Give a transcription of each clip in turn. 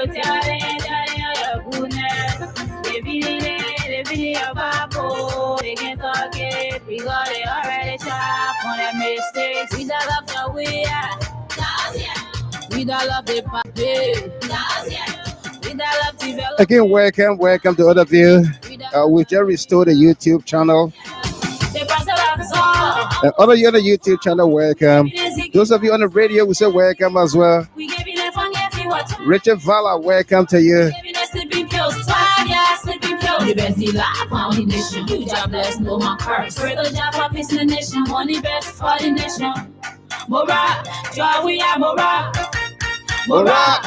They can talk it because they already shot on their mistakes. We don't love the WEAH. We don't love the puppy. We don't love development. Again, welcome to all of you. We just restored the YouTube channel. And all of you on the YouTube channel, welcome. Those of you on the radio, we say welcome as well. Richard Vala, welcome to you. The best life on the nation. You jobless, no my curse. Pray the job for peace in the nation. One the best for the nation. Mora, joy we are Mora. Mora,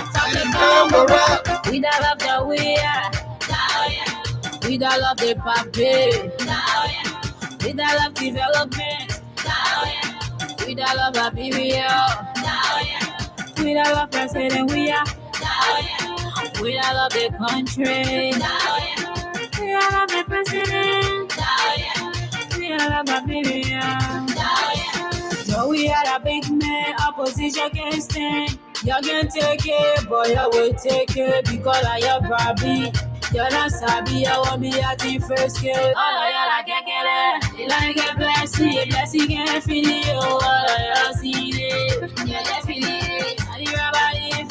Mora. We don't love the WEAH. We don't love the puppy. We don't love development. We don't love Liberia. We don't love President WEAH. We don't love the country. We don't love the president. We don't love Liberia. So we are a big man, opposition can't stand. You can take it, but you will take it because I am Barbie. You're not sabi, I won't be at the first kill. Oh, y'all can't get it. You like a blessing can't feel it. Oh, y'all see it. Yeah, they feel it. And you're about it.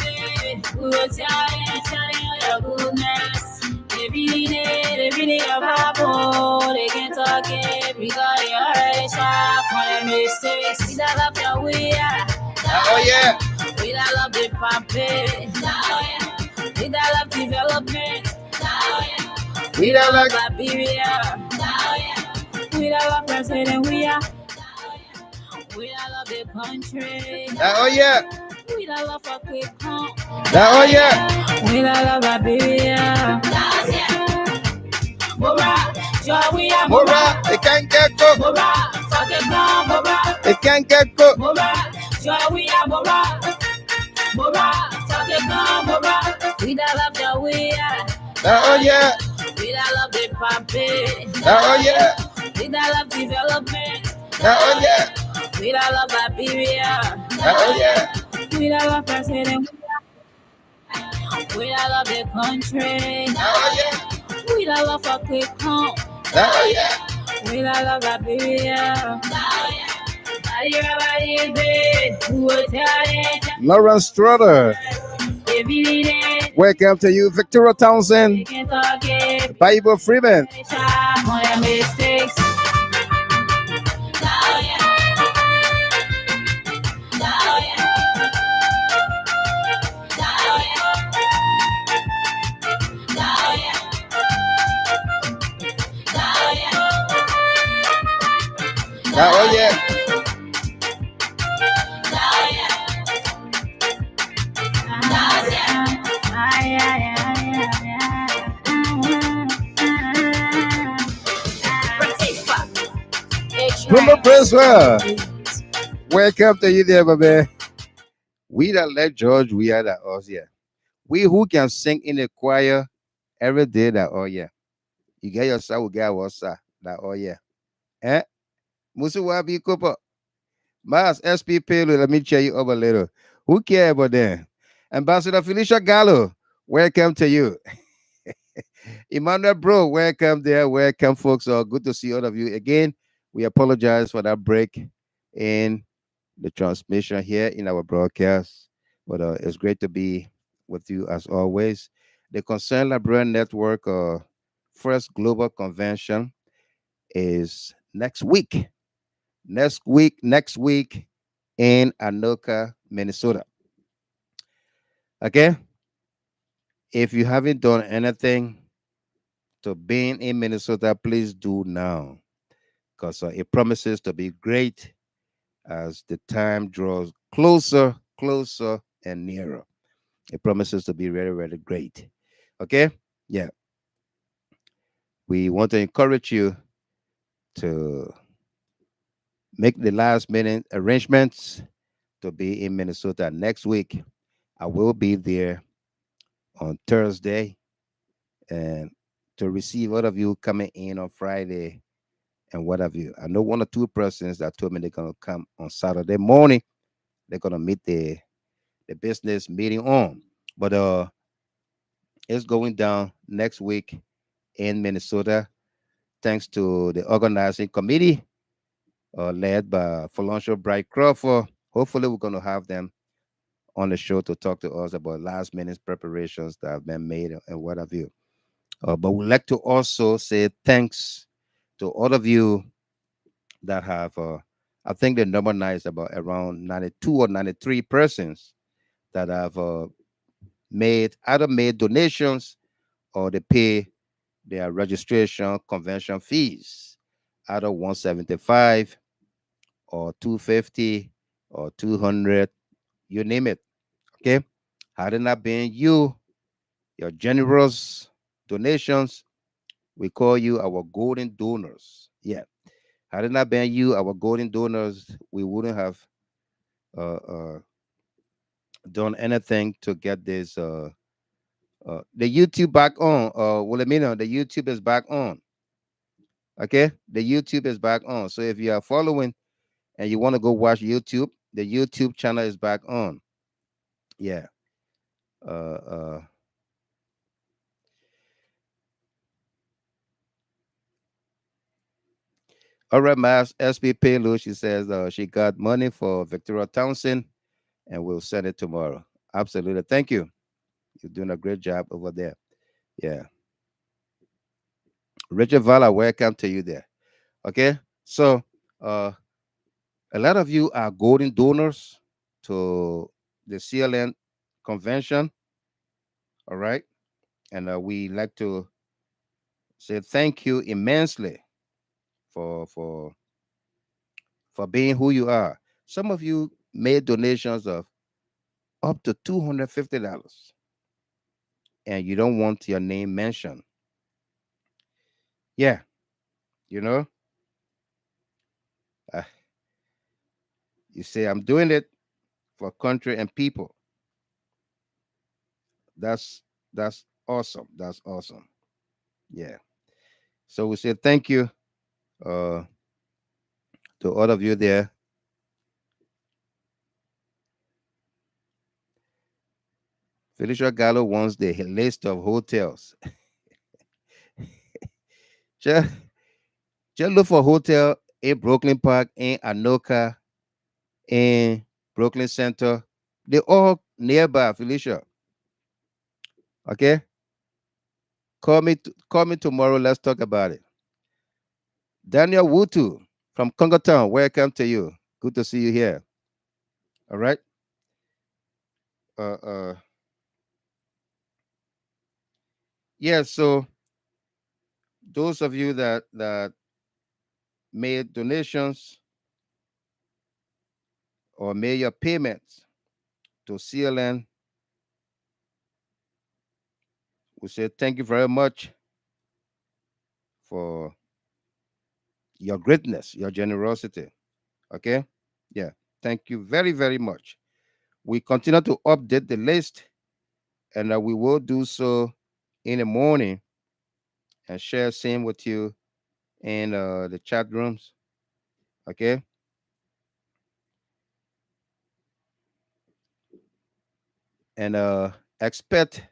We will tell you your goodness. Every day of Apple, they can talk it because they already shot for their mistakes. We don't love your WEAH. Oh, yeah. We don't love the puppet. We don't love development. We don't like Liberia. We don't love President WEAH. We don't love the country. Oh, yeah. We don't love a quick home. Oh, yeah. We don't love Liberia. Mora, joy we are Mora, it can't get cooked. Mora, fuck it down, Mora. It can't get cooked. Mora, joy we are Mora. Mora, fuck it down, Mora. We don't love the WEAH. Oh, yeah. We don't love the puppet. Oh, yeah. We don't love development. Oh, yeah. We don't love Liberia. Oh, yeah. We don't love President. We don't love the country. Oh, yeah. We don't love a quick home. Oh, yeah. We don't love Liberia. Lawrence Strutter. Welcome to you, Victoria Townsend. Bible Freeman. Oh, yeah. Welcome to you there, baby. We that let George, we are that us, yeah. We who can sing in the choir every day, that oh yeah. You get yourself, we get what's that oh yeah. Eh? Musu Wabi Cooper. Mas SP Payload, let me check you over a little. Who care about them? Ambassador Felicia Gallo, welcome to you. Emmanuel Bro, welcome there. Welcome, folks. Good to see all of you again. We apologize for that break in the transmission here in our broadcast, but it's great to be with you as always. The Concerned Liberian Network first global convention is next week in Anoka, Minnesota. Okay, if you haven't done anything to being in Minnesota, please do now, because it promises to be great as the time draws closer and nearer. It promises to be really, really great. Okay, yeah, we want to encourage you to make the last minute arrangements to be in Minnesota next week. I will be there on Thursday and to receive all of you coming in on Friday and what have you. I know one or two persons that told me they're going to come on Saturday morning. They're going to meet the business meeting on. But is going down next week in Minnesota, thanks to the organizing committee led by Feloncio Bright Crawford. Hopefully, we're going to have them on the show to talk to us about last minute preparations that have been made and what have you. But we'd like to also say thanks to all of you that have, I think the number now is about around 92 or 93 persons that have either made donations or they pay their registration convention fees, either 175 or 250 or 200, you name it. Okay. Had it not been you, your generous donations, we call you our golden donors. Yeah. Had it not been you, our golden donors, we wouldn't have uh, uh, done anything to get this the YouTube back on. Wilhelmina, the YouTube is back on. Okay, the YouTube is back on. So if you are following and you want to go watch YouTube, the YouTube channel is back on. Yeah. Uh, uh, all right, Mass SP Payload. She says she got money for Victoria Townsend and we'll send it tomorrow. Absolutely. Thank you. You're doing a great job over there. Yeah. Richard Vala, welcome to you there. Okay. So uh, a lot of you are golden donors to the CLN convention. All right. And we like to say thank you immensely for for for being who you are. Some of you made donations of up to $250 and you don't want your name mentioned. Yeah, you know, uh, you say I'm doing it for country and people. That's that's awesome. That's awesome. Yeah. So we say thank you uh to all of you there. Felicia Gallo wants the list of hotels. just, just look for hotel in Brooklyn Park, in Anoka, in Brooklyn Center. They all nearby, Felicia. Okay? Call me tomorrow. Let's talk about it. Daniel Wutu from Congotown, welcome to you. Good to see you here. All right. Uh uh yeah, so those of you that made donations or made your payments to CLN, we say thank you very much for your greatness, your generosity. Okay? Yeah. Thank you very, very much. We continue to update the list and we will do so in the morning and share same with you in the chat rooms. Okay? And expect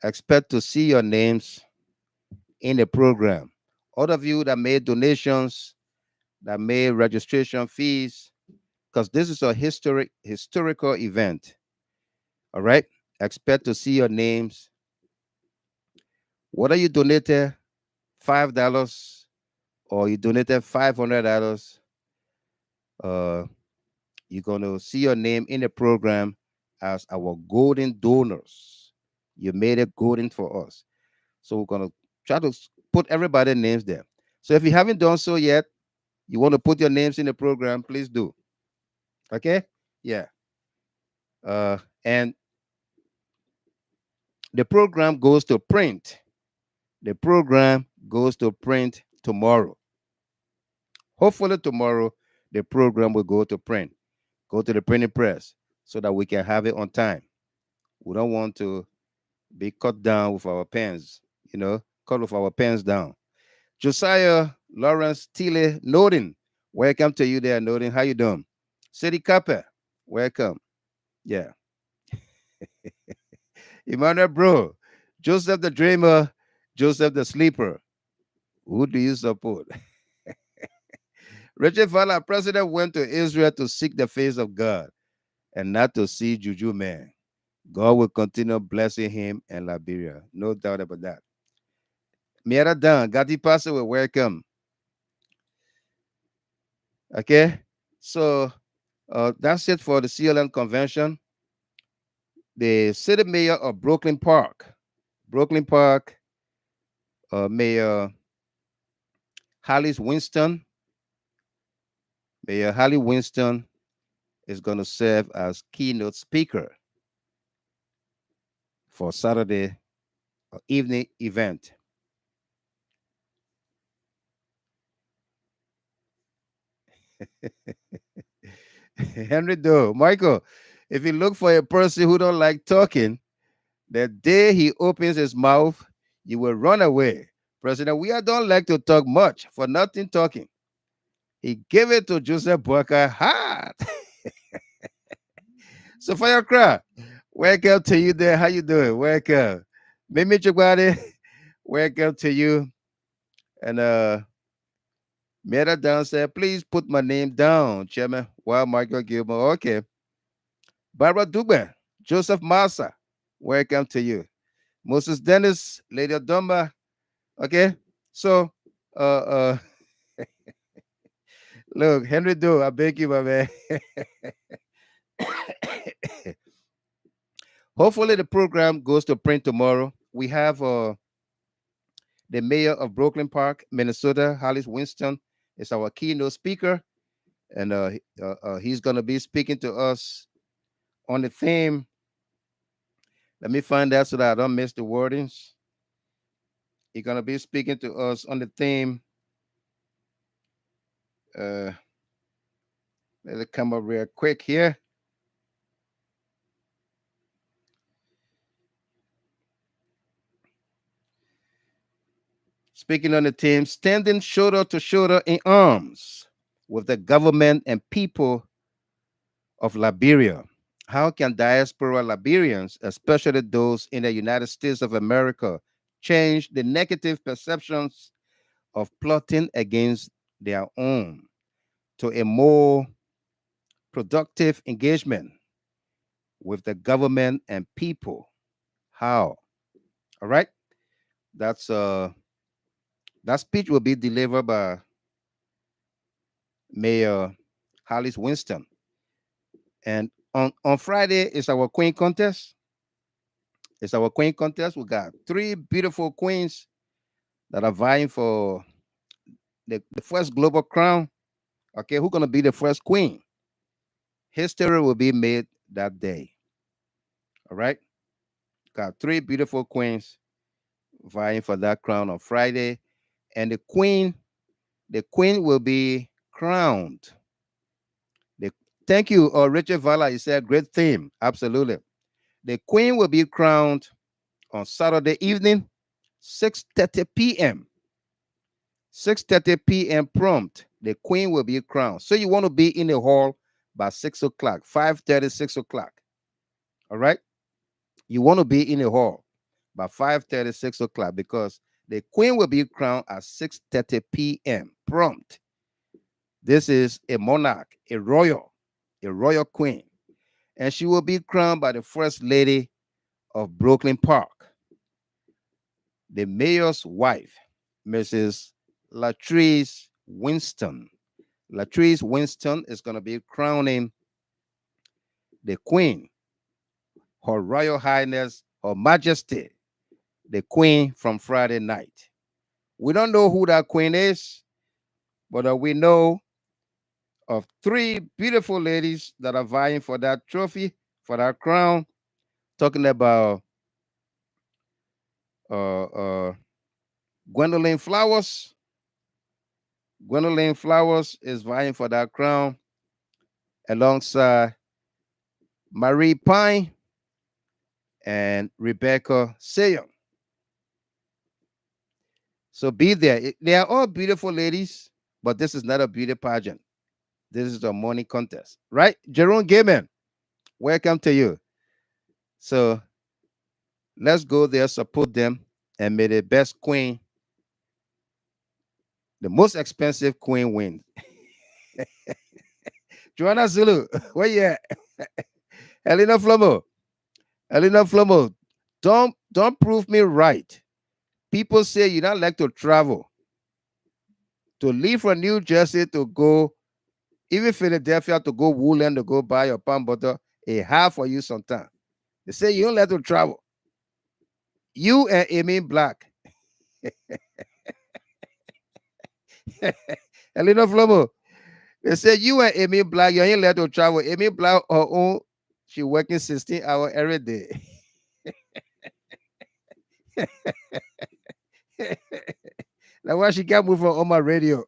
expect to see your names in the program. All of you that made donations, that made registration fees, because this is a historical event. All right? Expect to see your names. Whether you donated $5 or you donated $500, uh, you're gonna see your name in the program as our golden donors. You made it golden for us. So we're gonna try to put everybody's names there. So if you haven't done so yet, you want to put your names in the program, please do. Okay? Yeah. And the program goes to print. The program goes to print tomorrow. Hopefully tomorrow the program will go to print. Go to the printing press so that we can have it on time. We don't want to be cut down with our pens, cut with our pens down. Josiah Lawrence Tille Nodin, welcome to you there, Nodin. How you doing? City Capper, welcome. Yeah. Emmanuel Bro, Joseph the dreamer, Joseph the sleeper. Who do you support? Richard Fowler, president, went to Israel to seek the face of God and not to see juju man. God will continue blessing him and Liberia. No doubt about that. Miera Dan, Gati Pastor will welcome. Okay. So that's it for the CLN convention. The city mayor of Brooklyn Park, Mayor Hollis Winston, Mayor Holly Winston is going to serve as keynote speaker for Saturday evening event. Henry Doe, Michael, if you look for a person who don't like talking, the day he opens his mouth, you will run away. President Weah don't like to talk much, for nothing talking. He gave it to Joseph Boakai hard. So for your crowd, welcome to you there. How you doing? Welcome. Mimi Chibwadi, welcome to you. And Meta down said, please put my name down, Chairman. Wow, Michael Gilmore. Okay. Barbara Dugbe, Joseph Massa, welcome to you. Moses Dennis, Lady Adoma. Okay. So uh look, Henry Doe, I beg you, my man. Hopefully the program goes to print tomorrow. We have the mayor of Brooklyn Park, Minnesota, Hollis Winston, is our keynote speaker. And he's going to be speaking to us on the theme. Let me find that so that I don't miss the wordings. He's going to be speaking to us on the theme. Let it come up real quick here. Speaking on the theme, standing shoulder to shoulder in arms with the government and people of Liberia. How can diaspora Liberians, especially those in the United States of America, change the negative perceptions of plotting against their own to a more productive engagement with the government and people? How? All right. That's that speech will be delivered by Mayor Hollis Winston. And on Friday is our Queen contest. It's our Queen contest. We got 3 beautiful queens that are vying for the first global crown. Okay, who's gonna be the first queen? History will be made that day. All right. Got 3 beautiful queens vying for that crown on Friday. And the queen will be crowned. Thank you, Richard Vala. You said great theme. Absolutely. The queen will be crowned on Saturday evening, 6:30 p.m. 6:30 p.m. prompt. The queen will be crowned. So you want to be in the hall by 6 o'clock, 5:30, 6 o'clock. All right. You want to be in the hall by 5:30, 6 o'clock because the queen will be crowned at 6:30 p.m. prompt. This is a monarch, a royal queen. And she will be crowned by the first lady of Brooklyn Park, the mayor's wife, Mrs. Latrice Winston. Latrice Winston is going to be crowning the queen, Her Royal Highness, Her Majesty, the queen from Friday night. We don't know who that queen is, but we know of 3 beautiful ladies that are vying for that trophy, for that crown. Talking about uh, uh, Gwendolyn Flowers. Gwendolyn Flowers is vying for that crown alongside Marie Pine and Rebecca Sayon. So be there. They are all beautiful ladies, but this is not a beauty pageant. This is a morning contest, right? Jerome Gaiman, welcome to you. So Let's go there, support them, and may the best queen, the most expensive queen win. Joanna Zulu, where you at? Helena Flomo. Helena Flomo. Don't prove me right. People say you don't like to travel. To leave from New Jersey to go, even Philadelphia to go Woodland to go buy your palm butter, a half for you sometime. They say you don't like to travel. You and Amy Black. Helena Flomo. They say you and Amy Black, you ain't let to travel. Amy Black her own, she working 16 hours every day. That's why she can't move on my radio.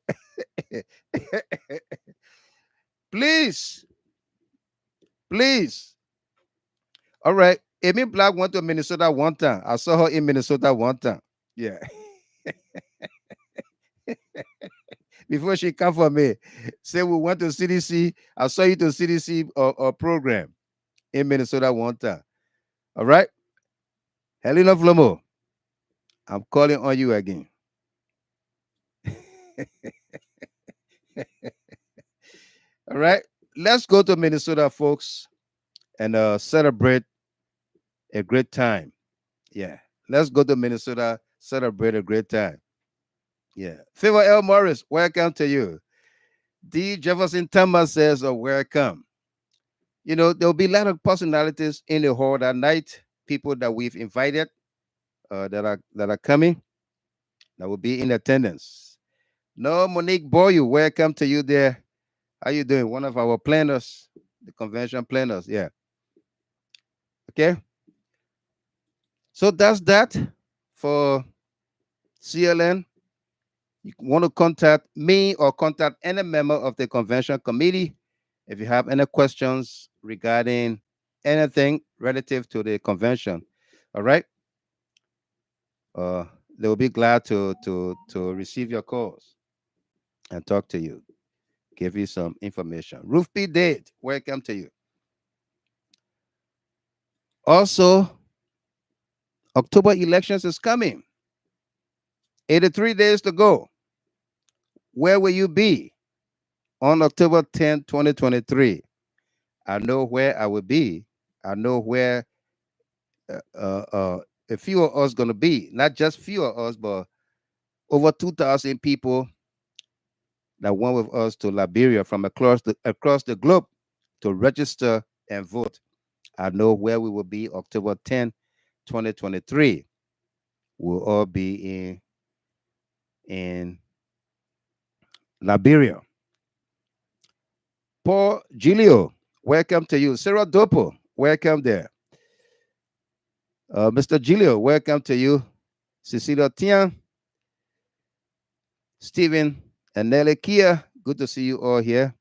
Please, please. All right. Amy Black went to Minnesota one time. I saw her in Minnesota one time. Yeah. Before she come for me, say we went to CDC. I saw you to CDC program in Minnesota one time. All right. Helena Flomo, I'm calling on you again. All right. Let's go to Minnesota, folks, and celebrate a great time. Yeah. Let's go to Minnesota, celebrate a great time. Yeah. Favor L. Morris, welcome to you. D. Jefferson Thomas says, welcome. You know, there'll be a lot of personalities in the hall that night, people that we've invited that are coming, that will be in attendance. No, Monique Boyu, welcome to you there. How you doing? One of our planners, the convention planners. Yeah. Okay. So that's that for CLN. You want to contact me or contact any member of the convention committee if you have any questions regarding anything relative to the convention. All right. They will be glad to receive your calls and talk to you, give you some information. Ruth P. Dade, welcome to you. Also, October elections is coming. 83 days to go. Where will you be on October 10, 2023? I know where I will be. I know where a few of us going to be. Not just few of us, but over 2,000 people that went with us to Liberia from across the globe to register and vote. I know where we will be October 10, 2023. We'll all be in Liberia. Paul Giglio, welcome to you. Sarah Dopo, welcome there. Mr. Giglio, welcome to you. Cecilia Tian, Stephen, and Nelly Kia, good to see you all here.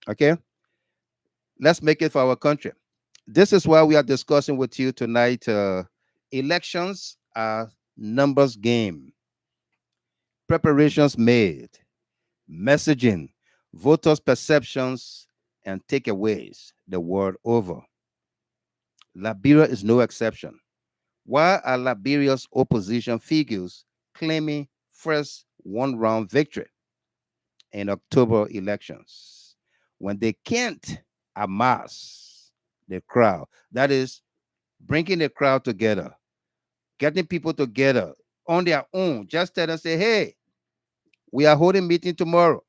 Okay, let's make it for our country. This is why we are discussing with you tonight. Elections are numbers game. Preparations made, messaging, voters' perceptions, and takeaways the world over. Liberia is no exception. Why are Liberia's opposition figures claiming first one-round victory in October elections when they can't amass the crowd? That is, bringing the crowd together, getting people together on their own. Just tell them, say, hey, we are holding meeting tomorrow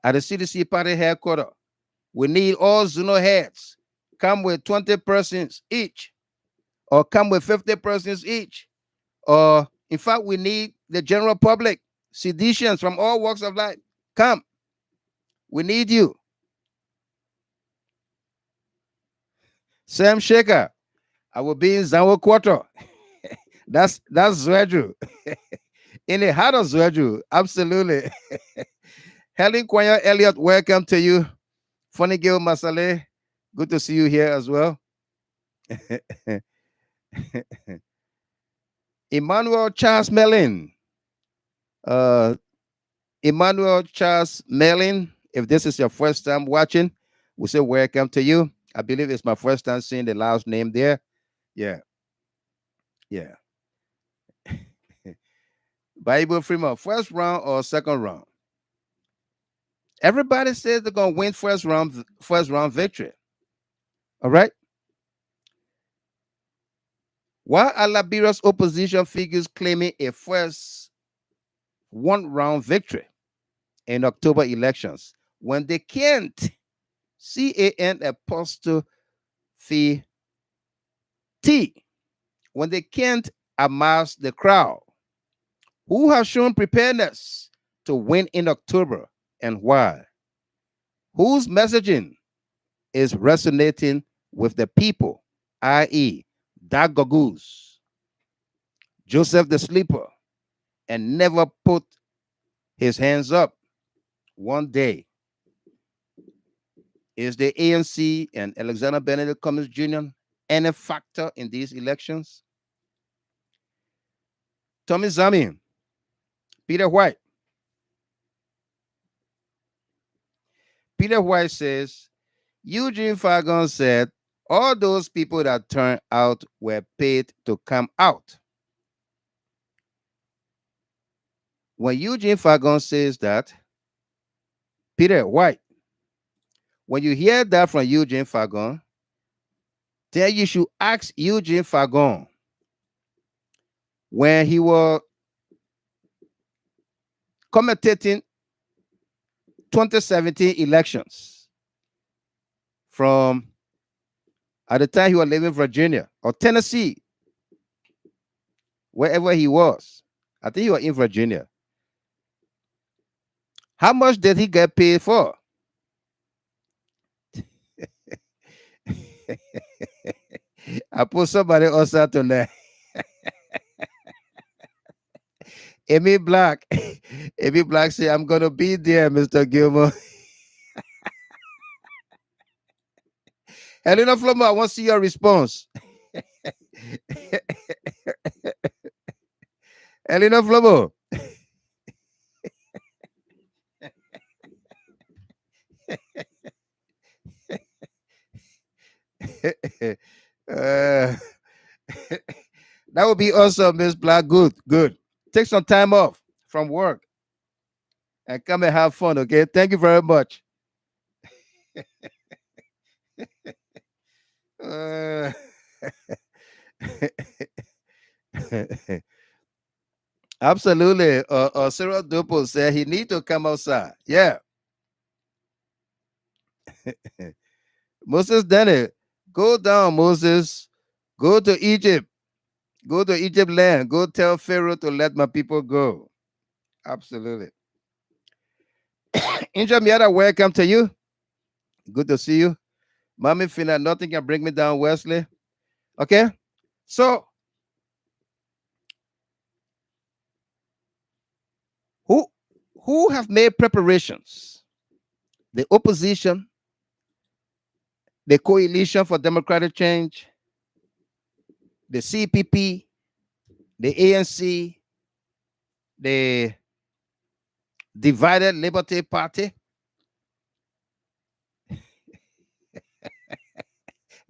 at the CDC party headquarters. We need all zonal heads. Come with 20 persons each, or come with 50 persons each. Or, in fact, we need the general public, CDCIANS from all walks of life. Come. We need you. Sam Shaker, I will be in Zanwo Quarter. That's Zwedru. In the heart of Zwedru, absolutely. Helen Kwanya Elliott, welcome to you. Funny Girl Masale, good to see you here as well. Emmanuel Charles Mellin. Emmanuel Charles Mellin, if this is your first time watching, we say welcome to you. I believe it's my first time seeing the last name there. Yeah. Yeah. Bible Fremont, first round or second round? Everybody says they're gonna win first round victory. All right. Why are Liberia's opposition figures claiming a first one round victory in October elections when they can't? CAN apostrophe T, when they can't amass the crowd who have shown preparedness to win in October, and why? Whose messaging is resonating with the people, i.e., Dag Goose, Joseph the Sleeper, and never put his hands up one day? Is the ANC and Alexander Benedict Cummings Jr. any factor in these elections? Tommy Zami, Peter White. Peter White says, Eugene Fagon said all those people that turned out were paid to come out. When Eugene Fagon says that, Peter White, when you hear that from Eugene Fagon, then you should ask Eugene Fagon when he was commentating 2017 elections from at the time he was living in Virginia or Tennessee, wherever he was. I think he was in Virginia. How much did he get paid for? I put somebody else out on that. Amy Black. Amy Black said, I'm going to be there, Mr. Gilmore. Helena Flomo, I want to see your response. Helena Flomo. That would be awesome, Miss Black. Good, good. Take some time off from work and come and have fun, okay? Thank you very much. Absolutely. Cyril Dupo said he need to come outside. Yeah. Moses done it. Go down, Moses. Go to Egypt. Go to Egypt land. Go tell Pharaoh to let my people go. Absolutely. Inja Miata, welcome to you. Good to see you. Mommy Fina, nothing can bring me down, Wesley. Okay? So, who have made preparations? The opposition, the Coalition for Democratic Change, the CPP, the ANC, the Divided Liberty Party.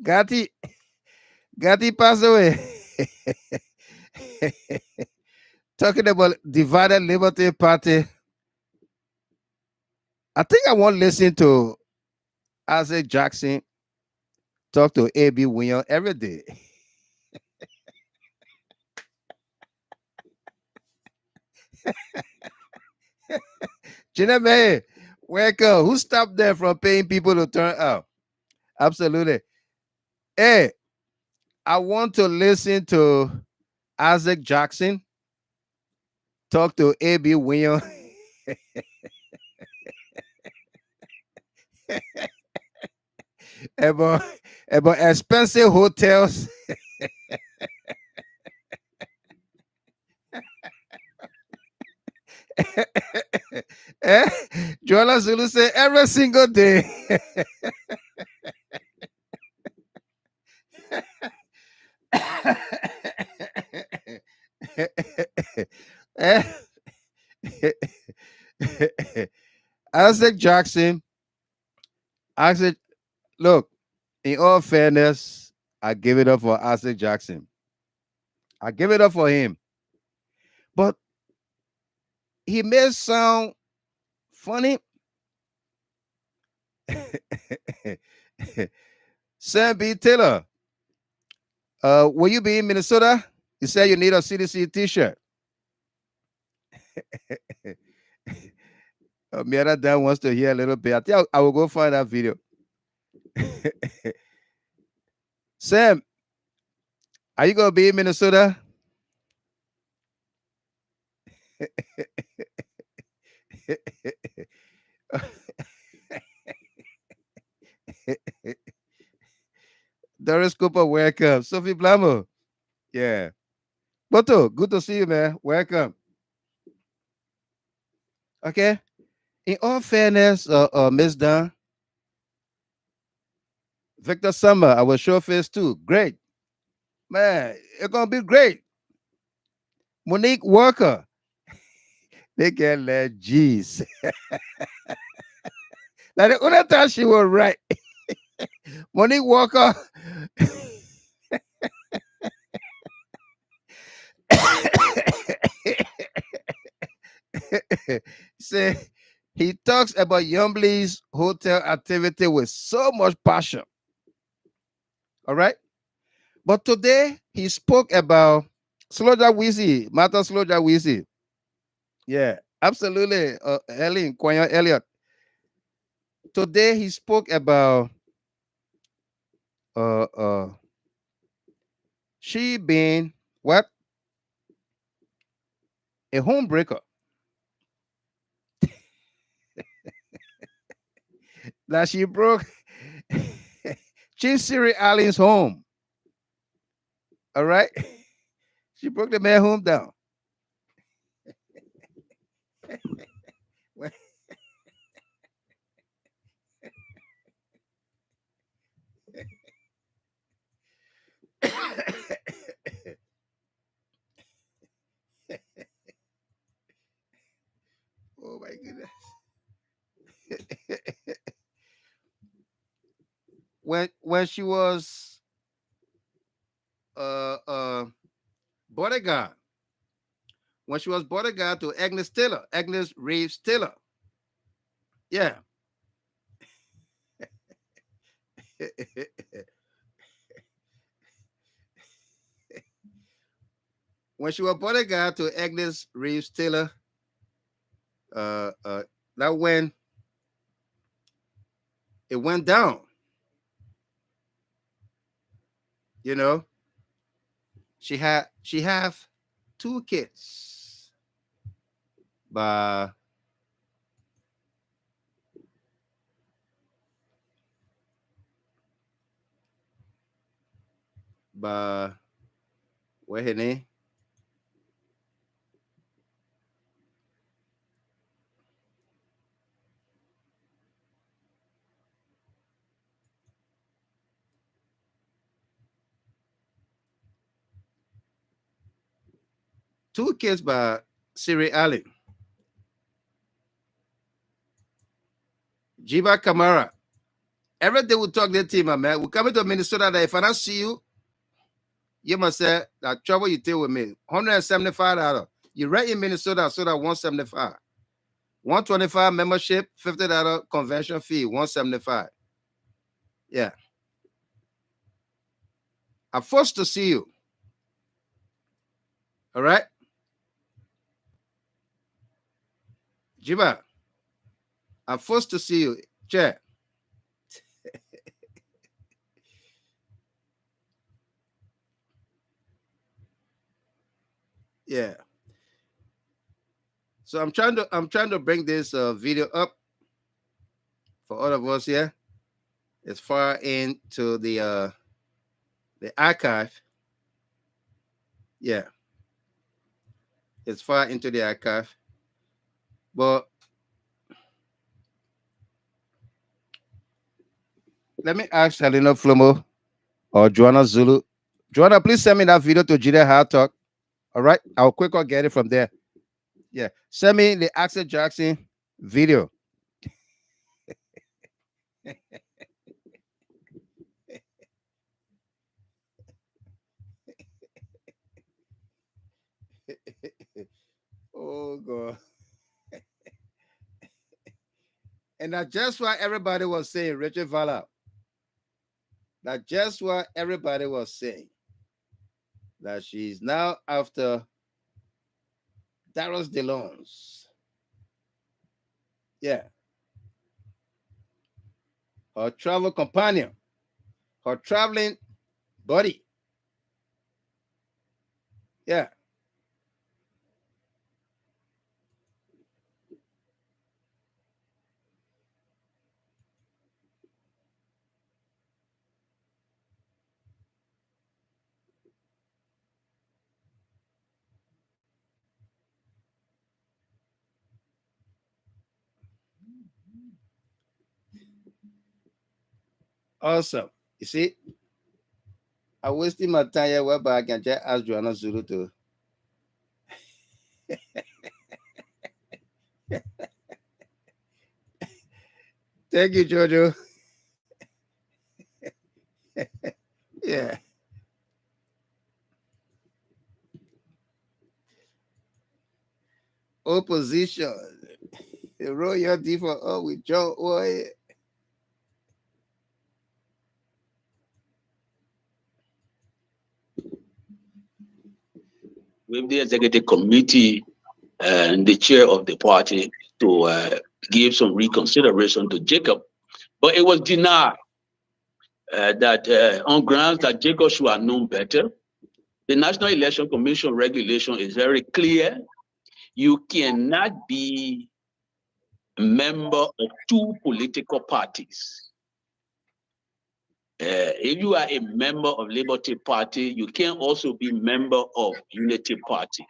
Gatti passed away. Talking about Divided Liberty Party. I think I want to listen to Isaac Jackson talk to A.B. Williams every day. Jennifer, welcome. Who stopped them from paying people to turn out? Absolutely. Hey, I want to listen to Isaac Jackson talk to A.B. Williams. about expensive hotels. Jola Zulu say every single day. Isaac Jackson, look, in all fairness, I give it up for Isaac Jackson. I give it up for him. But he may sound funny. Sam B. Taylor, will you be in Minnesota? You said you need a CDC t-shirt. Miara Dan wants to hear a little bit. I think I will go find that video. Sam, are you going to be in Minnesota? Doris Cooper, welcome. Sophie Blamo, yeah. Boto, good to see you, man. Welcome. Okay. In all fairness, Miss Dunn, Victor Summer, I will show face too. Great. Man, it's going to be great. Monique Walker, they get let G's. Now, the other time she was right. Monique Walker. Say he talks about Yombly's hotel activity with so much passion. All right. But today he spoke about Sloja Wheezy, Martha Sloja Wheezy. Yeah, absolutely. Ellen, Quanya Elliott. Today he spoke about she being what? A homebreaker. That she broke Chief Siri Allen's home. All right. She broke the man home down. Oh my goodness. When she was bodyguard, when she was bodyguard to Agnes Taylor, Agnes Reeves Taylor. Yeah. When she was bodyguard to Agnes Reeves Taylor, that when it went down, you know, she have 2 kids by what her name? Two kids by Siri Allen. Jiba Kamara. Every day we talk that team, man. We coming to Minnesota that if I don't see you, you must say that trouble you take with me. $175. You rent in Minnesota, so that 175. 125 membership, $50 convention fee, 175. Yeah. I'm forced to see you. All right. Jiba, I'm forced to see you. Chair. Yeah. So I'm trying to bring this video up for all of us here. As far into the archive. Yeah. It's far into the archive. But let me ask Helena Flomo or Joanna Zulu. Joanna, please send me that video to Jide Hard Talk. All right. I'll quickly get it from there. Yeah. Send me the Axel Jackson video. Oh God. And that's just what everybody was saying, Richard Valor. That's just what everybody was saying. That she's now after Darius DeLons. Yeah. Her travel companion. Her traveling buddy. Yeah. Awesome. You see, I wasted my time here whereby I can just ask Joanna Zulu to. Thank you, Jojo. Yeah. Opposition. The royalty for all with John Oy. With the executive committee and the chair of the party to give some reconsideration to Jacob, but it was denied that on grounds that Jacob should have known better. The National Election Commission regulation is very clear. You cannot be a member of two political parties. If you are a member of Liberty Party, you can also be member of Unity Party.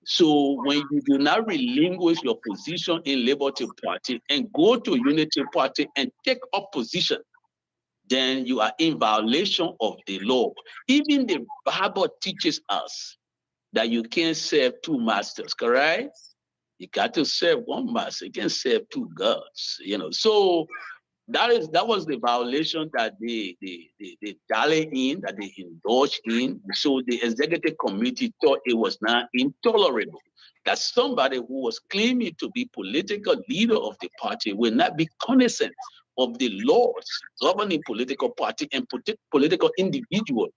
So when you do not relinquish your position in Liberty Party and go to Unity Party and take up position, then you are in violation of the law. Even the Bible teaches us that you can't serve two masters, correct? You got to serve one master. You can't serve two gods, you know. So that was the violation that they dallied in, that they indulged in. So the executive committee thought it was not intolerable that somebody who was claiming to be political leader of the party will not be cognizant of the laws governing political party and political individual.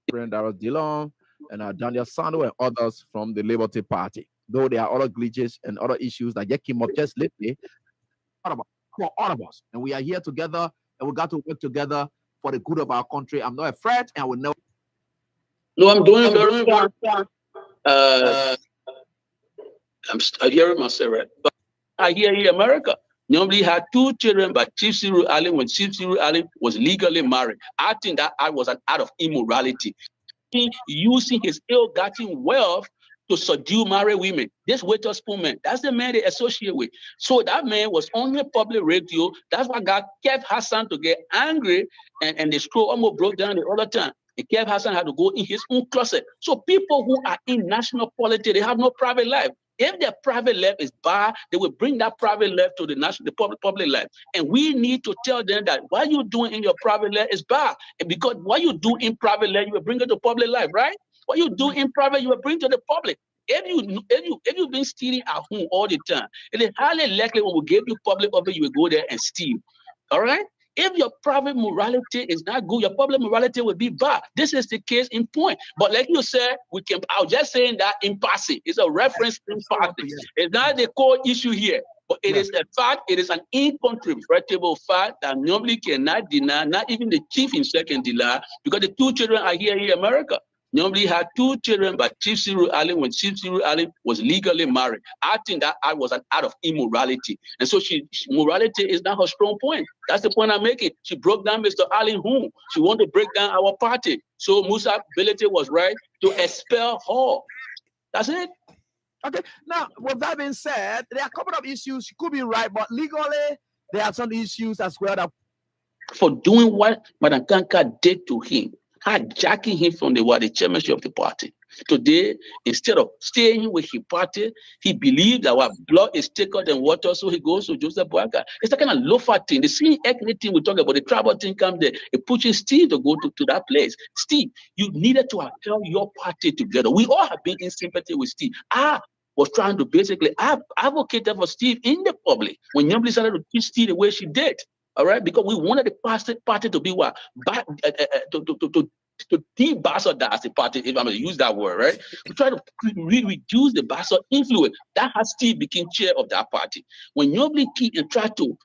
Darius DeLong and Daniel Sando and others from the Liberty Party. Though there are other glitches and other issues that just came up just lately, for all of us. And we are here together and we got to work together for the good of our country. I'm not afraid and I will never. No, I'm doing very well. I'm hearing myself right. But I hear in America, normally had two children, but Chief Cyril Allen, when Chief Cyril Allen was legally married, I think that I was an act of immorality. Using his ill-gotten wealth to subdue married women. This Witherspoon man, that's the man they associate with. So that man was on the public radio. That's what got Kev Hassan to get angry, and the scroll almost broke down the other time. And Kev Hassan had to go in his own closet. So people who are in national politics, they have no private life. If their private life is bad, they will bring that private life to the public life. And we need to tell them that what you're doing in your private life is bad. And because what you do in private life, you will bring it to public life, right? What you do in private, you will bring to the public. If you've been stealing at home all the time, it is highly likely when we give you public office, you will go there and steal. All right? If your private morality is not good, your public morality will be bad. This is the case in point. But like you said, I was just saying that in passing. It's a reference in passing. It's not the core issue here. But it is a fact, it is an incontrovertible fact that nobody cannot deny, not even the chief himself can deny, because the two children are here in America. Normally had two children, but Chief Cyril Allen, when Chief Cyril Allen was legally married, I think that I was an act of immorality. And so morality is not her strong point. That's the point I'm making. She broke down Mr. Allen home. She wanted to break down our party. So Musa Belete was right to expel her. That's it. Okay. Now, with that being said, there are a couple of issues. She could be right, but legally, there are some issues as well. That for doing what Madam Kanka did to him, hijacking him from the chairmanship of the party. Today, instead of staying with his party, he believes that our blood is thicker than water, so he goes to Joseph Boakai. It's a kind of loafer thing. The same ethnic thing we talk about, the tribal thing comes there. It pushes Steve to go to that place. Steve, you needed to have held your party together. We all have been in sympathy with Steve. was trying to basically advocate for Steve in the public when Nyambli started to treat Steve the way she did. All right, because we wanted the party to be what to de-bastardize the party, if I'm going to use that word, right? We try to reduce the bastard influence. That has Steve became chair of that party. When Nyambli came and tried to,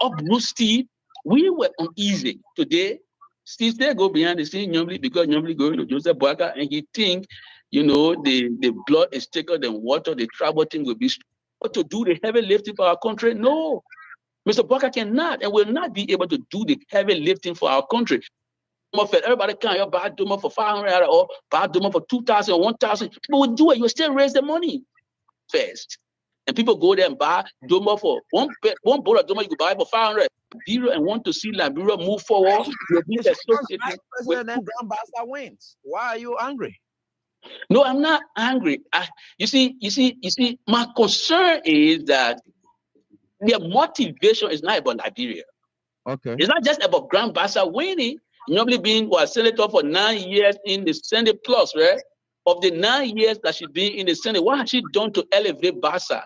uproot Steve, we were uneasy. Today, Steve still go behind the scene, Nyambli, because Nyambli going to Joseph Boyka, and he think, the blood is thicker than water, the tribal thing will be to do the heavy lifting for our country. No, Mr. Boyka cannot and will not be able to do the heavy lifting for our country. Everybody can't buy Duma for 500 or buy Duma for 2,000 or 1,000. People will do it. You will still raise the money first. And people go there and buy Duma for one bowl of Duma you could buy for 500. And want to see Liberia move forward. President Grandmaster wins. Why are you angry? No, I'm not angry. You see, my concern is that their motivation is not about Liberia. Okay. It's not just about Grandmaster winning. Normally being senator for 9 years in the Senate plus, right? Of the 9 years that she's been in the Senate, what has she done to elevate Bassa?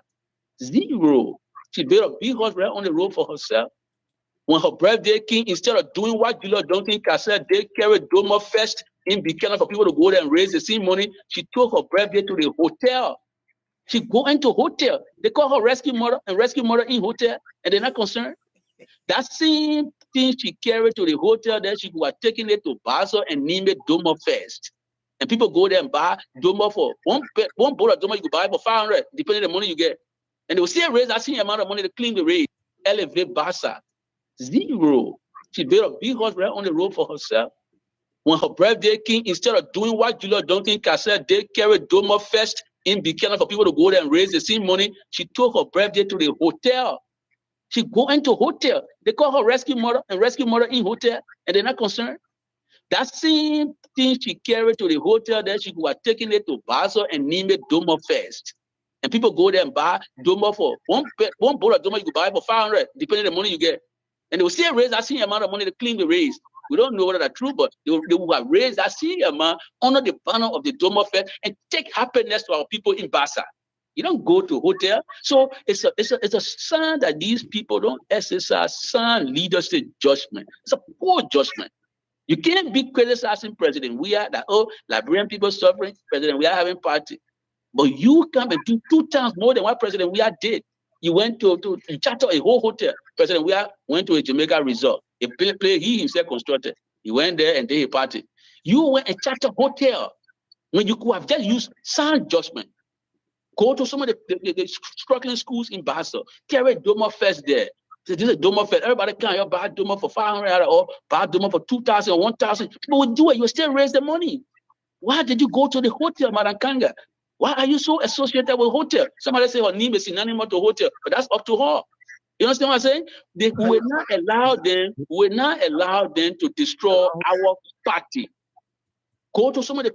Zero. She built a big house right on the road for herself. When her birthday came, instead of doing what Julia Duncan said, they carried Doma Fest in Buchanan for people to go there and raise the same money. She took her birthday to the hotel. She go into hotel. They call her rescue mother in hotel, and they're not concerned. That same thing she carried to the hotel, then she was taking it to Basel and name it Doma Fest. And people go there and buy Doma for one bowl of Doma you could buy for 500, depending on the money you get. And they will still raise that same amount of money to clean the race, elevate Bassa. Zero. She built a big house right on the road for herself. When her birthday came, instead of doing what Julia Duncan said, they carried Doma Fest in Buchanan for people to go there and raise the same money. She took her birthday to the hotel. She go into hotel. They call her rescue mother in hotel, and they're not concerned. That same thing she carried to the hotel, then she was taking it to Basel and name it Doma Fest. And people go there and buy Doma for one bowl of Doma you could buy for 500, depending on the money you get. And they will still raise that same amount of money to clean the race. We don't know whether that's true, but they will have raised that same amount under the banner of the Doma Fest and take happiness to our people in Bassa. You don't go to hotel. So it's a sign that these people don't exercise sound leadership judgment. It's a poor judgment. You can't be criticizing President WEAH that, Liberian people suffering, President WEAH having party. But you come and do 2 times more than what President WEAH did. You went to charter a whole hotel. President WEAH went to a Jamaica resort. A place he himself constructed. He went there and did a party. You went and charter a hotel when you could have just used sound judgment. Go to some of the struggling schools in Basel. Carry Doma Fest there. So this is Doma Fest. Everybody can't buy Doma for 500 or buy Doma for 2,000 or 1,000. People would do it. You still raise the money. Why did you go to the hotel, Madam Kanga? Why are you so associated with hotel? Somebody say her name is synonymous to hotel, but that's up to her. You understand what I'm saying? We will not allow them to destroy our party. Go to some of the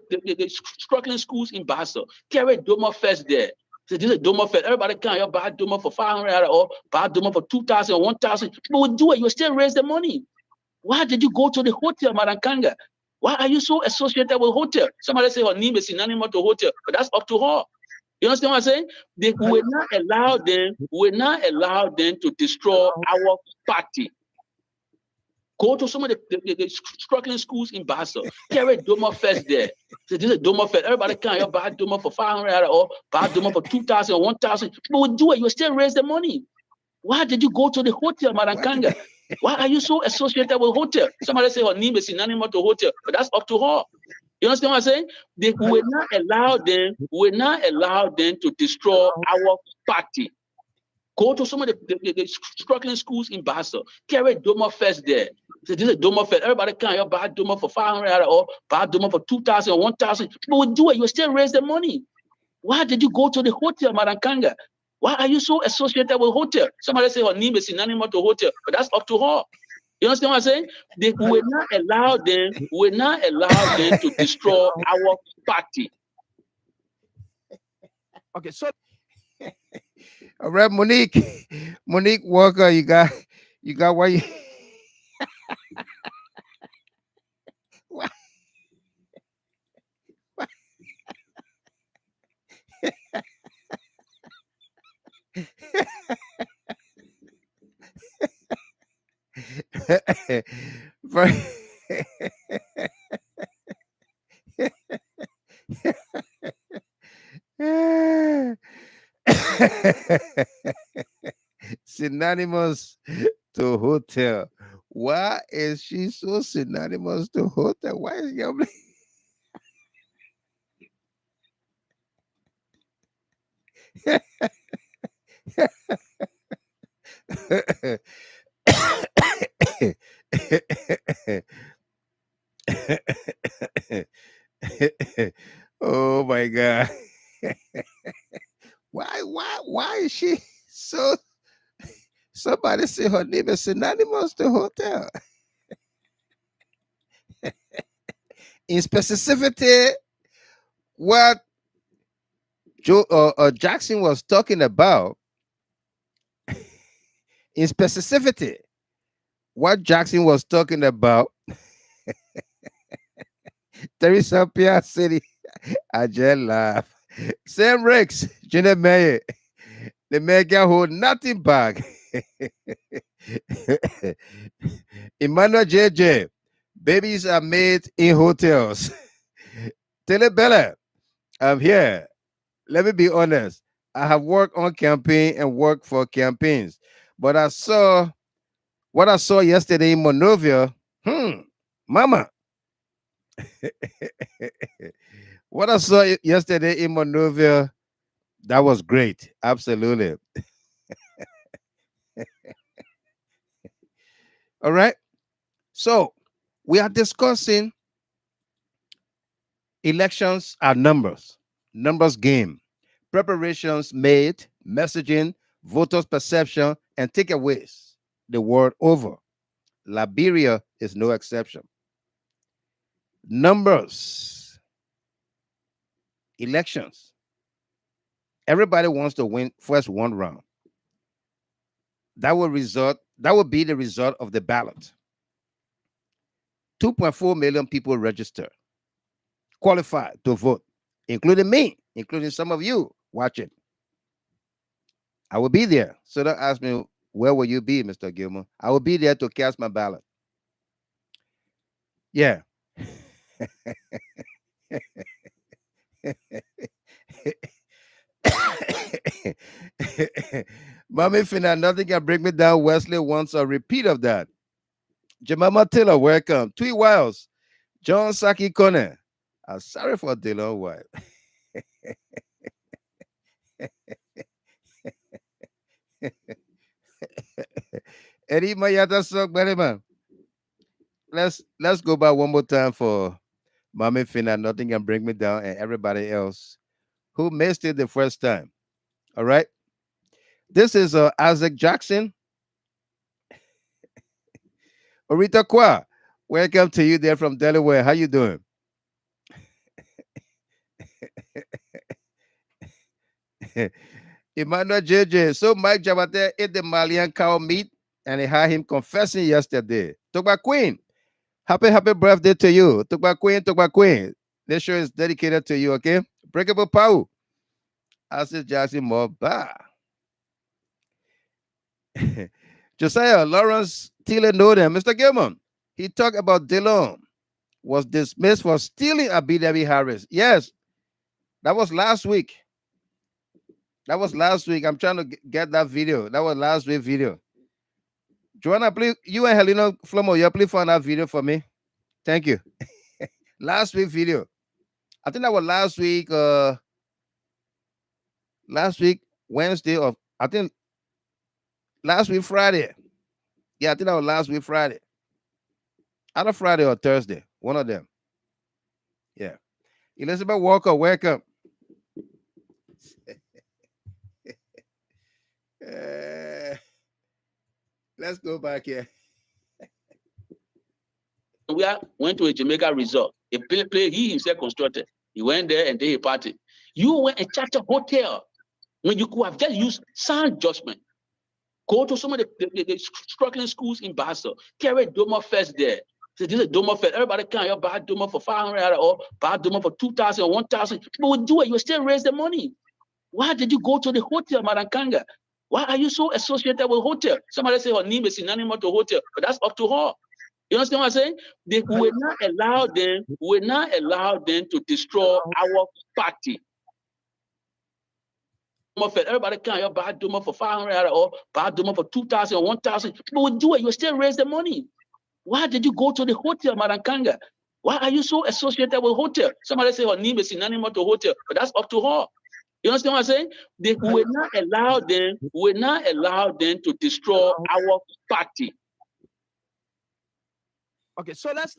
struggling schools in Basel. Carry Doma Fest there. So this is Doma Fest. Everybody can't buy Doma for 500 or buy Doma for 2,000 or 1,000. People would do it. You still raise the money. Why did you go to the hotel, Madam Kanga? Why are you so associated with hotel? Somebody say her name is synonymous to hotel, but that's up to her. You understand what I'm saying? We will not allow them to destroy our party. Go to some of the struggling schools in Basel. Carry Doma Fest there. So this is Doma Fest. Everybody can't buy Doma for 500 or buy Doma for 2,000 or 1,000. People would do it. You still raise the money. Why did you go to the hotel, Madam Kanga? Why are you so associated with hotel? Somebody say her name is synonymous to hotel, but that's up to her. You understand what I'm saying? We will not allow them to destroy our party. Go to some of the struggling schools in Basel. Carry Doma Fest there. So this is Doma Fest. Everybody can't buy Doma for 500 or buy Doma for 2,000 or 1,000. People would do it. You still raise the money. Why did you go to the hotel, Madam Kanga? Why are you so associated with hotel? Somebody say her name is synonymous to hotel, but that's up to her. You understand what I'm saying? We will not allow them to destroy our party. Okay, so all right, Monique Walker, you got what you Synonymous to hotel. Why is she so synonymous to hotel? Why is gambling? Oh my God. Why is she so, somebody say her name is synonymous to hotel? In specificity, what Jackson was talking about, in specificity, what Jackson was talking about, Teresa Pia City, I just laugh. Sam Rex, Jenna Mayer, the mega hold nothing back. Emmanuel JJ, babies are made in hotels. Telebella, I'm here. Let me be honest. I have worked on campaign and worked for campaigns, but I saw what I saw yesterday in Monrovia. Mama. What I saw yesterday in Monrovia, that was great. Absolutely. All right. So we are discussing elections are numbers game, preparations made, messaging, voters' perception, and takeaways the world over. Liberia is no exception. Numbers, elections. Everybody wants to win first one round. That will be the result of the ballot. 2.4 million people register, qualified to vote, including me, including some of you watching. I will be there. So don't ask me, where will you be, Mr. Gilmore? I will be there to cast my ballot. Yeah. Mommy Finna, nothing can bring me down. Wesley wants a repeat of that. Jemima Taylor, welcome. Tweet Wiles, John Saki Kone. I'm sorry for Dylan White. Eddie Mayata Sok man. Let's go back one more time for Mommy Finna, nothing can bring me down, and everybody else who missed it the first time. All right. This is Isaac Jackson. Orita Kwa, welcome to you there from Delaware. How you doing? Emmanuel JJ. So Mike Jabate ate the Malian cow meat and he had him confessing yesterday. Tokba Queen, happy birthday to you. Tokba Queen. This show is dedicated to you, okay? Breakable Pau. Isaac Jackson more bah. Josiah Lawrence Tiller Noden, Mr. Gilman. He talked about Dillon was dismissed for stealing a BW Harris. Yes, that was last week. I'm trying to get that video. That was last week video. Joanna, please, you and Helena Flomo, you please find that video for me. Thank you. Last week video. I think that was last week Wednesday, or I think last week Friday. Yeah, I think that was last week Friday. Either Friday or Thursday, one of them. Yeah. Elizabeth Walker, welcome. Let's go back here. We went to a Jamaica resort. A play he himself constructed. He went there and did a party. You went and chartered a hotel when you could have just used sound judgment. Go to some of the struggling schools in Basel. Carry Doma Fest there. So this is Doma Fest. Everybody can buy Doma for 500 or buy Doma for 2,000 or 1,000. People would do it. You still raise the money. Why did you go to the hotel, Madam Kanga? Why are you so associated with hotel? Somebody say her name is synonymous to hotel, but that's up to her. You understand what I'm saying? They will not allow them to destroy our party. Everybody can't you buy Duma for 500 or buy Duma for 2,000 or 1,000. People will do it. You still raise the money. Why did you go to the hotel, Madam Kanga? Why are you so associated with hotel? Somebody say her name is synonymous to hotel, but that's up to her. You understand what I'm saying? They will not allow them to destroy our party. Okay, so let's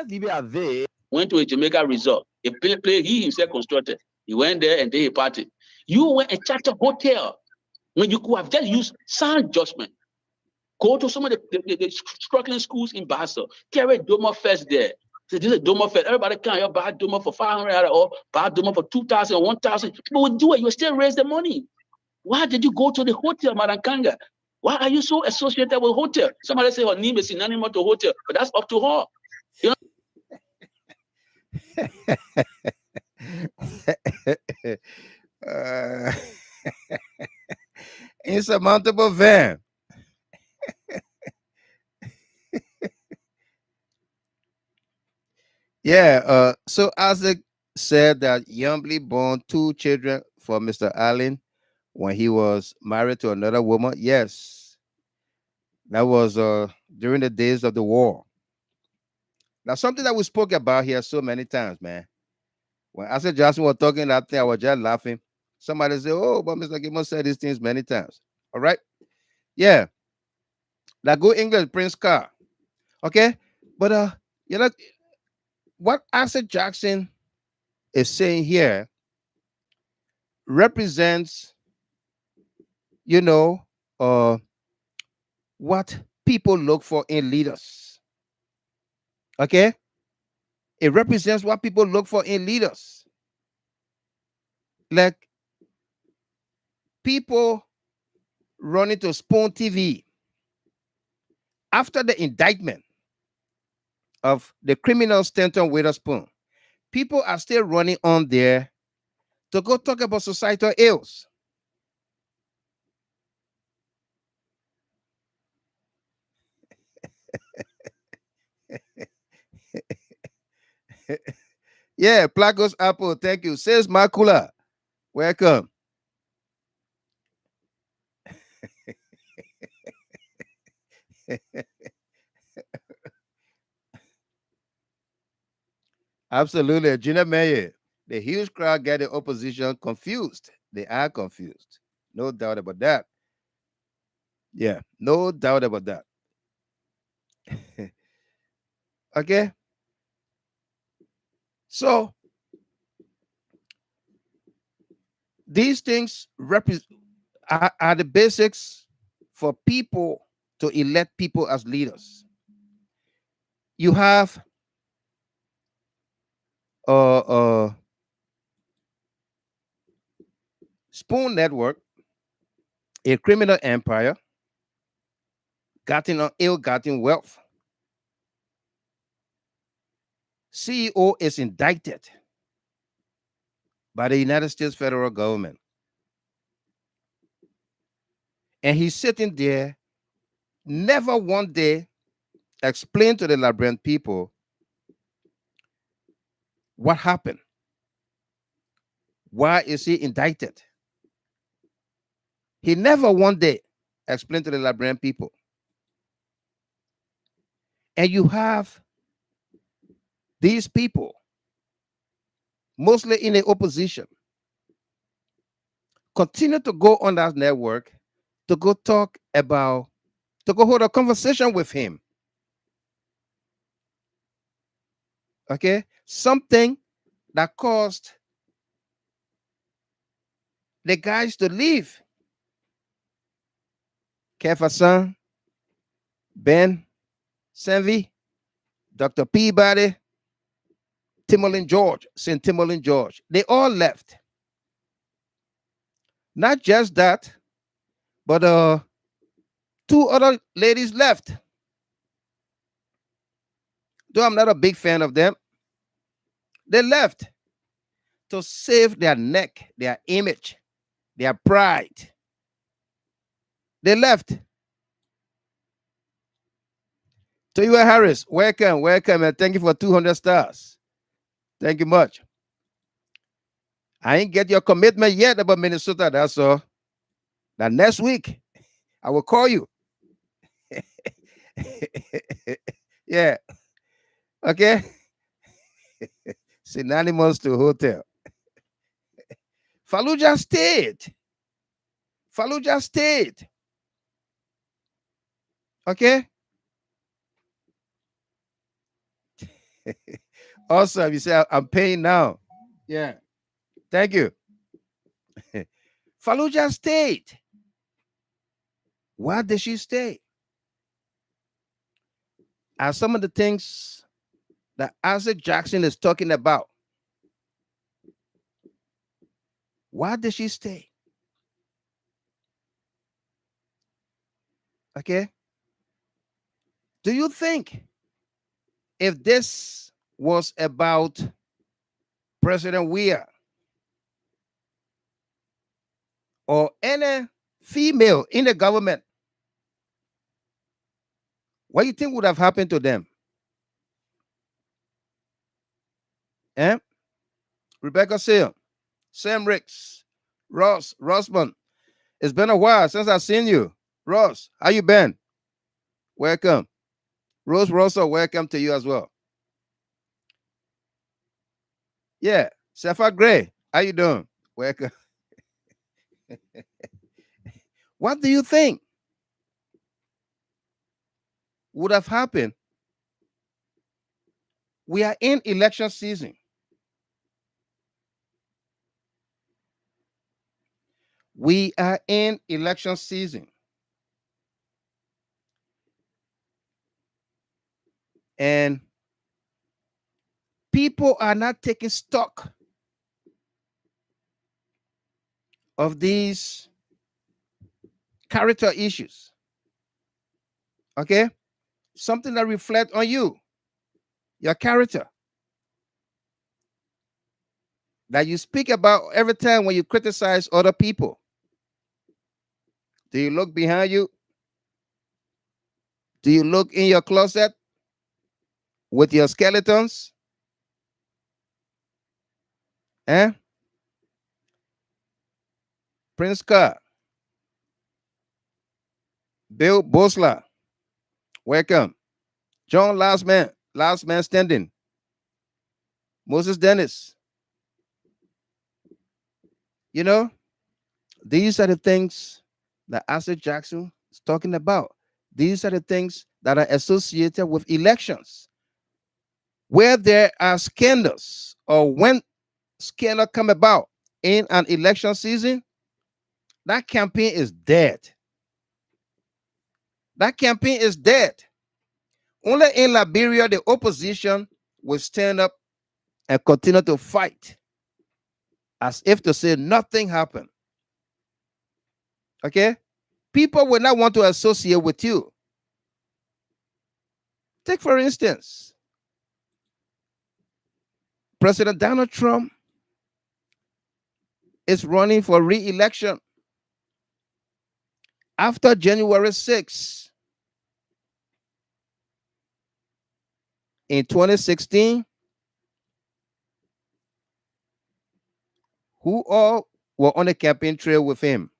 leave it at this. Went to a Jamaica resort. A play he himself constructed. He went there and did a party. You went and chartered a hotel when you could have just used sound judgment. Go to some of the struggling schools in Basel. Carry Doma Fest there. So this is Doma Fest. Everybody can't you buy Doma for 500 or buy Doma for 2,000 or 1,000. People will do it. You still raise the money. Why did you go to the hotel, Madam Kanga? Why are you so associated with hotel? Somebody say her name is synonymous to hotel, but that's up to her. You know? Insurmountable van. Yeah. So Isaac said that Youngly born 2 children for Mr. Allen when he was married to another woman. Yes, that was during the days of the war. Now, something that we spoke about here so many times, man. When Isaac Johnson was talking that thing, I was just laughing. Somebody said, "Oh, but Mr. Gilmore said these things many times." All right, yeah. That good English, Prince Carr. Okay, but you know what Isaac Jackson is saying here represents, what people look for in leaders. Okay, it represents what people look for in leaders. Like people running to Spoon TV after the indictment of the criminal Stanton Witherspoon. People are still running on there to go talk about societal ills. Yeah, Placos Apple, thank you. Says Makula, welcome. Absolutely. Gina Mayer, the huge crowd get the opposition confused. They are confused. No doubt about that. Yeah, no doubt about that. Okay. So these things are the basics for people to elect people as leaders. You have Spoon Network, a criminal empire, gotten on ill-gotten wealth. CEO is indicted by the United States federal government. And he's sitting there, never one day explain to the Liberian people what happened. Why is he indicted? He never one day explained to the Liberian people. And you have these people, mostly in the opposition, continue to go on that network to go hold a conversation with him. Okay? Something that caused the guys to leave. Kefasan, Ben, Senvi, Dr. Peabody, Timolin George, St. Timolin George. They all left. Not just that, but 2 other ladies left. Though I'm not a big fan of them, they left to save their neck, their image, their pride. They left. To you, Harris, welcome, and thank you for 200 stars. Thank you much. I ain't get your commitment yet about Minnesota, that's all. Now, next week, I will call you. Yeah. Okay. Synonymous to hotel. Fallujah State. Fallujah State. Okay. Awesome. You say I'm paying now. Yeah. Thank you. Fallujah State. Why did she stay? And some of the things that Isaac Jackson is talking about. Why did she stay? Okay. Do you think if this was about President WEAH or any female in the government, what do you think would have happened to them? Eh? Rebecca Seal, Sam Ricks, Rossman. It's been a while since I've seen you. Ross, how you been? Welcome. Rose Russell, welcome to you as well. Yeah. Sapphire Gray, how you doing? Welcome. What do you think would have happened? We are in election season. We are in election season. And people are not taking stock of these character issues. Okay? Something that reflects on you, your character. That you speak about every time when you criticize other people. Do you look behind you? Do you look in your closet with your skeletons? Eh? Prince Carr, Bill Bosler, welcome. John Last Man Standing, Moses Dennis. You know, these are the things that Isaac Jackson is talking about. These are the things that are associated with elections. Where there are scandals or when scandal come about in an election season, that campaign is dead. That campaign is dead. Only in Liberia, the opposition will stand up and continue to fight as if to say nothing happened. Okay? People will not want to associate with you. Take, for instance, President Donald Trump is running for re-election after January 6th. In 2016, who all were on the campaign trail with him?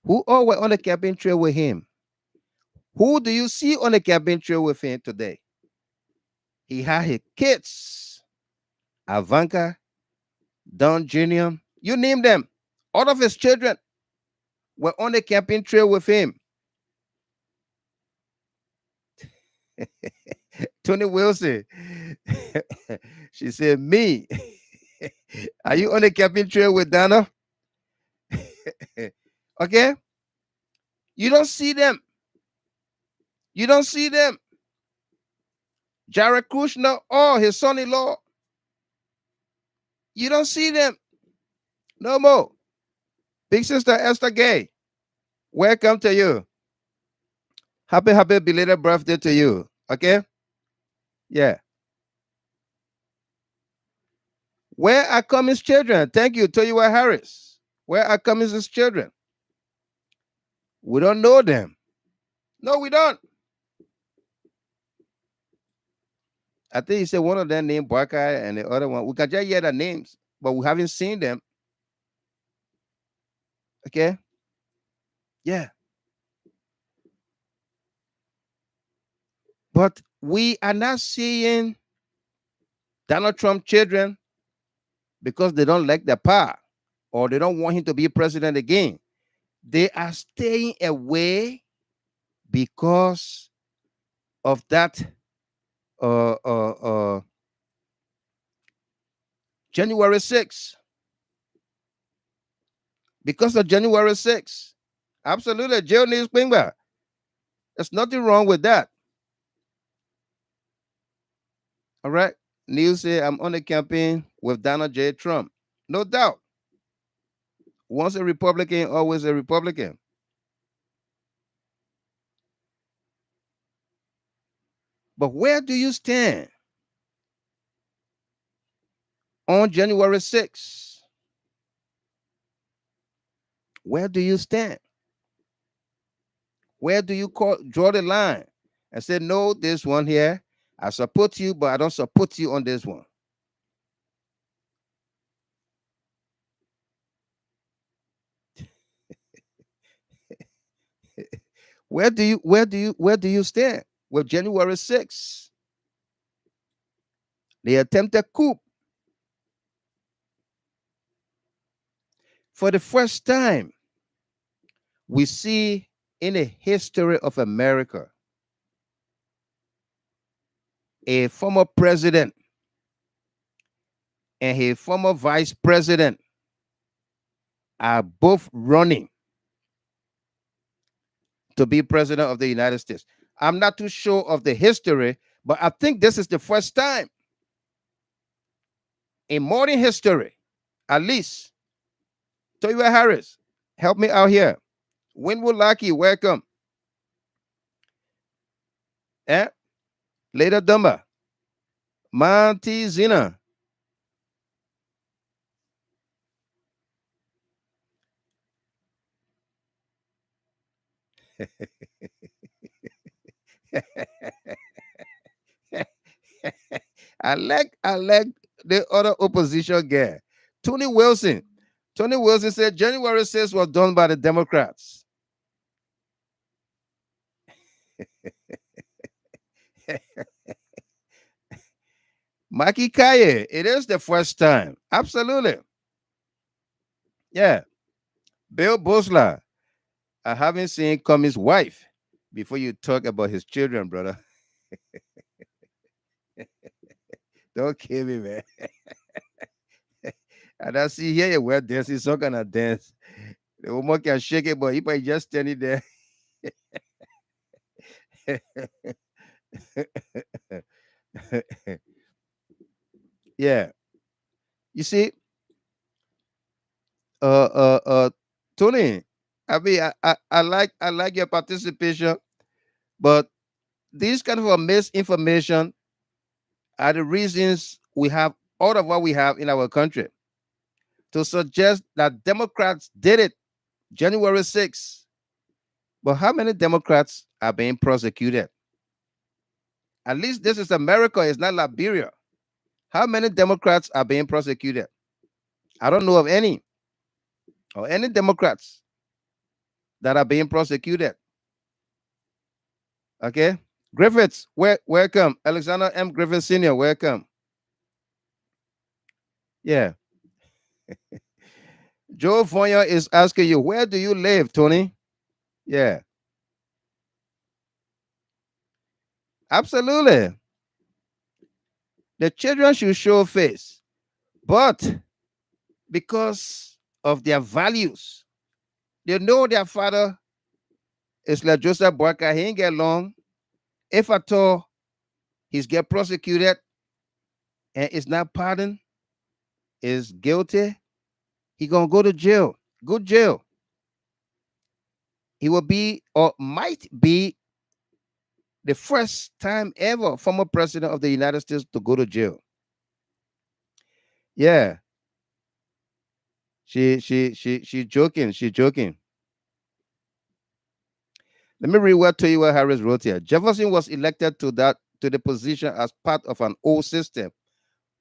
Who all were on the campaign trail with him? Who do you see on the campaign trail with him today? He had his kids, Ivanka, Don Jr., you name them. All of his children were on the campaign trail with him. Tony Wilson, she said, me. Are you on the campaign trail with Donna? Okay? You don't see them. You don't see them. Jared Kushner or his son-in-law. You don't see them. No more. Big sister Esther Gay, welcome to you. Happy belated birthday to you. Okay? Yeah. Where are Cummings' children? Thank you, Toyiwa Harris. Where are Cummings' children? We don't know them. No, we don't. I think he said one of them named Barker and the other one. We can just hear the names, but we haven't seen them. Okay? Yeah. But we are not seeing Donald Trump children because they don't like the power or they don't want him to be president again. They are staying away because of that January 6th. Because of January 6th. Absolutely. Jail needs Springbar. There's nothing wrong with that. All right. Neil said, I'm on the campaign with Donald J. Trump. No doubt. Once a Republican, always a Republican. But where do you stand on January 6th? Where do you stand? Where do you draw the line and say, no, this one here, I support you, but I don't support you on this one? Where do you stand with January 6th? The attempted coup. For the first time, we see in the history of America a former president and a former vice president are both running to be president of the United States. I'm not too sure of the history, but I think this is the first time in modern history, at least. Toyiwa Harris, help me out here. Winwood Lackey, welcome. Later Dumba. Monty Zina. I like the other opposition guy. Tony Wilson. Tony Wilson said January 6th was done by the Democrats. Maki Kaye, it is the first time. Absolutely. Yeah. Bill Bosler, I haven't seen Cummings' wife before you talk about his children, brother. Don't kill me, man. And I see here we're dancing, some kind of dance. The woman can shake it, but he might just standing there. Yeah. You see, Tony, I mean, I like your participation, but these kind of misinformation are the reasons we have all of what we have in our country. To suggest that Democrats did it January 6th. But how many Democrats are being prosecuted? At least this is America, it's not Liberia. How many Democrats are being prosecuted? I don't know of any, or any Democrats that are being prosecuted. Okay. Griffiths, welcome. Alexander M. Griffiths Sr., welcome. Yeah. Joe Foyer is asking you, where do you live, Tony? Yeah. Absolutely. The children should show face, but because of their values, they know their father is like Joseph Barker. He ain't get long. If at all he's get prosecuted and is not pardoned, is guilty, he gonna go to jail. Good jail. He will be or might be the first time ever former president of the United States to go to jail. Yeah. She joking. She joking. Let me read what Toyiwa Harris wrote here. Jefferson was elected to the position as part of an old system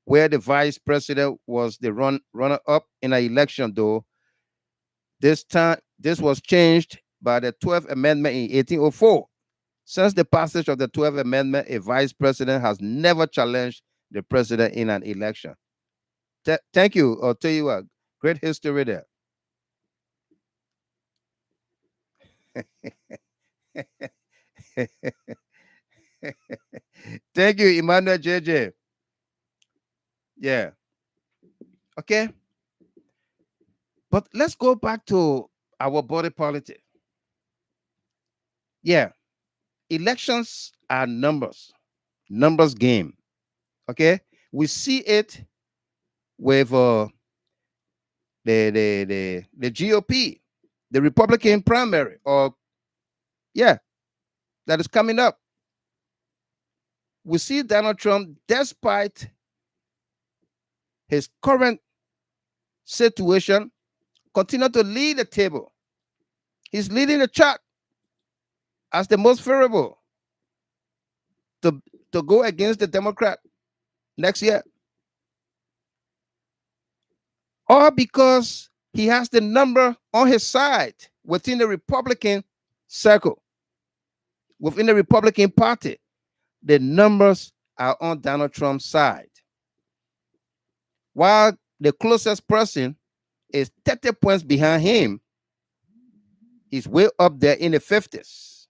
where the vice president was the runner-up in an election, though this time this was changed by the 12th Amendment in 1804. Since the passage of the 12th Amendment, a vice president has never challenged the president in an election. Thank you, Toyiwa. Great history there. Thank you, Emmanuel JJ. Yeah. Okay. But let's go back to our body politic. Yeah. Elections are numbers game. Okay. We see it with the GOP, the Republican primary, or yeah, that is coming up. We see Donald Trump, despite his current situation, continue to lead the table. He's leading the chart as the most favorable to go against the Democrat next year. All because he has the number on his side within the Republican circle, within the Republican Party. The numbers are on Donald Trump's side. While the closest person is 30 points behind him, he's way up there in the 50s.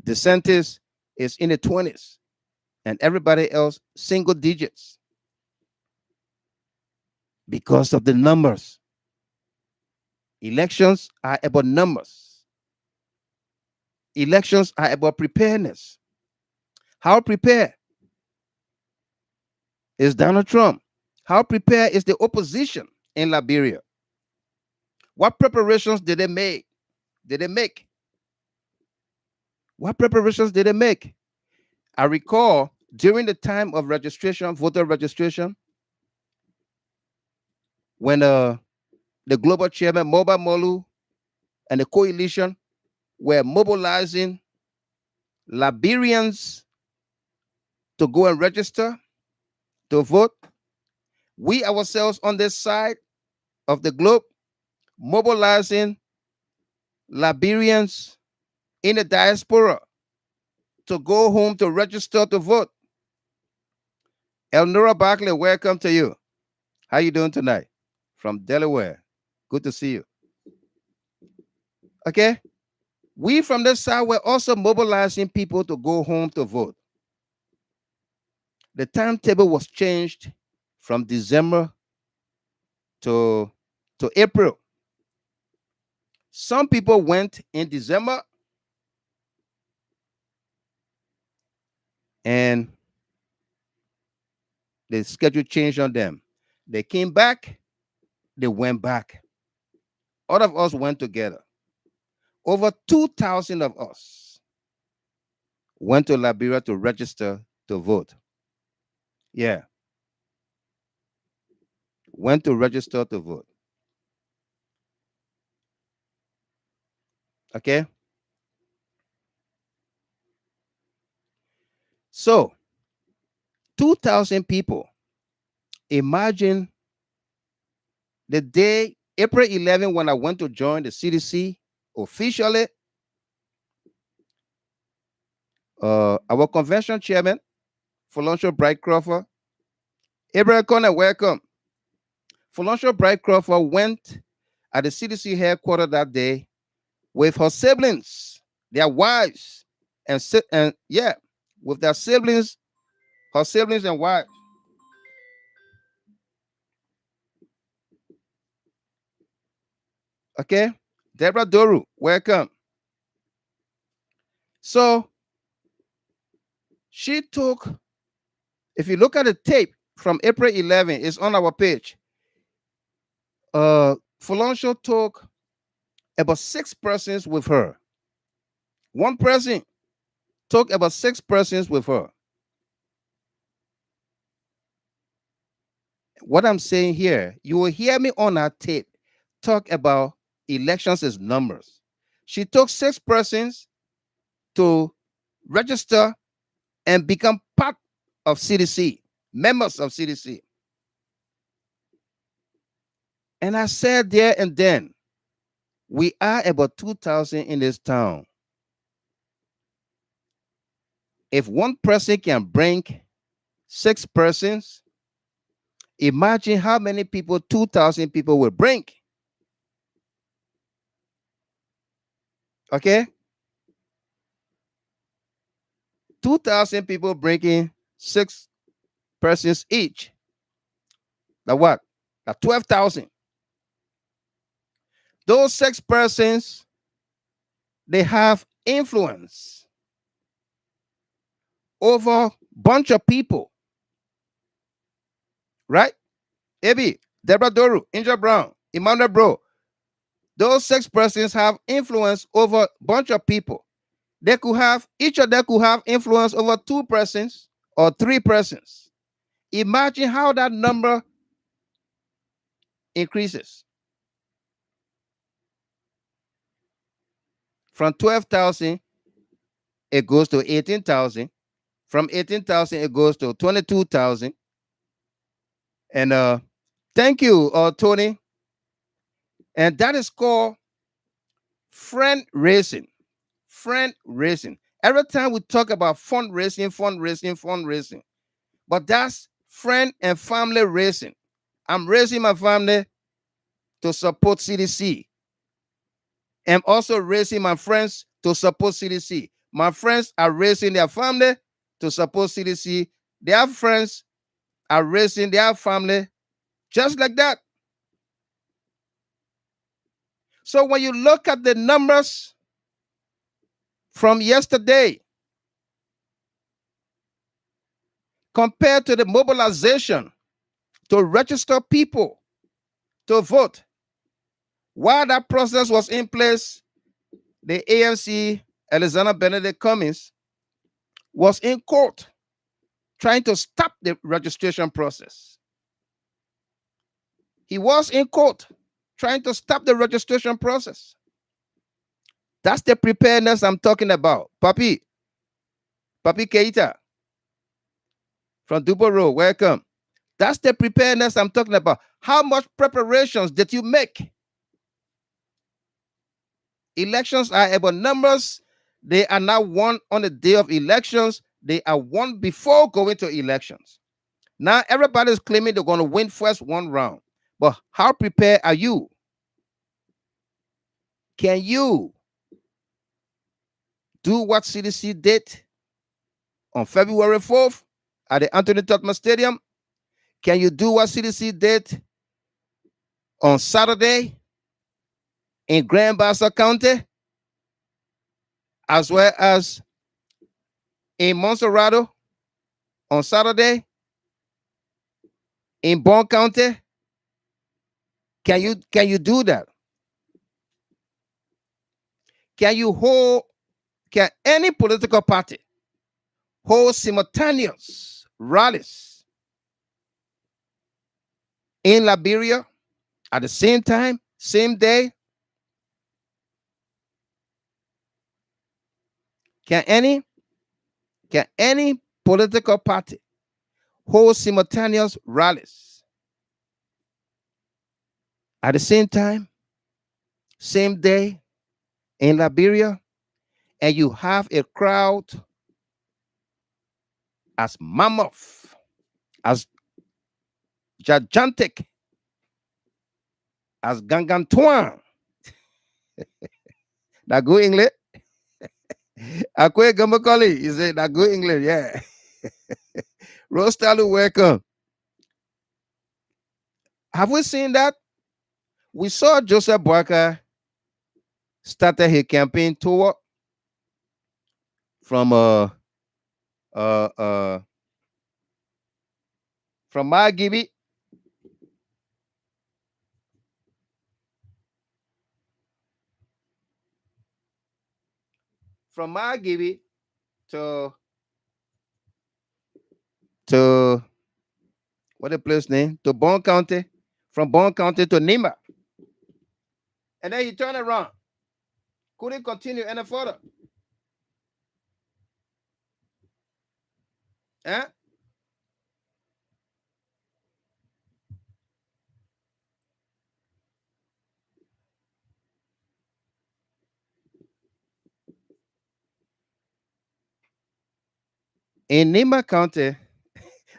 DeSantis is in the 20s, and everybody else single digits because of the numbers. Elections are about numbers. Elections are about preparedness. How prepared is Donald Trump? How prepared is the opposition in Liberia? What preparations did they make? What preparations did they make? I recall during the time of registration, voter registration, when the global chairman, Moba Molu, and the coalition were mobilizing Liberians to go and register to vote. We ourselves on this side of the globe mobilizing Liberians in the diaspora to go home to register to vote. Elnora Barkley, welcome to you. How you doing tonight? From Delaware. Good to see you. Okay. We from this side were also mobilizing people to go home to vote. The timetable was changed from December to April. Some people went in December and the schedule changed on them. They came back, they went back. All of us went together. Over 2,000 of us went to Liberia to register to vote. Yeah. Went to register to vote. Okay. So, 2,000 people. Imagine the day, April 11, when I went to join the CDC officially. Our convention chairman, Fuloncio Bright Crawford. Abraham Connor, welcome. Fuloncio Bright Crawford went at the CDC headquarters that day with her siblings, their wives, and yeah, with their siblings, her siblings and wives. Okay, Deborah Doru, welcome. So she took, if you look at the tape from April 11, it's on our page. Fuloncio took about 6 persons with her. One person took about 6 persons with her. what I'm saying here, you will hear me on our tape talk about elections as numbers. She took 6 persons to register and become part of CDC, members of CDC. And I said there and then, we are about 2,000 in this town. If one person can bring 6 persons, imagine how many people 2,000 people will bring. Okay? 2,000 people bringing 6 persons each. Now what? Now 12,000. Those 6 persons, they have influence over a bunch of people. Right? Ebi, Deborah Doru, Inja Brown, Emmanuel Bro. Those 6 persons have influence over a bunch of people. They could have, each of them could have influence over 2 persons or 3 persons. Imagine how that number increases. From 12,000, it goes to 18,000. From 18,000, it goes to 22,000. And thank you, Tony. And that is called friend raising. Friend raising. Every time we talk about fundraising, but that's friend and family raising. I'm raising my family to support CDC. I'm also raising my friends to support CDC. My friends are raising their family to support CDC. Their friends are raising their family just like that. So when you look at the numbers from yesterday compared to the mobilization to register people to vote, while that process was in place, the ANC, Alexander Benedict Cummings, was in court trying to stop the registration process. He was in court trying to stop the registration process. That's the preparedness I'm talking about. Papi Keita from Dubo Road, welcome. That's the preparedness I'm talking about. How much preparations did you make? Elections are about numbers. They are not won on the day of elections. They are won before going to elections. Now everybody's claiming they're going to win first 1 round. But how prepared are you? Can you do what CDC did on February 4th at the Anthony Totman Stadium? Can you do what CDC did on Saturday in Grand Bassa County, as well as in Monserrado on Saturday, in Bon County? Can you do that? Can any political party hold simultaneous rallies in Liberia at the same time, same day? Can any political party hold simultaneous rallies at the same time, same day in Liberia, and you have a crowd as mammoth, as gigantic as Gangantuan? That good English? Akwe Gamakoli, you say that good English, yeah. Rostalu, welcome. Have we seen that? We saw Joseph Boakai started his campaign tour from Margibi to What the place name? To Bond County. From Bond County to Nima. And then he turned around. Couldn't continue any further. Eh? In Nima County,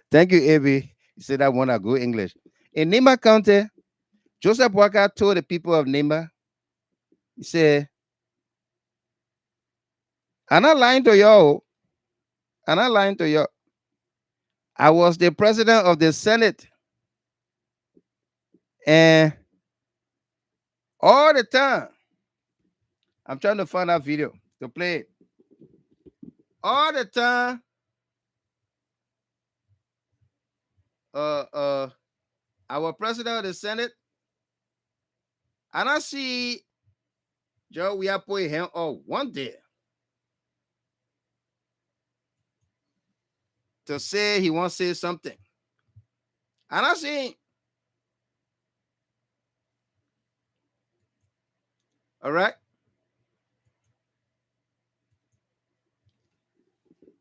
thank you, Abby. You said I want to go English. In Nima County, Joseph Walker told the people of Nima, he said, I'm not lying to y'all. I'm not lying to you. I was the president of the Senate. And all the time, I'm trying to find that video to play it. All the time, our president of the Senate, and I see Joe, we have put him on one day to say he wants to say something. And I see, all right.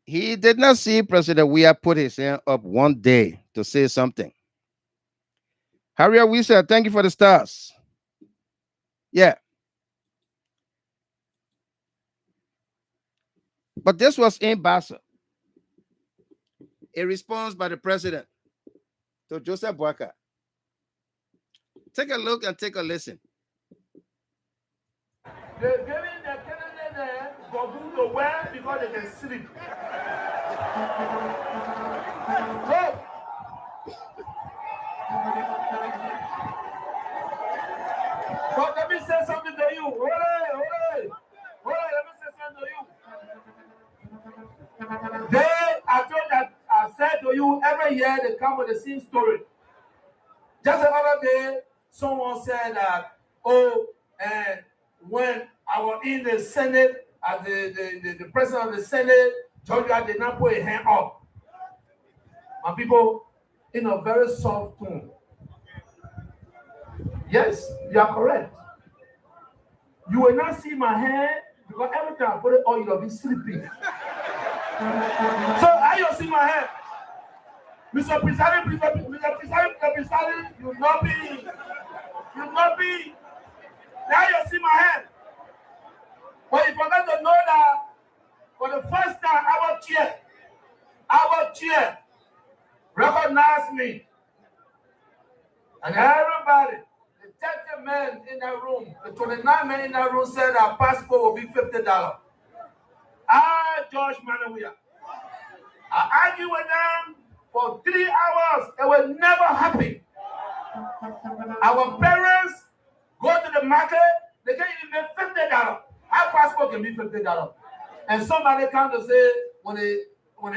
He did not see President Weah put his hand up one day to say something. Harriet, we said, thank you for the stars. Yeah. But this was in Bassa. A response by the president to Joseph Boakai. Take a look and take a listen. They're giving the Canadian there for people to wear because they can sleep. So, but let me say something to you. Hold on, let me say something to you. I told that I said to you, every year they come with the same story. Just another day, someone said that, when I was in the Senate, as the president of the Senate, Georgia did not put a hand up. My people, in a very soft tone. Yes, you are correct. You will not see my hand because every time I put it on, you'll be sleeping. So I don't see my hand. Mr. President, you not be. Now you see my hand. But you forgot to know that for the first time, our chair recognized me. And everybody, the 30 men in that room, the 29 men in that room said our passport will be $50. George Manawia. I argued with them for 3 hours. They were never happy. Our parents go to the market, they can't even make $50. Our passport can be $50. And somebody come to say, when they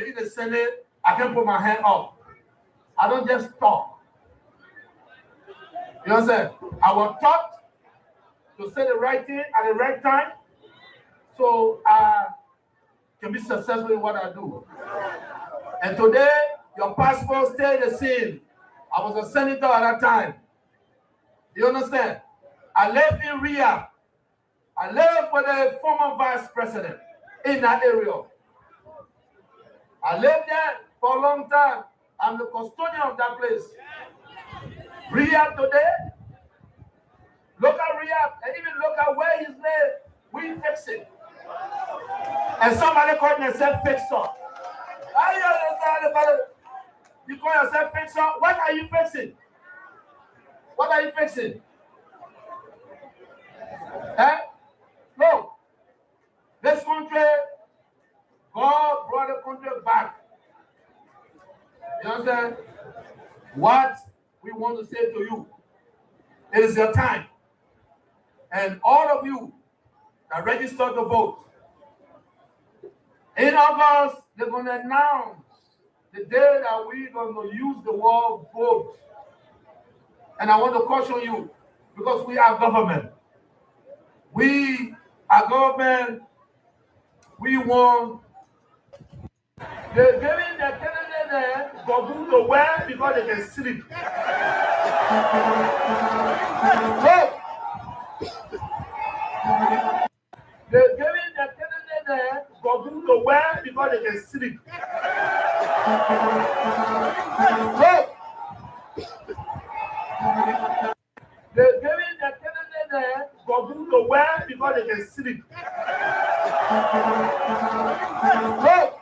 in the Senate, I can put my hand up. I don't just talk. You understand? I was taught to say the right thing at the right time, so I can be successful in what I do. And today, your passport stayed the same. I was a senator at that time. You understand? I lived in WEAH. I lived with the former vice president in that area. I lived there for a long time. I'm the custodian of that place. WEAH today, look at WEAH, and even look at where he's lived. We fix it. And somebody called themselves fixer. You call yourself fixer? What are you fixing? What are you fixing? No. This country, God brought the country back. You understand? What we want to say to you, it is your time. And all of you that registered to vote, in August, they're going to announce the day that we're going to use the word vote. And I want to caution you, because we are government. We are government. We want. They're giving the Canadian go to where because they can sleep. So, they're giving the candidate there go to where because they can sleep. So, they're giving the candidate there go to where because they can sleep. So,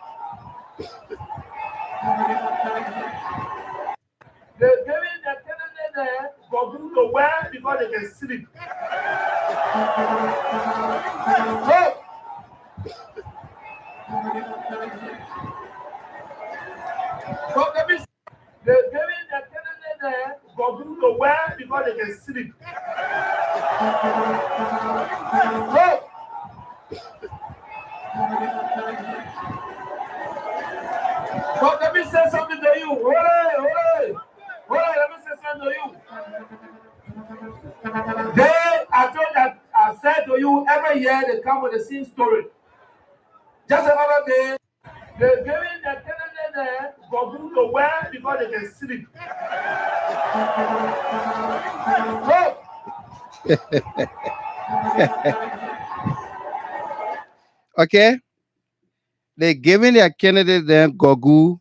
they're giving the candidate there go to where because they can sleep. So, they're giving the candidate there go to where because they can sleep. So, but let me say something to you. Hold on, let me say something to you. I said to you, every year they come with the same story. Just another day, they're giving the candidate there go to where because they can sleep. So, Okay? They're giving their candidate them gogu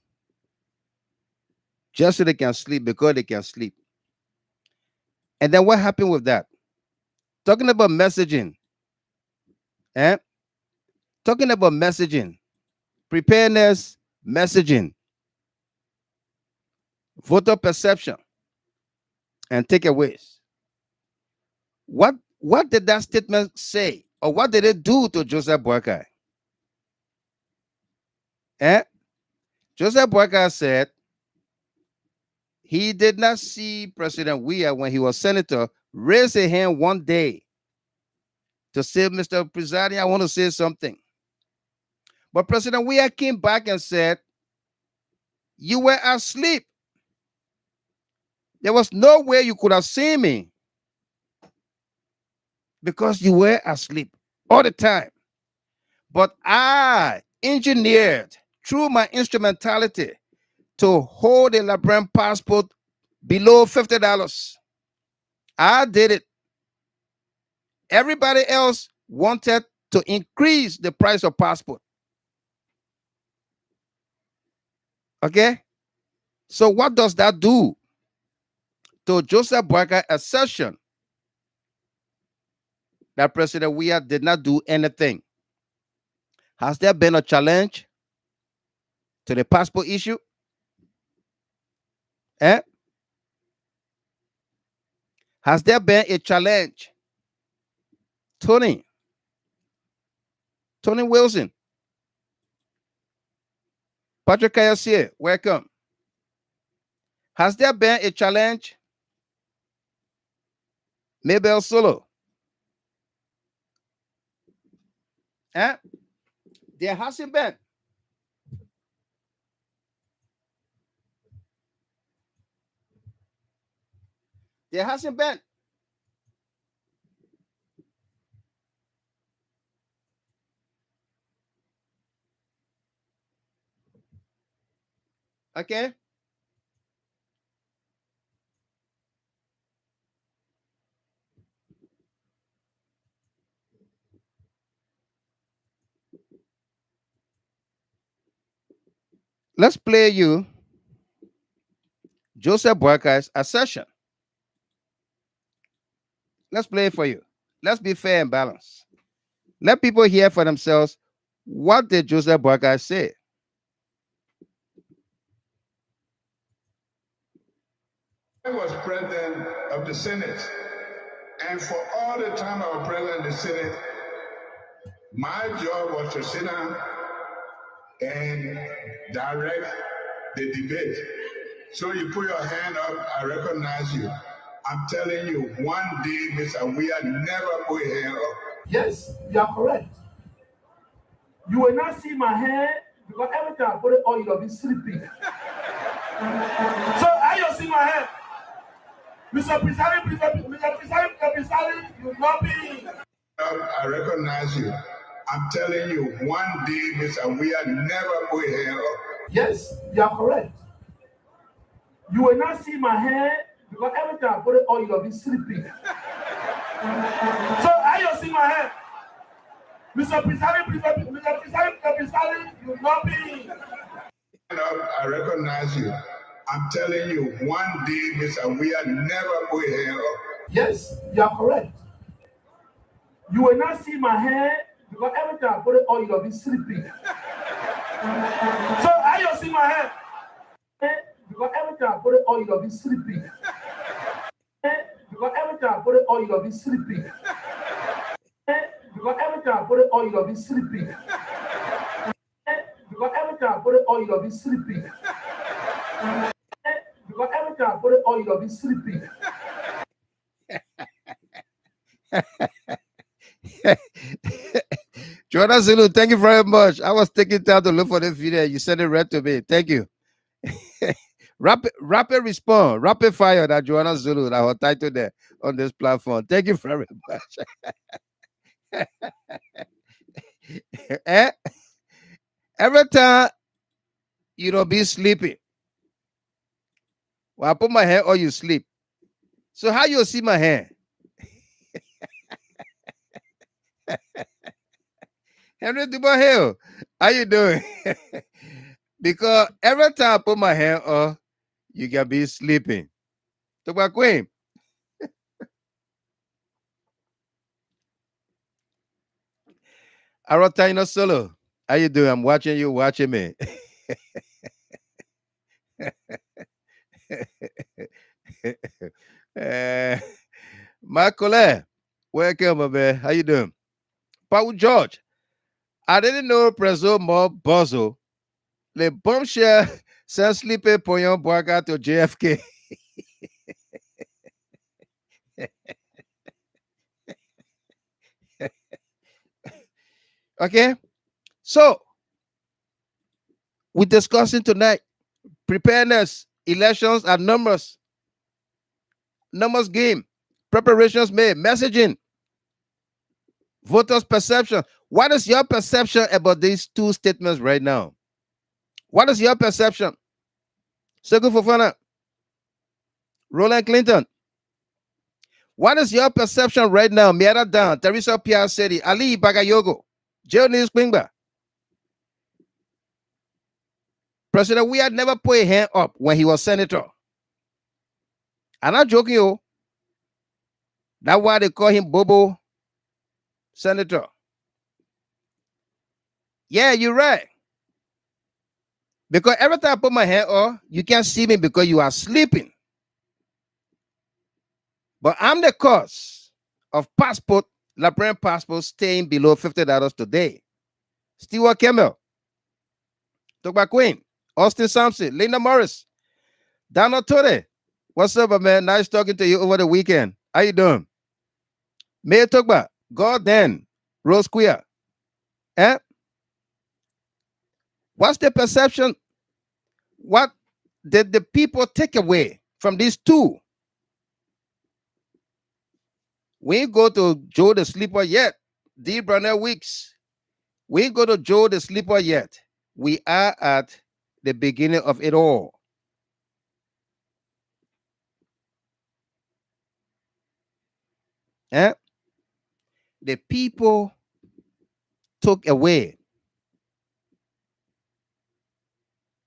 just so they can sleep because they can sleep. And then what happened with that? Talking about messaging. Talking about messaging, preparedness, messaging, voter perception, and takeaways. What did that statement say? Or what did it do to Joseph Boakai? Joseph Boakai said he did not see President WEAH when he was senator raise a hand one day to say, Mr. Presiding, I want to say something. But President WEAH came back and said, you were asleep. There was no way you could have seen me because you were asleep all the time. But I engineered through my instrumentality to hold a Liberian passport below $50. I did it. Everybody else wanted to increase the price of passport. Okay? So what does that do to Joseph Boakai's assertion that President WEAH did not do anything? Has there been a challenge to the passport issue? Has there been a challenge? Tony Wilson, Patrick Kayasier, welcome. Has there been a challenge? Mabel Solo. There hasn't been. There hasn't been. Okay? Let's play you Joseph Boakai's assertion. Let's play it for you. Let's be fair and balanced. Let people hear for themselves what did Joseph Boakai say. I was president of the Senate, and for all the time I was president of the Senate, my job was to sit down and direct the debate. So you put your hand up, I recognize you. I'm telling you, one day, Mr. WEAH never put his hand up. Yes, you are correct. You will not see my hand because every time I put it on, you'll be sleeping. So I don't see my hand. Mr. President, you will not be. I recognize you. I'm telling you, one day, Mr. WEAH never put his hand up. Yes, you are correct. You will not see my hair because every time I put it on, you'll be sleeping. So I you see my hair. Mr. Pisani, you will not be. I recognize you. I'm telling you, one day, Mr. WEAH never put hair up. Yes, you are correct. You will not see my hair because every time I put it on, you'll be sleeping. So I you see my hair. Because every time I put it on, you'll be sleeping. Because every time I put it on, you'll be sleeping. Because every time I put it on, you'll be sleeping. Because every time I put it on, you'll be sleeping. Because every time I put it on, you'll be sleeping. Joanna Zulu, thank you very much. I was taking time to look for the video. You sent it right to me. Thank you. Rapid response, rapid fire. That Joanna Zulu, that was title there on this platform. Thank you very much. Every time you don't be sleeping, when I put my hair on, you sleep. So how you see my hair? Henry Dubois, how you doing? Because every time I put my hair on, you can be sleeping. Talk Queen. Arotino Solo, how you doing? I'm watching you, watching me. Michael, welcome, my man. How you doing? Paul George, I didn't know Prezo Mo Bozo. Le bombshell sent sleeping Poyon Boaga to JFK. Okay, so we're discussing tonight preparedness, elections, and numbers game, preparations made, messaging, voters' perception. What is your perception about these two statements right now? What is your perception? Segu Fofana, Roland Clinton. What is your perception right now? Miara Dan, Teresa Piaceri, Ali Bagayogo, Joe News Klingba. President WEAH never put a hand up when he was senator. I'm not joking, you. That's why they call him Bobo Senator. Yeah, you're right. Because every time I put my hand on, you can't see me because you are sleeping. But I'm the cause of Liberian passport staying below $50 today. Stewart Kemmel, Togba Queen, Austin Sampson, Linda Morris, Donald Tode. What's up, man? Nice talking to you over the weekend. How you doing? Mayor Togba, Gordon, Rose Queer. Eh? What's the perception? What did the people take away from these two? We ain't go to Joe the Sleeper yet. D. Brownell Weeks. We ain't go to Joe the Sleeper yet. We are at the beginning of it all. Eh? The people took away.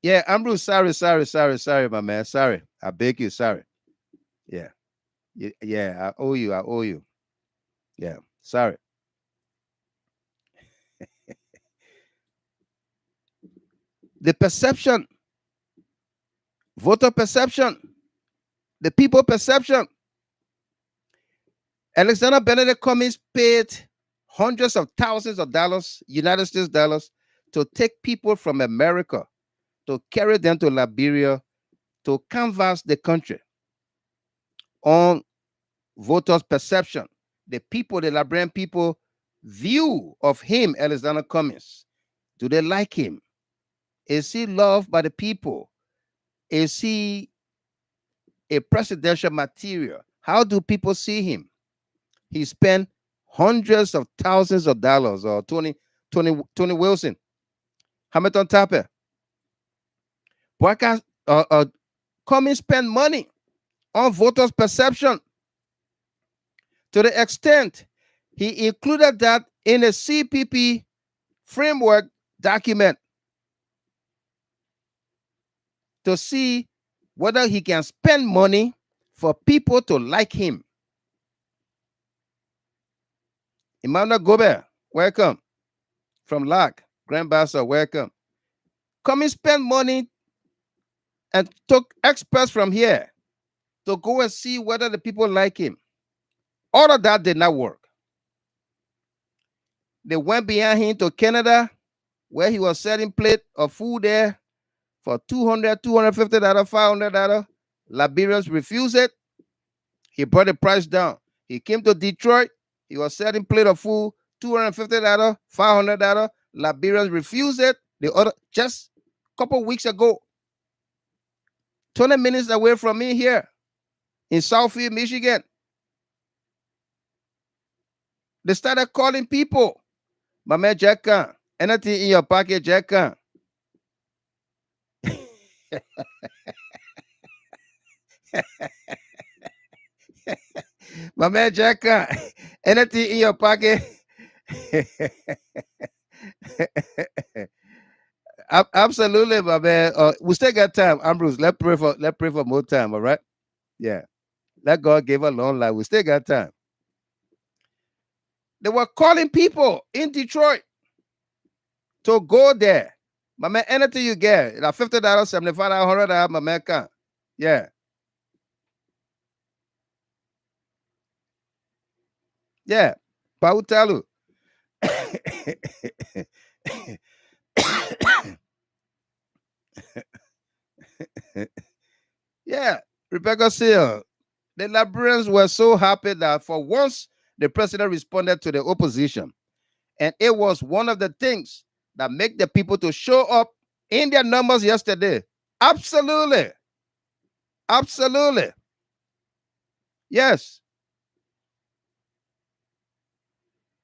Yeah, Ambrose, sorry, my man. Sorry. I beg you, sorry. Yeah. Yeah, I owe you. Yeah, sorry. The perception, voter perception, the people perception. Alexander Benedict Cummings paid hundreds of thousands of dollars, United States dollars, to take people from America, to carry them to Liberia, to canvass the country on voters' perception. The people, the Liberian people, view of him, Alexander Cummings. Do they like him? Is he loved by the people? Is he a presidential material? How do people see him? He spent hundreds of thousands of dollars, or Tony Wilson, Hamilton Tapper, Cummings spent money on voters' perception to the extent he included that in a CPP framework document to see whether he can spend money for people to like him. Emmanuel Gobert, welcome. From LAC, Grand Bassa, welcome. Cummings spent money and took experts from here to go and see whether the people like him. All of that did not work. They went behind him to Canada, where he was selling plate of food there for $200, $250, $500. Liberians refused it. He brought the price down. He came to Detroit. He was selling plate of food, $250, $500. Liberians refused it. The other just a couple weeks ago, 20 minutes away from me here in Southfield, Michigan, they started calling people. My man Jack Khan, anything in your pocket, Jack Khan. My man Jack Khan, anything in your pocket. Absolutely, my man. We still got time, Ambrose. Let's pray for more time. All right. Yeah. Let God give a long life. We still got time. They were calling people in Detroit to go there. My man, anything you get, $50, $75, $100, my man can. Yeah. Yeah. Pautalu. Yeah. Rebecca Seal. The Liberians were so happy that for once the president responded to the opposition. And it was one of the things that make the people to show up in their numbers yesterday. Absolutely. Absolutely. Yes.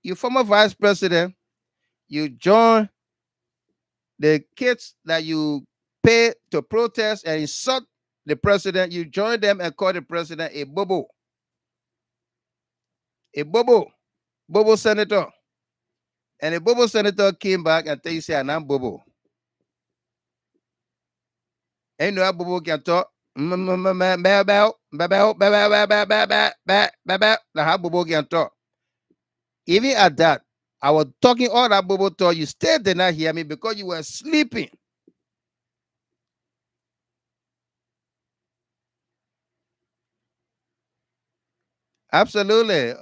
You former vice president, you join the kids that you pay to protest and insult the president. You join them and call the president a bobo. A bobo. Bobo senator. And the bobo senator came back and they said, I'm bobo. Ain't no bobo can talk. How bobo can talk. Even at that, I was talking all that bobo talk. You still did not hear me because you were sleeping. Absolutely.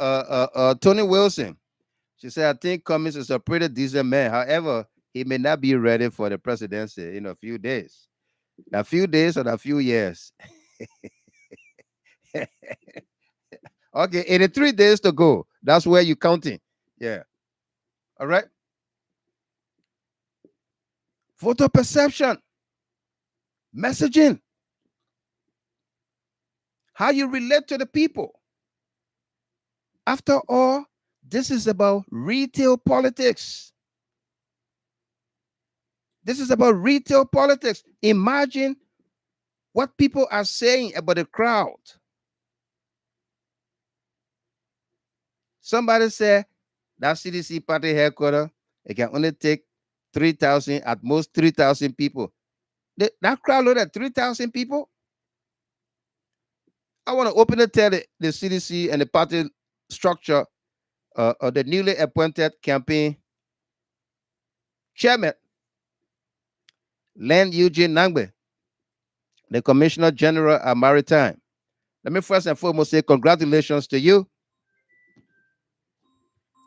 Tony Wilson. She said, I think Cummings is a pretty decent man. However, he may not be ready for the presidency in a few days. A few days or a few years. Okay, 83 days to go. That's where you're counting. Yeah. All right. Voter perception. Messaging. How you relate to the people. After all, this is about retail politics. This is about retail politics. Imagine what people are saying about the crowd. Somebody said that CDC party headquarters, it can only take 3,000, at most 3,000 people. That crowd load at 3,000 people. I want to openly tell the CDC and the party structure of the newly appointed campaign chairman, Len Eugene Nangbe, the Commissioner General at Maritime. Let me first and foremost say congratulations to you.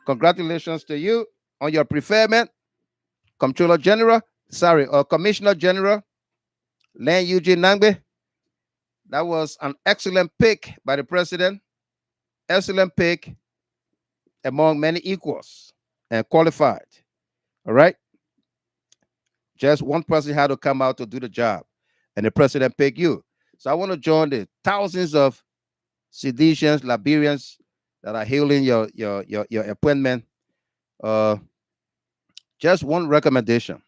Congratulations to you on your preferment. Commissioner General, Len Eugene Nangbe. That was an excellent pick by the president. Excellent pick among many equals and qualified. All right. Just one person had to come out to do the job, and the president picked you. So I want to join the thousands of CDCIANS, Liberians that are hailing your appointment. Just one recommendation.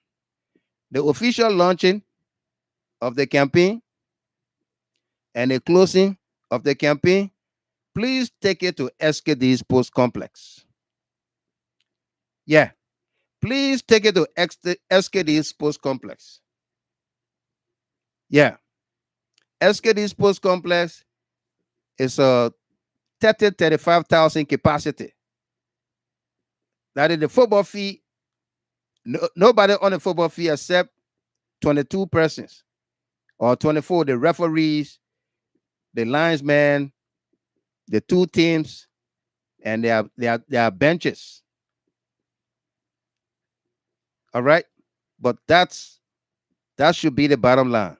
The official launching of the campaign and the closing of the campaign, please take it to SKD's post complex. Yeah, please take it to SKD's post complex. Yeah, SKD's post complex is a 35,000 capacity. That is the football fee. Nobody on the football fee except 22 persons or 24, the referees, the linesmen, the two teams, and their benches. All right, but that should be the bottom line.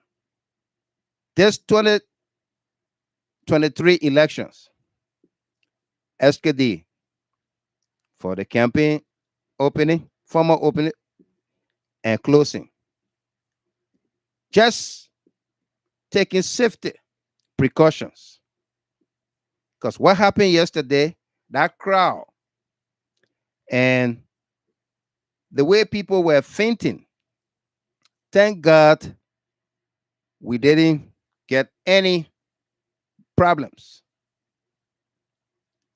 This 2023 elections, SKD for the campaign opening, formal opening, and closing. Just taking safety precautions. Because what happened yesterday, that crowd and the way people were fainting, thank God we didn't get any problems.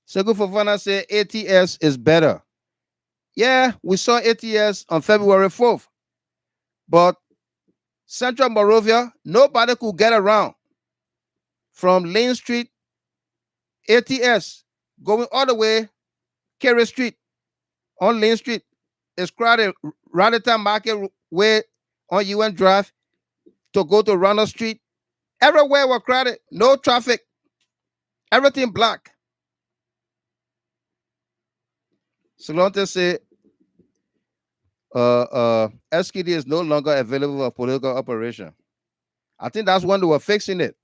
Segu Fofana said ATS is better. Yeah, we saw ATS on February 4th, but Central Monrovia, nobody could get around from Lane Street, ATS, going all the way Kerry Street on Lane Street. It's crowded. Radita Market Way on UN Drive to go to Ronald Street. Everywhere was crowded. No traffic. Everything black. Salonte said SKD is no longer available for political operation. I think that's when they were fixing it.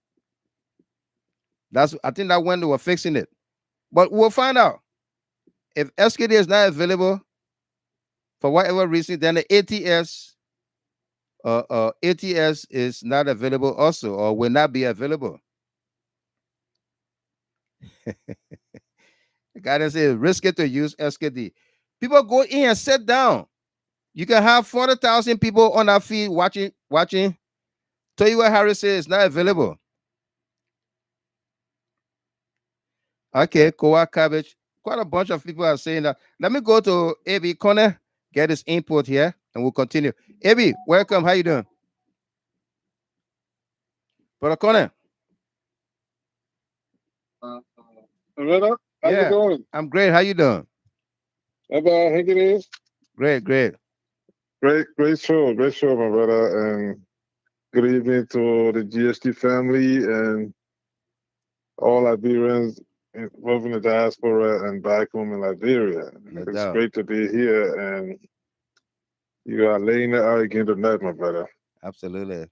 I think that when they were fixing it. But we'll find out. If SKD is not available for whatever reason, then the ATS is not available also, or will not be available. The guidance is risky to use SKD. People go in and sit down. You can have 40,000 people on our feed watching. Tell you what Harris says it's not available. Okay, Koa Cabbage. Quite a bunch of people are saying that. Let me go to AB Connor, get his input here, and we'll continue. AB, welcome. How you doing? Brother Connor. Loretta, how you doing? I'm great. How you doing? How about Higgins? Great. Great show, my brother. And good evening to the GST family and all Liberians both in the diaspora and back home in Liberia. It's great to be here, and you are laying it out again tonight, my brother. Absolutely.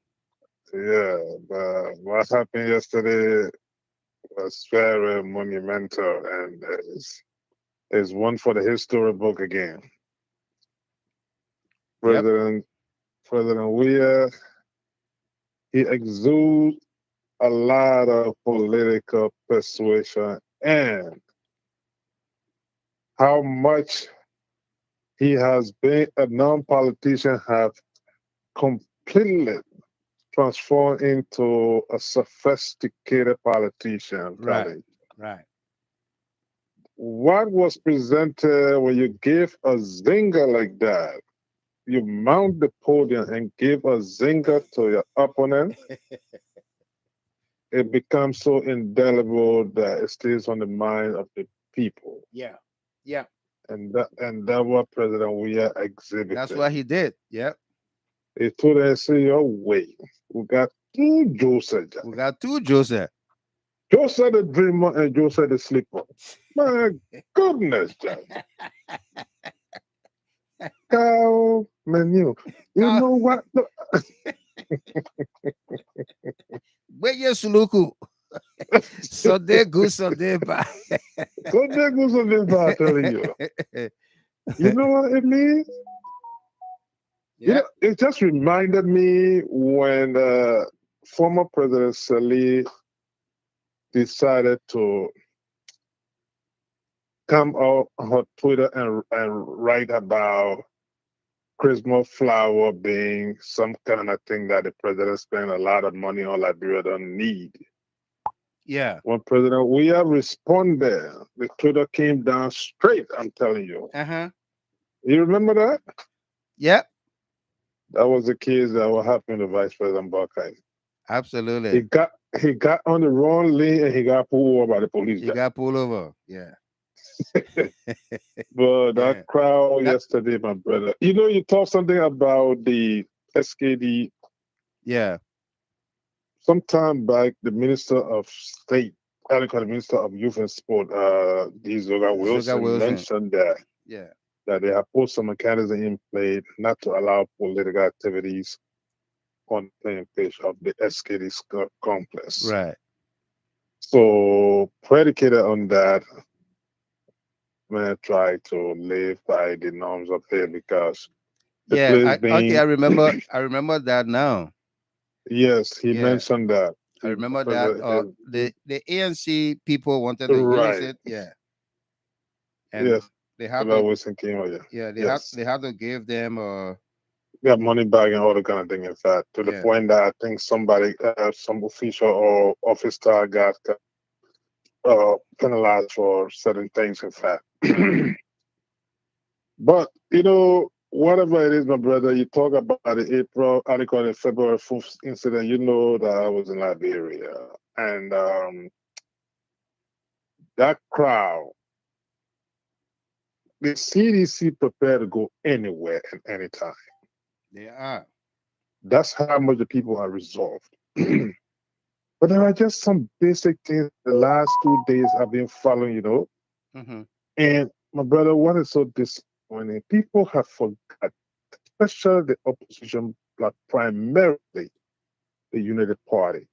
Yeah, but what happened yesterday was very monumental, and is one for the history book again. President WEAH, he exudes a lot of political persuasion, and how much he has been a non-politician have completely transformed into a sophisticated politician. Right. What was presented when you give a zinger like that? You mount the podium and give a zinger to your opponent. It becomes so indelible that it stays on the mind of the people. Yeah. And that what President WEAH exhibited. That's what he did. Yeah. He told us, "Say, oh wait, we got two Joseph. Joseph the dreamer and Joseph the sleeper. My goodness, Jack. Cow menu. You know what? Where you suluku? So they go, so they buy. So they go, so they buy, telling you. You know what it means? Yeah. You know, it just reminded me when former President Salih decided to come out on Twitter and write about Christmas flower being some kind of thing that the president spent a lot of money on Liberia don't need. Yeah. When President WEAH responded, the Twitter came down straight, I'm telling you. Uh-huh. You remember that? Yep. That was the case that was happening to Vice President Barkai. Absolutely. He got on the wrong lane and he got pulled over by the police. He got pulled over. Yeah. But Yeah. that crowd yesterday, my brother. You know, you talked something about the SKD. Yeah. Sometime back, the Minister of State, I call the Minister of Youth and Sport, Zoga Wilson, mentioned that Yeah. that they have put some mechanism in place not to allow political activities on the playing pitch of the SKD complex. Right. So predicated on that, man, try to live by the norms of there because the Yeah. place being I remember. I remember that now. yes, he Yeah. mentioned that. I remember that the ANC people wanted to use Right. it. Yeah. And Yes, they have that to. was came out. Yeah. Yes. They have to give them. Got money back and all the kind of thing. In fact, to the Yeah. point that I think somebody, some official or officer got penalized for certain things. In fact, but you know, whatever it is, my brother, you talk about the April article, the February 4th incident. You know that I was in Liberia, and that crowd, the CDC prepared to go anywhere and anytime. They are. That's how much the people are resolved. But there are just some basic things the last 2 days I've been following, you know. Mm-hmm. And my brother, what is so disappointing? People have forgot, especially the opposition, but primarily the United Party.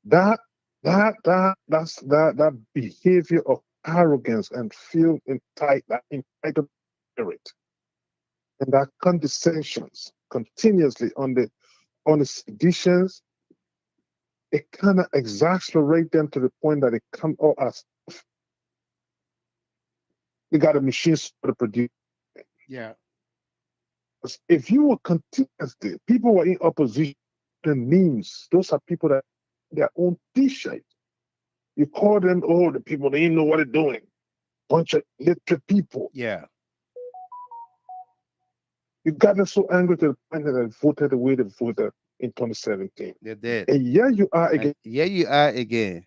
That behavior of arrogance and feel entitled spirit and that condescensions continuously on the seditions, it kind of exasperate them to the point that it come out as they got a machine to produce. Yeah. If you were continuously, people were in opposition to memes, those are people that their own t-shirt. You call them, oh, the people, they didn't know what they're doing. Bunch of literate people. Yeah. You got them so angry to the point that they voted the way they voted in 2017. They did. And here you are again. Here you are again.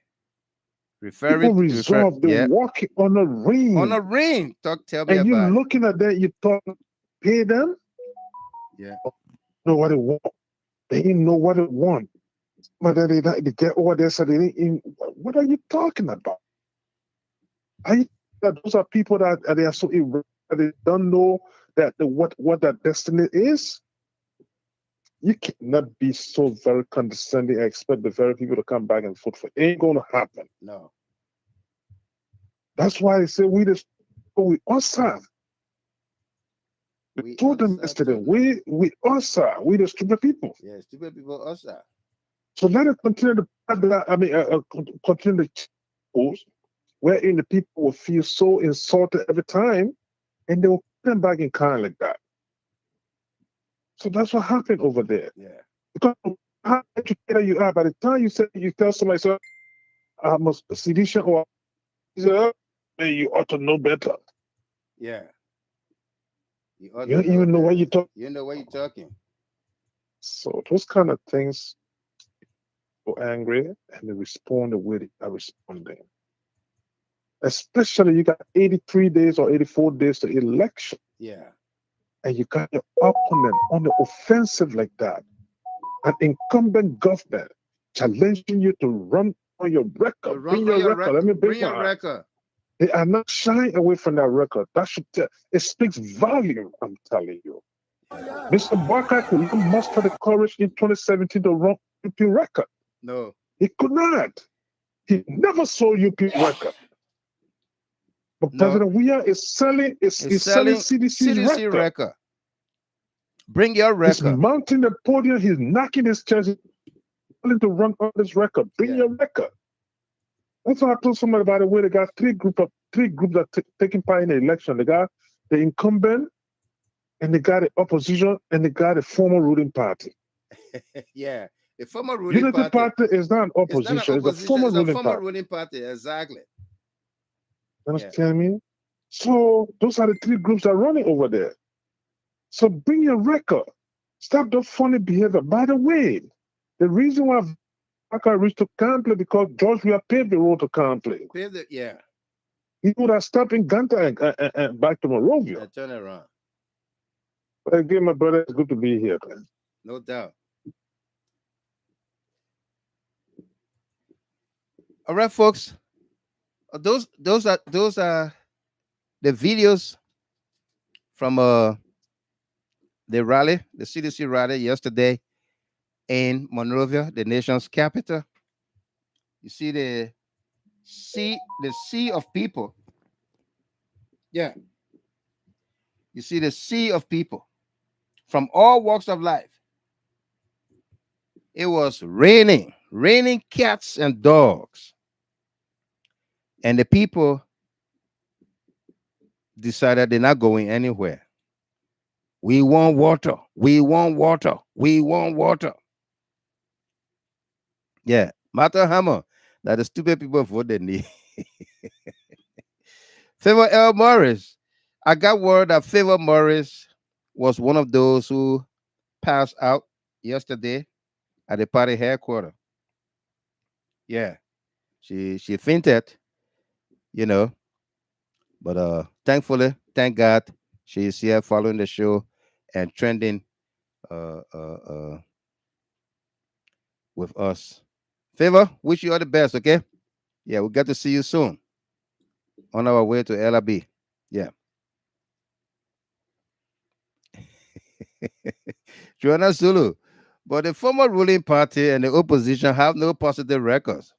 People resolve, they're walking on a ring. On a ring. Tell me about it. And you looking at that, you thought, pay them? Yeah. Know what they want. They didn't know what they want. But then they get over there, so they didn't. What are you talking about? Those are people that they are so irrational, they don't know that what their destiny is. You cannot be so very condescending and expect the very people to come back and vote for. It ain't going to happen. No. That's why they say we us are. We told them yesterday, we us are. We the stupid people. Yeah, stupid people us are. So let it continue to continue to post, wherein the people will feel so insulted every time, and they will put them back in kind like that. So that's what happened over there. Yeah. Because how educated you are, by the time you tell somebody, so I'm a sedition or you ought to know better. Yeah. You don't even know what you're talking. You know what you're talking. So those kind of things go angry and they respond the way they are responding. Especially you got 83 days or 84 days to election. Yeah. And you got your opponent on the offensive like that. An incumbent government challenging you to run on your record. Bring your record. Let me bring your record. They are not shying away from that record. That should it speaks volume, I'm telling you. Mr. Barker could not muster the courage in 2017 to run UP record. No. He could not. He never saw UP record. But President WEAH is selling CDC's record. Bring your record. He's mounting the podium. He's knocking his chest. He's willing to run on this record. Bring your record. That's why I told somebody, by the way, they got three groups that taking part in the election. They got the incumbent, and they got the opposition, and they got the former ruling party. Yeah. The former ruling Unity Party is not an opposition. It's a former ruling party. ruling party, exactly. You understand me? So those are the three groups that are running over there. So bring your record. Stop the funny behavior. By the way, the reason why Aka reached to Campley because George Weah paved the road to Campley. Yeah. He would have stopped in Ganta and back to Monrovia. And turn around. But again, my brother, it's good to be here, man. No doubt. All right, folks. Those are the videos from the rally, the CDC rally yesterday in Monrovia, the nation's capital. You see the sea of people. Yeah. You see the sea of people from all walks of life. It was raining cats and dogs. And the people decided they're not going anywhere. We want water. We want water. We want water. Yeah. Matter hammer that the stupid people voted need. Favor L. Morris. I got word that Favor Morris was one of those who passed out yesterday at the party headquarters. Yeah. She fainted, you know. But thankfully, thank God, she's here following the show and trending with us. Favor, wish you all the best, okay? Yeah, we'll get to see you soon on our way to LRB. Yeah. Joanna Zulu. But the former ruling party and the opposition have no positive records.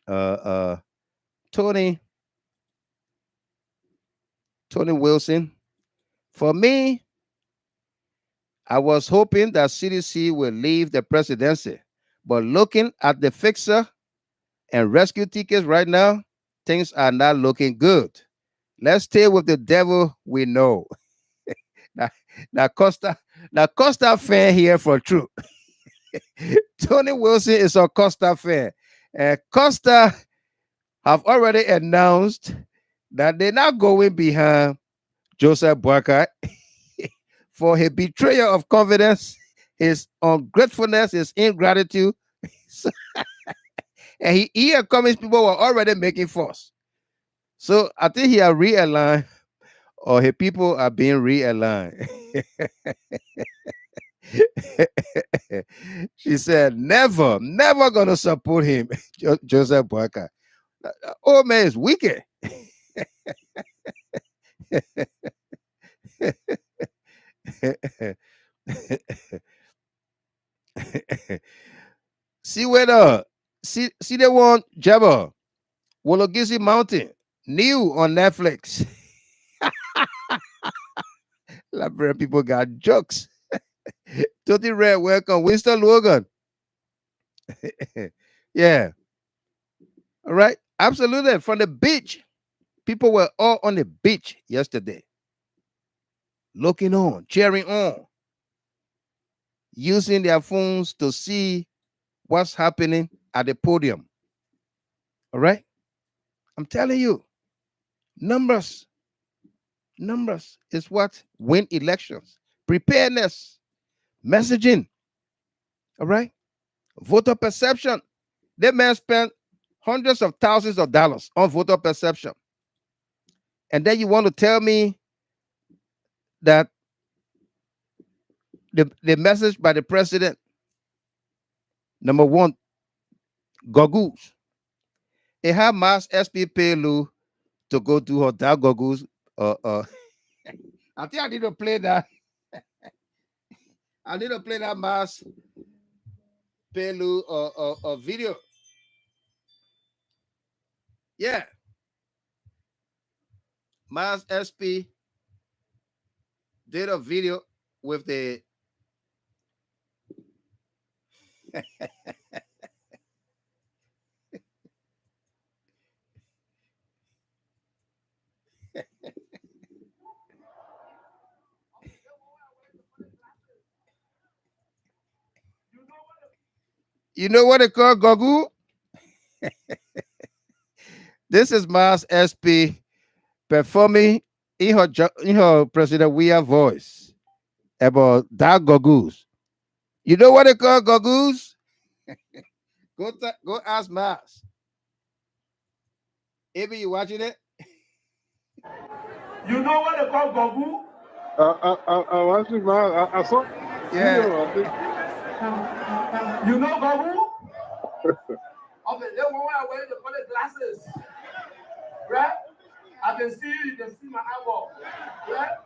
Tony Wilson. For me, I was hoping that CDC will leave the presidency. But looking at the fixer and rescue tickets right now, things are not looking good. Let's stay with the devil we know. Now Costa fan here for true. Tony Wilson is a Costa fan. And Costa have already announced that they're not going behind Joseph Boakai for his betrayal of confidence, his ungratefulness, his ingratitude. And he and Cummings people were already making fuss. So I think he has realigned, or his people are being realigned. She said, never gonna support him, Joseph Boakai. Old man is wicked. See whether see the one Jabba Wologisi Mountain new on Netflix. Liberian people got jokes. Totally Red, welcome. Winston Logan. Yeah. All right. Absolutely. From the beach. People were all on the beach yesterday. Looking on, cheering on, using their phones to see what's happening at the podium. All right. I'm telling you, numbers is what win elections. Preparedness, messaging. All right. Voter perception. That man spent hundreds of thousands of dollars on voter perception. And then you want to tell me that the message by the president, number one, goggles. It had Mass SP Pelu to go do her that goggles. I think I need to play that. I need to play that Mass Pelu video. Yeah. Mass SP did a video with the You know what they call Gogu? This is Mars SP performing in her President WEAH voice about that Gogus. You know what they call Gogus? Go ask Mars. Amy, you watching it? You know what they call Gogu? I watching my. I saw. Yeah. You know Gogu? Okay, then when I wear the colored glasses, right? I can see you can see my eyeball, right?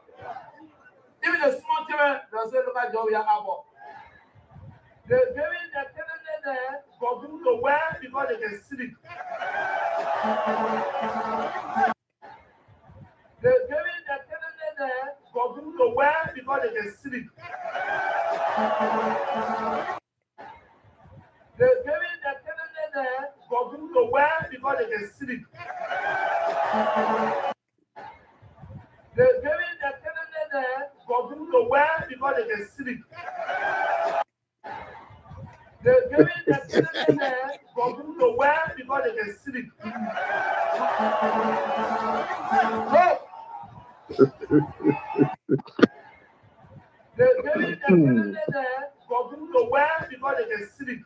Even the small children doesn't look like your eyeball. They're giving the children there Gogu to wear because they can sleep. They're giving the children there Gogu to wear because they can sleep. They're giving the children there Gogu to wear because they can sleep. They're giving the children there Gogu to wear because they can sleep. They're giving the children there Gogu to wear because they can sleep. They're giving the children there Gogu to wear because they can sleep.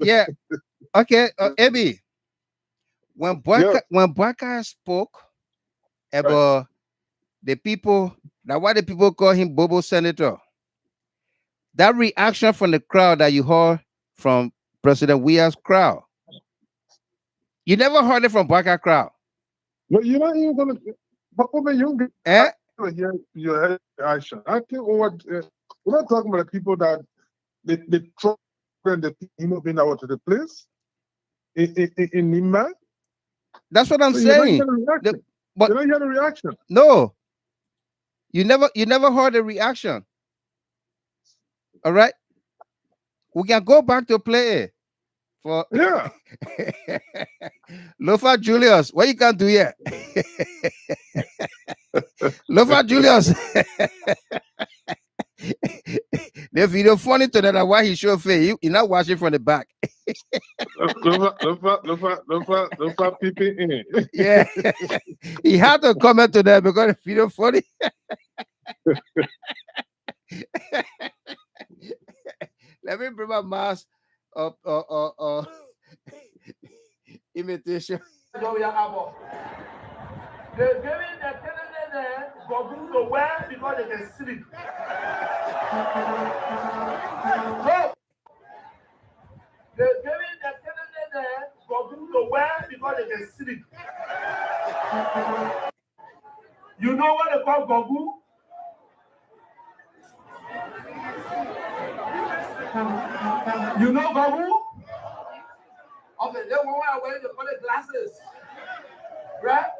Yeah. Okay, Abby. When Boyka spoke about the people, now why the people call him Bobo Senator, that reaction from the crowd that you heard from President WEAH's crowd, you never heard it from Boyka crowd. But you're not even gonna. But you hear your reaction. I think what we're not talking about the people that they throw the being out to the place in Nima. That's what I'm saying. But you don't hear the reaction. No, you never heard the reaction. All right, we can go back to play it for Lofa Julius. What you can do here? Lofa Julius. The video funny to that why he show face. He not watching from the back. Lofa peeping in. Yeah, he had to comment to that because the video funny. Let me bring my mask up imitation. They're giving the children there Gogu to wear because they can sleep. They're giving the children there Gogu to wear because they can sleep. You know what they call Gogu? You know Gogu? Okay, then when I wear the colored glasses, right?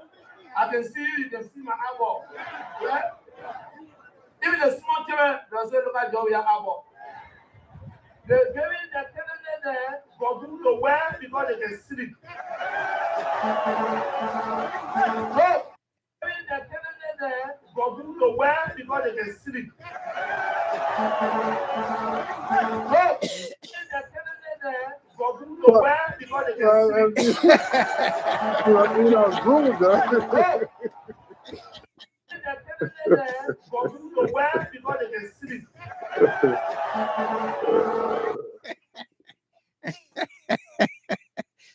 I can see you can see my eyeball, right? Even the small children doesn't look like your eyeball. They're giving the children there Gogu to wear because they can sleep. Giving the children there Gogu to wear because they can sleep. Giving the children there Gogu to wear because they can sleep. Gogu to wear because they can sleep.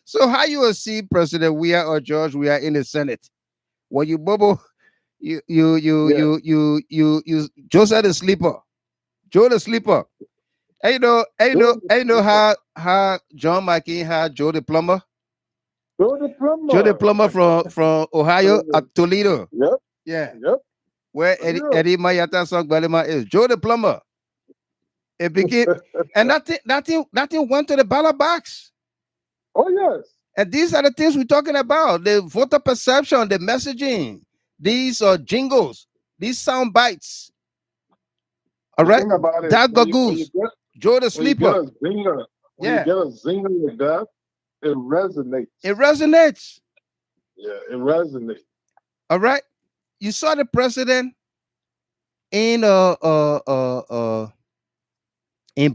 So how you will see President WEAH or George WEAH in the Senate? When you Bobo, you Joseph the sleeper, Joe the sleeper. You know how John McCain had Joe the plumber. Joe the plumber from Ohio at Toledo. Yep. Yeah. Yep. Where Eddie Mayata song Balima is. Joe the plumber. It became and that thing went to the ballot box. Oh yes. And these are the things we're talking about: the voter perception, the messaging. These are jingles. These sound bites. All right. That Goose. Joe the sleeper. When you get a zinger like that, it resonates. It resonates. Yeah, it resonates. All right. You saw the president in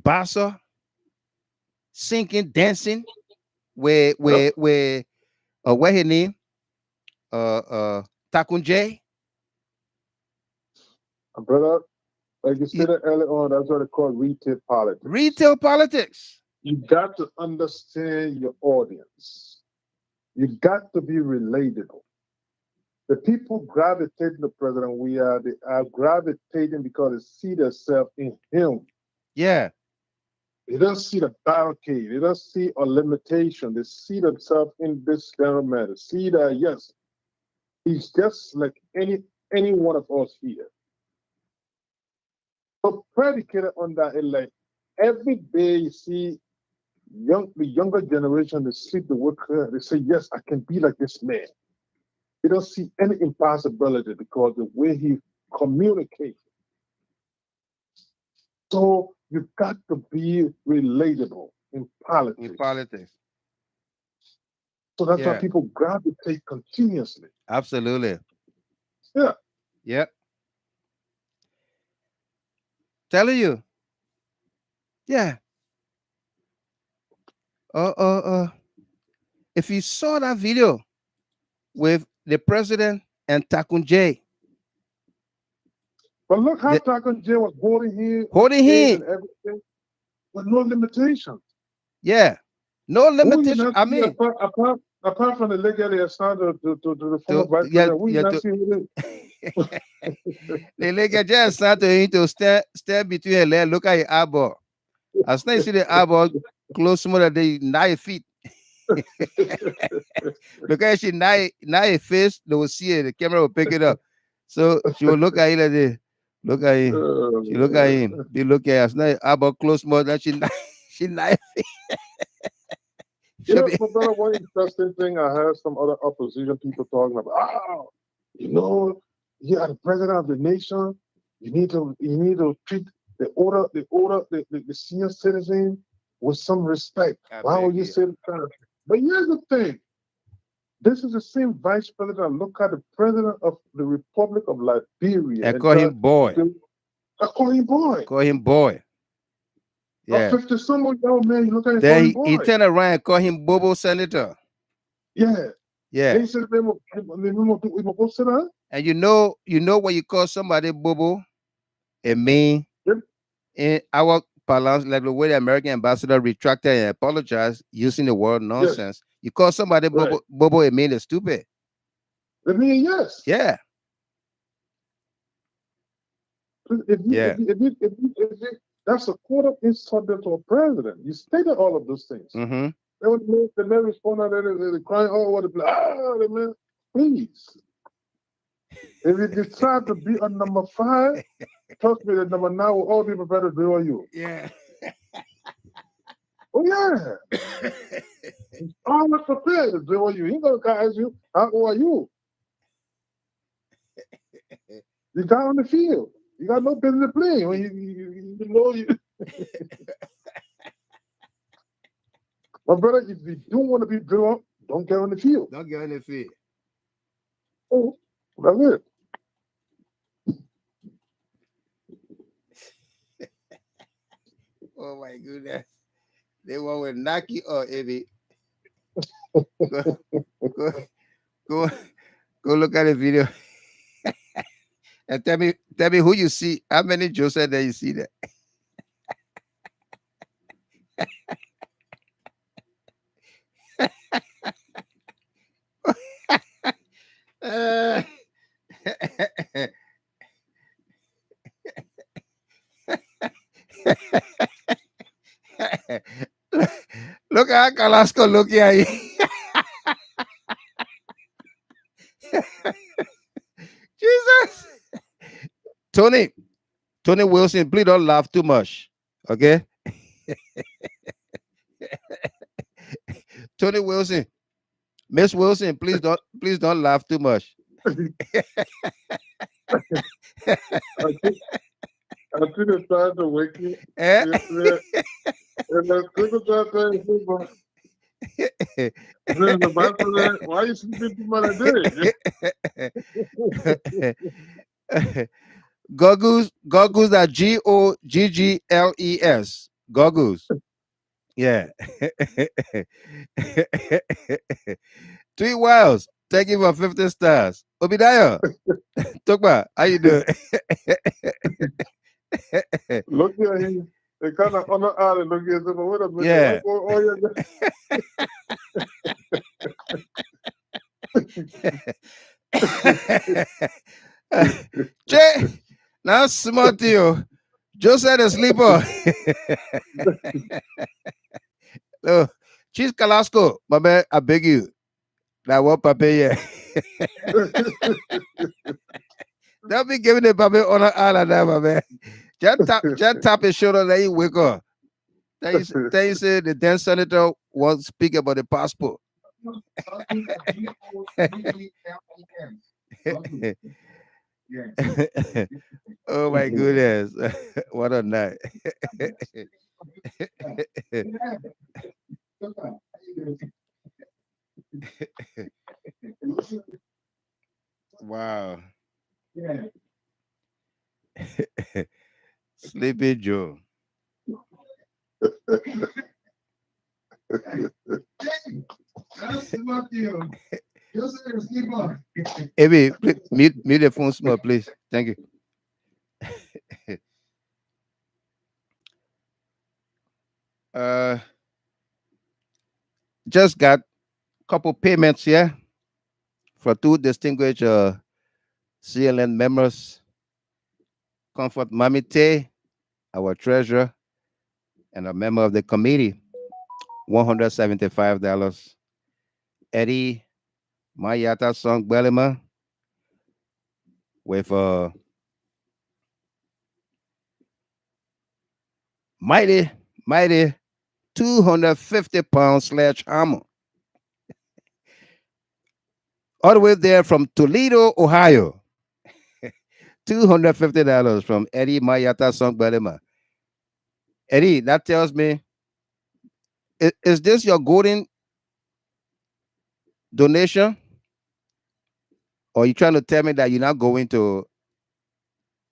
Bassa, singing, dancing, where what his name? Takunje. Brother, like you said earlier on, that's what they call retail politics. Retail politics. You got to understand your audience. You got to be relatable. The people gravitating to President WEAH, they are gravitating because they see themselves in him. Yeah. They don't see the barricade. They don't see a limitation. They see themselves in this gentleman. They see that, yes, he's just like any one of us here. So predicated on that, it's like every day you see the younger generation, they see the worker, they say, yes, I can be like this man. They don't see any impossibility because the way he communicates. So you've got to be relatable in politics. In politics. So that's why people gravitate continuously. Absolutely. Yeah. Yep. Telling you. Yeah. If you saw that video with the president and Takunje. But look how Takunje was holding him and everything with no limitations. Yeah. No limitation. I mean, apart from the leg that they assigned to the former vice president, we not see who the leg just assigned to him to stand between her leg, look at your eyeball. As soon as you see the eyeball close more than the 9 feet. Because she nine face, they will see it, the camera will pick it up. So she will look at him like this. Look at him. She look at him. They look at us. Now eyeball close more than she 9 feet. You know, but one interesting thing, I heard some other opposition people talking about. Oh, you know, you are the president of the nation. You need to treat the senior citizen with some respect. Why would you say that? But here's the thing. This is the same vice president. Look at the president of the Republic of Liberia. And call him boy. I call him boy. Call him boy. Yeah. 50-some young man, you look at him. Then he turned around and call him Bobo Senator. Yeah. Yeah. He said, and you know when you call somebody Bobo, it means in our parlance, like the way the American ambassador retracted and apologized using the word nonsense. Yes. You call somebody Bobo, it means they're stupid. It means yes. Yeah. If that's a quarter insult to a president. You stated all of those things. Mm-hmm. The man responded, they're crying, oh, what the man, please. If you decide to be on number 5, trust me, the number 9 will all be prepared to do on you. Yeah. Oh, yeah. He's always prepared to do on you. He's going to ask you, how old are you? You got on the field. You got no business playing when you know you. My brother, if you don't want to be driven up, don't get on the field. Don't get on the field. Oh, that's it. Oh my goodness. They one will knock you up, Evie. Go look at the video. And tell me who you see. How many Joseph that you see there? Look at Carlasco looking at you. Jesus. Tony Wilson, please don't laugh too much. Okay? Tony Wilson. Miss Wilson, please don't laugh too much. I think it's time to wake you. Why are you sleeping too much a day? Goggles, goggles are Goggles. Goggles. Yeah. 3 Wiles. Thank you for 50 stars. Obadiah. Talk about how you doing? Look here, they kind of on the island. Look here, but wait a minute. Yeah. Jay, now smart you. Joseph the sleeper. Oh, Cheese Calasco, my man, I beg you. That what Papa yeah. Don't be giving the Papa on the island there, my man. Just tap his shoulder, let you wake up. Then you say the then senator wants to speak about the passport. Oh my goodness. What a night. Wow. Sleepy Joe. Amy, please, mute the phone small, please. Thank you. Just got a couple payments here for 2 distinguished CLN members. Comfort Mamite, our treasurer, and a member of the committee, $175. Eddie Mayata Song Belima with mighty 250-pound sledgehammer. All the way there from Toledo, Ohio. $250 from Eddie Mayata Song Belima. Eddie, that tells me, is this your golden donation? Or are you trying to tell me that you're not going to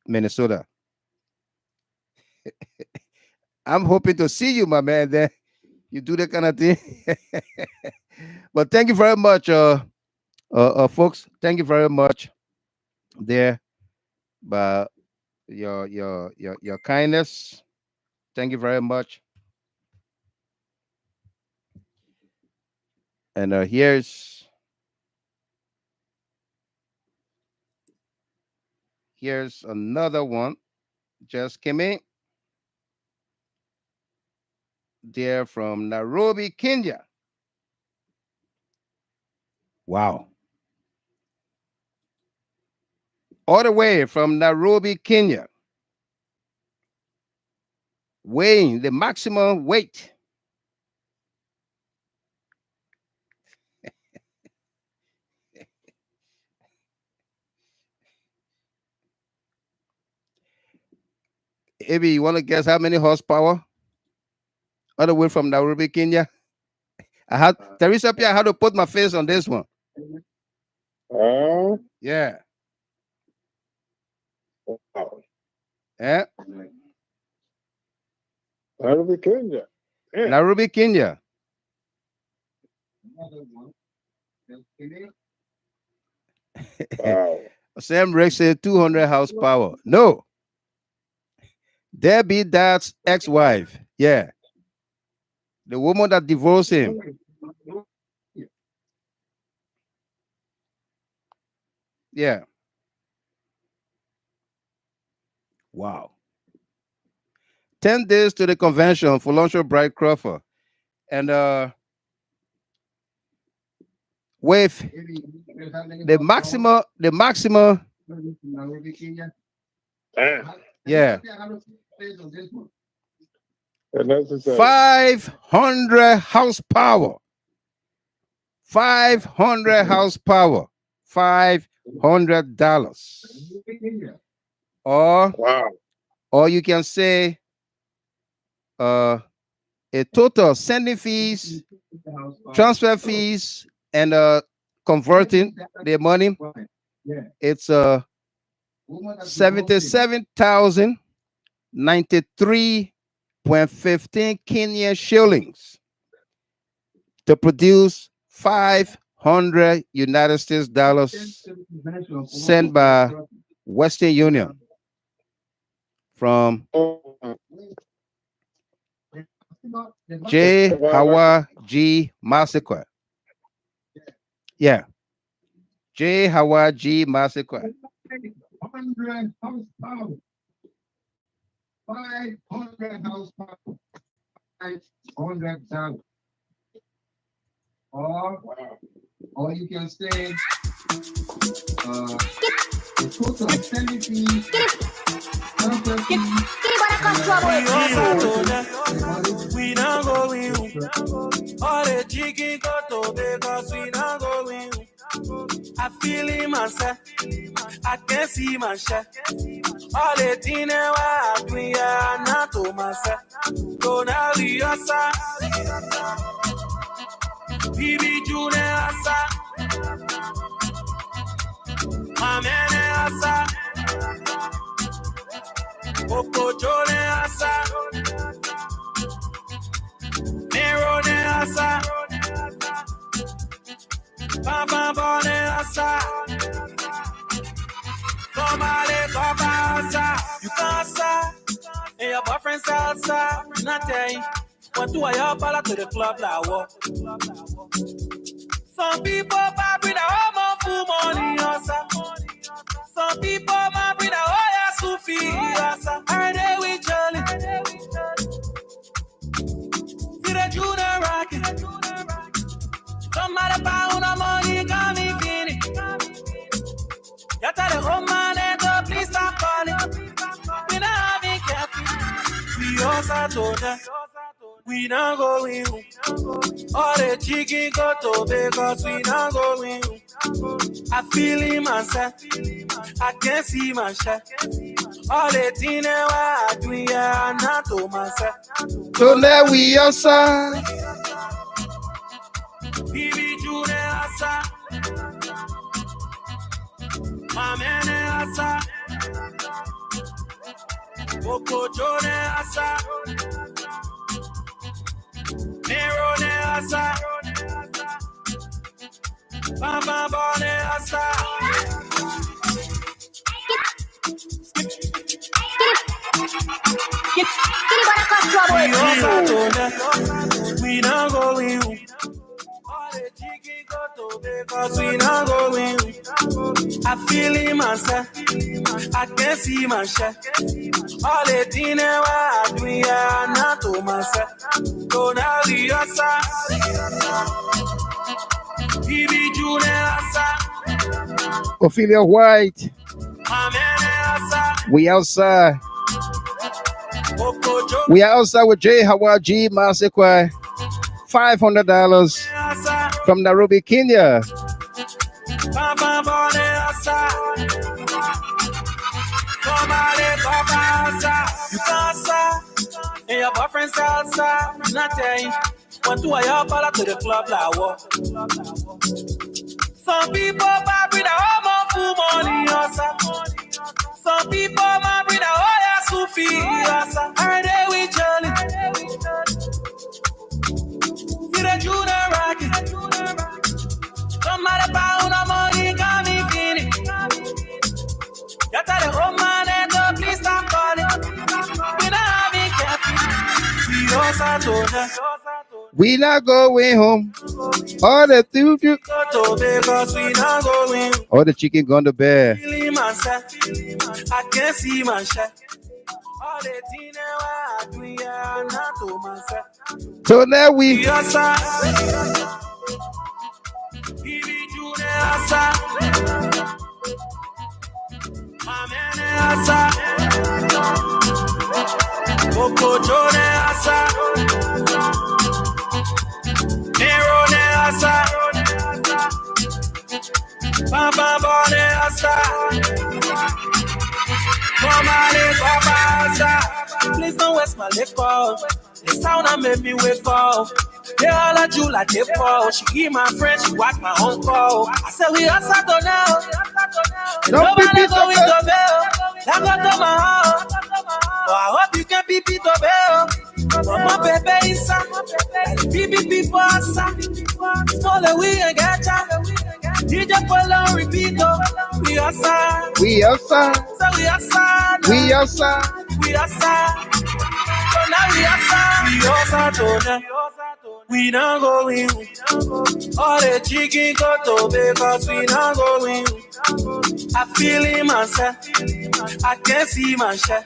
Minnesota? I'm hoping to see you, my man, there. You do that kind of thing. But thank you very much, folks. Thank you very much there. But your kindness. Thank you very much. And here's another one. Just came in. There from Nairobi, Kenya. Wow. All the way from Nairobi, Kenya. Weighing the maximum weight. Maybe you want to guess how many horsepower? All the way from Nairobi, Kenya. I had Teresa Pia, I had to put my face on this one. Yeah. Wow. Yeah. Nairobi, Kenya. Yeah. Nairobi, Kenya. Wow. Sam Rex said 200 horsepower. No. Debbie Dad's ex-wife. Yeah. The woman that divorced him. Yeah. Wow. 10 days to the convention for Lonshaw Bright Crawford. And with the maximum, yeah, 500 horsepower. 500 horsepower. $500. Or Wow. Or you can say a total sending fees, transfer fees, and converting the money. It's 77,093.15 Kenyan shillings to produce 500 United States dollars sent by Western Union from J. Howard G. Massacre. Yeah. J. Howard G. Massacre. 100 horsepower. 500 horsepower. 500,000. Or you can say the total sanity. We not going. All the chicken got to because we not going. I feel in myself. I can see myself. All the things I do, yeah, not to myself. So now we are sad. Bibi June asa. Mamene asa. Oko Jone asa. Nerone asa. Papa Bone asa. Somale Papa asa. You can't asa. And your boyfriend's outside. Nothing. Want to your pala to the club like what? Some people might bring a home full money, also. Some people might bring a whole Sufi, also. Are they with Johnny? See the Junior rocket. Somebody pound of money, got me feeling. You tell the home man, please stop calling. We not having coffee. We also told them. We not going. All the chicken got to because we not going. I feel in myself. I can see myself. All the things I do, yeah, not to myself. So now we outside. Bibi June asa. Mamene asa. Oko Jone asa. Nerone asa. Papa Bone asa. We not going. All the chicken got to because we not going. I feel in myself. I can see myself. All the things I do, yeah, not to myself. So now we are sad. Bibi June asa. Ophelia White. We outside. We are outside with J. Howard G. Massacre. $500 from Nairobi, Kenya. You can't and your boyfriend's outside. Nothing. Want to your pala to the club like what? Some people might bring a home full money, also. Some people might bring a whole Sufi, also. Are they with Johnny? See the Junior rocket. Somebody pound of money, got me feeling. You tell the home man, please stop calling. We not having coffee. We also told them. We not going home. All the food, all the chicken gone to bed. I can see myself. All the things I do, yeah, not to myself. So now we Papa Bone asa. Please don't waste my liquor. The sound that made me wake up. They all a Jew like they fall. She give my friend, she watch my own call. I said we all start to now. Nobody going to bail. That got to my heart. Oh, I hope you can be beat to bail. Mama baby is up. BB people are up. Smaller we ain't get ya. DJ pull on repeat. We outside. We outside. So we outside. We outside. We outside. So now we outside. We outside tonight. We not going. All the chicken got to because we not going. I feel in myself. I can't see myself.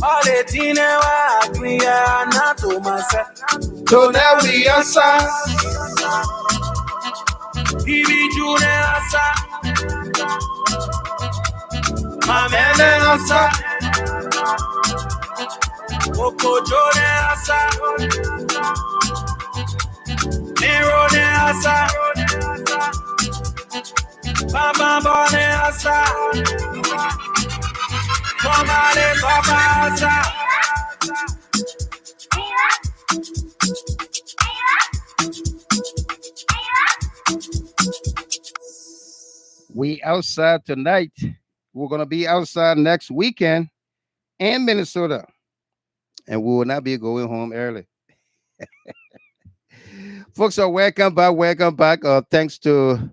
All the things I agree are not to myself. So now we outside. Bibi June outside. My man outside. Oko Jone outside. Nero outside. Bamba Bone outside. Somebody Papa outside. We outside tonight. We're gonna be outside next weekend in Minnesota, and we will not be going home early. Folks, so welcome back. Welcome back. Thanks to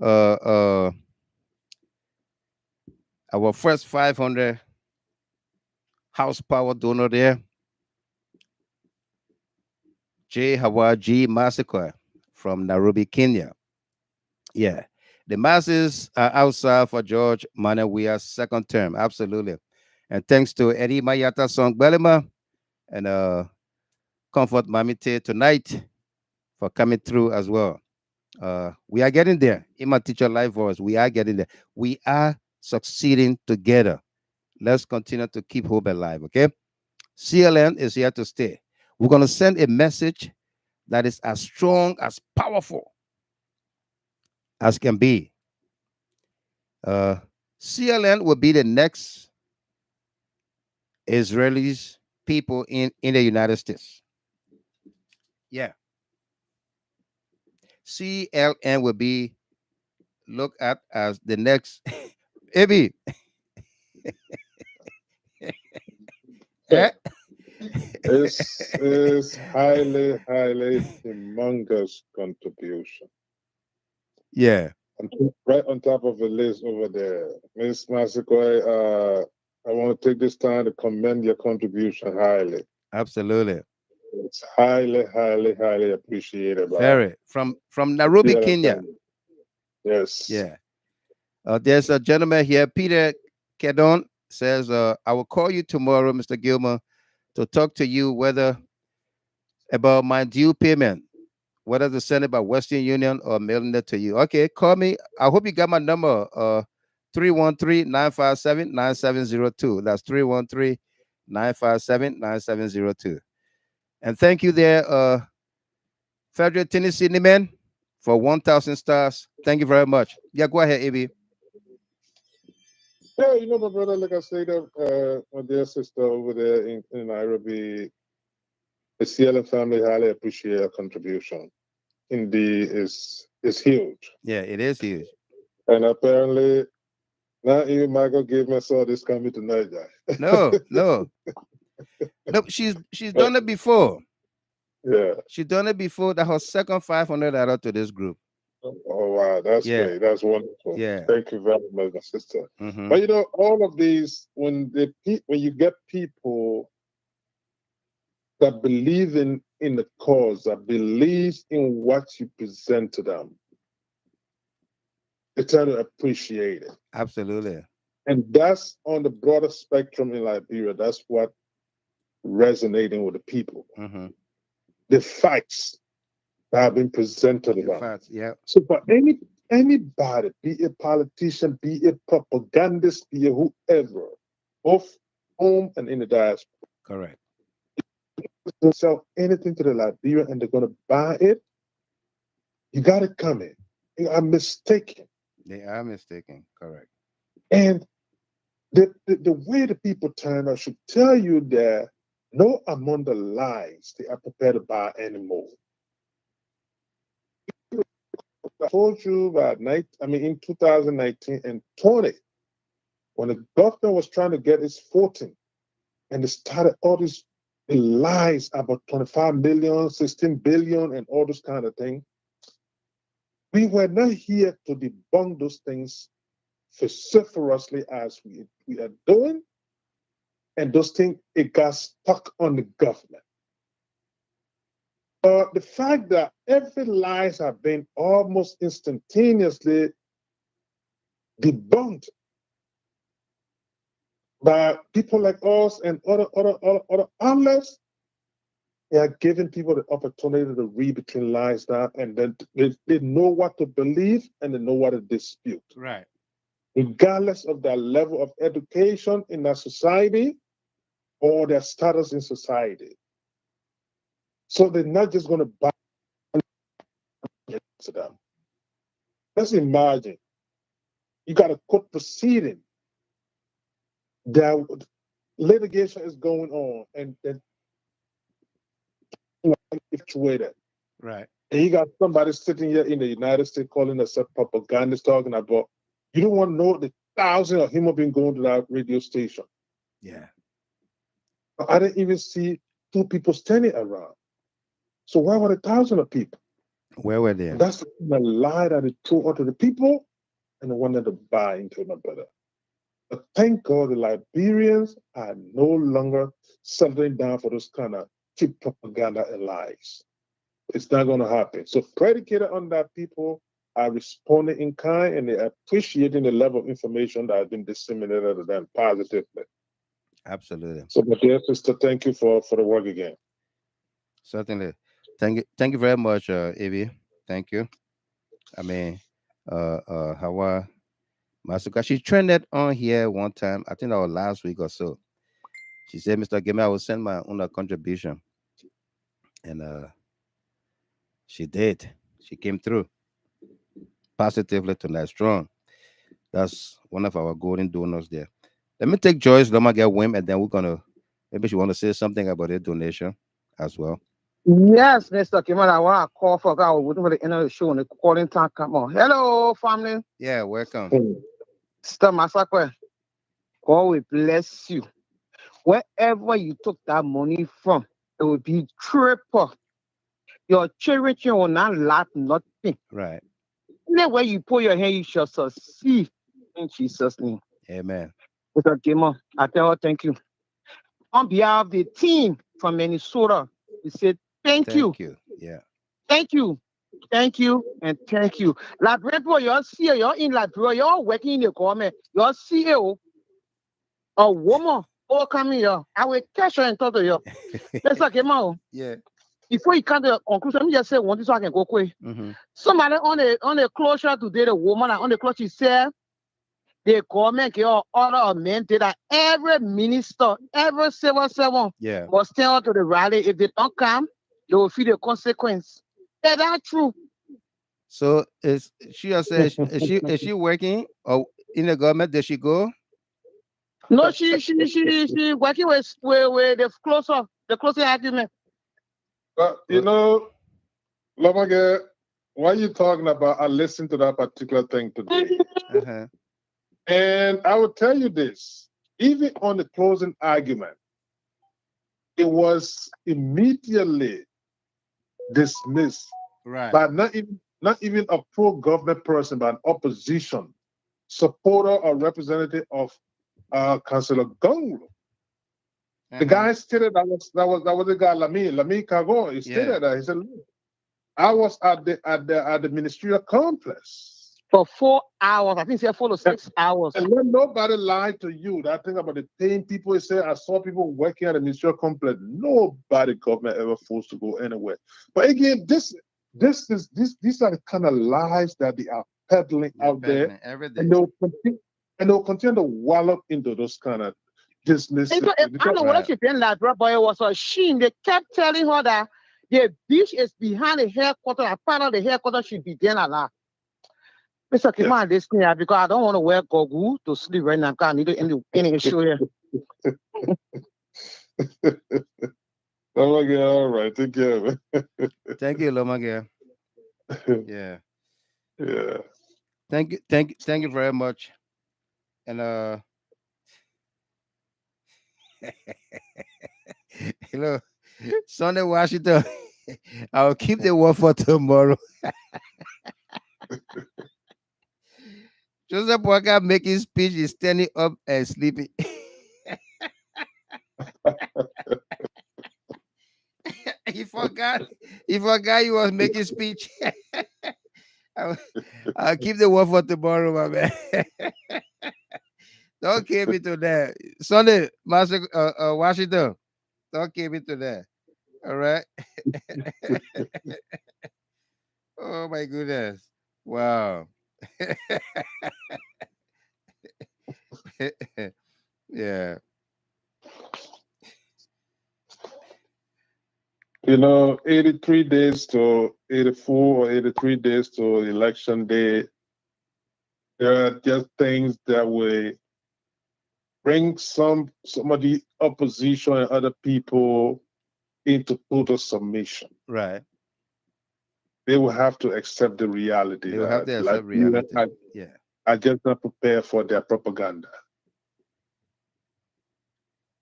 our first 500 house power donor there, J. Hawaji Massacre from Nairobi, Kenya. Yeah, the masses are outside for George Weah's second term. Absolutely. And thanks to Eddie Mayata Song Belema and Comfort Mamite tonight for coming through as well. We are getting there. In my teacher live voice, we are getting there. We are succeeding together. Let's continue to keep hope alive, okay? CLN is here to stay. We're going to send a message that is as strong, as powerful as can be. CLN will be the next Israelis people in the United States. Yeah. CLN will be looked at as the next Ebi. It's highly humongous contribution. Yeah. Right on top of the list over there. Miss Massacre, I want to take this time to commend your contribution highly. Absolutely. It's highly appreciated. Very. From Nairobi, Kenya. Yes. Yeah. There's a gentleman here, Peter Kedon, says, I will call you tomorrow, Mr. Gilmer, to talk to you about my due payment, whether to send it by Western Union or mailing it to you. Okay, call me. I hope you got my number, 313-957-9702. That's 313-957-9702. And thank you there, Frederick Tennessee man, for 1,000 stars. Thank you very much. Yeah, go ahead, AB. Yeah, you know, my brother, like I said, my dear sister over there in Nairobi, the CLN family highly appreciate your contribution. Indeed, is huge. Yeah, it is huge. And apparently, not even Michael gave me saw this coming tonight, guy. No. She's done it before. Yeah. She's done it before. That her second $500 to this group. Oh wow, that's great. That's wonderful. Yeah. Thank you very much, my sister. Mm-hmm. But you know, all of these, when you get people that believe in the cause, that believes in what you present to them, they try to appreciate it. Absolutely. And that's on the broader spectrum in Liberia. That's what resonating with the people. Mm-hmm. The facts that have been presented to them. Facts, yeah. So for anybody, be a politician, be a propagandist, be a whoever, both home and in the diaspora. Correct. They sell anything to the Liberian and they're going to buy it. You got to come in. You are mistaken. They are mistaken. Correct. And the way the people turn out should tell you that no amount of lies they are prepared to buy anymore. I told you about in 2019 and 20, when the governor was trying to get his 14, and they started all these lies about 25 million, 16 billion, and all those kind of things. We were not here to debunk those things vociferously as we are doing, and those things, it got stuck on the government. The fact that every lies have been almost instantaneously debunked by people like us and other outlets, they are giving people the opportunity to read between lies now, and then they know what to believe and they know what to dispute. Right. Regardless of their level of education in their society or their status in society. So they're not just going to buy to them. Let's imagine you got a court proceeding. There litigation is going on, and then situated. Right. And you got somebody sitting here in the United States calling themselves propagandists, talking about you don't want to know the thousands of human beings going to that radio station. Yeah. I didn't even see 2 people standing around. So why were the thousands of people? Where were they? That's the lie that they threw out to the people, and they wanted to buy into it, my brother. But thank God the Liberians are no longer settling down for those kind of cheap propaganda and lies. It's not going to happen. So predicated on that, people are responding in kind, and they're appreciating the level of information that has been disseminated to them positively. Absolutely. So, my dear sister, thank you for the work again. Certainly. Thank you very much, Evie. Thank you. I mean, Hawa Masuka, she trended on here one time. I think that was last week or so. She said, "Mr. Game, I will send my own contribution," and she did. She came through positively tonight, strong. That's one of our golden donors there. Let me take Joyce. Let me get Wim, and then we're gonna maybe she want to say something about the donation as well. Yes, Mr. Kimmel, I want to call for God. We're waiting for the end of the show and the calling time come on. Hello, family. Yeah, welcome. Sister Massacre, God will bless you. Wherever you took that money from, it will be triple. Your children will not lack nothing. Right. Anywhere you put your hand, you shall succeed in Jesus' name. Amen. Mr. Kimmel, I tell you, thank you. On behalf of the team from Minnesota, we say thank you. Yeah. Thank you. Thank you and thank you. Liberia, you're CEO, you're in Liberia, you're working in the government, you're CEO, a woman, all coming here. I will catch her and talk to you. Let's talk about. Yeah. Before you come to the conclusion, let me just say one thing so I can go quick. Somebody on the closure today, the woman on the closure, she said the government give order of men that every minister, every civil servant must stand up to the rally. If they don't come, they will feel the consequence. Is that true? So is she is she working or in the government? Did she go? No, she working with the closer argument. But you know, Lomage, what you talking about? I listened to that particular thing today. And I will tell you this, even on the closing argument, it was immediately dismissed by not even a pro-government person, but an opposition supporter or representative of Councillor Gonglo. The guy stated that was the guy Lami Kago. He stated that. He said, "Look, I was at the ministerial complex for 4 hours. I think he said 4 to 6 hours. And let nobody lie to you. That thing about the paying people, he said, I saw people working at the ministerial complex. Nobody government ever forced to go anywhere. But again, these are the kind of lies that they are peddling out there. And they'll continue to wallop into those kind of business. I don't know what she did like, but it was a shame. They kept telling her that the beach is behind the headquarters. A part of the headquarters should be there a lot. Mr. Kiman, listen here because I don't want to wear goggles to sleep right now because I need to end the show here. Lomage, all right, take care. Thank you, Lomage. Yeah. Yeah. Thank you very much. And hello, Sunday Washington. I'll keep the word for tomorrow. Joseph Walker making speech is standing up and sleeping. he forgot. He forgot he was making speech. I'll keep the word for tomorrow, my man. Don't keep me to that. Sunday, Master Washington. Don't keep me to that. All right. Oh my goodness. Wow. Yeah. You know, 83 days to 84 or 83 days to election day, there are just things that will bring some of the opposition and other people into total submission. Right. They will have to accept the reality. They will have to like accept reality. Yeah. I just not prepared for their propaganda.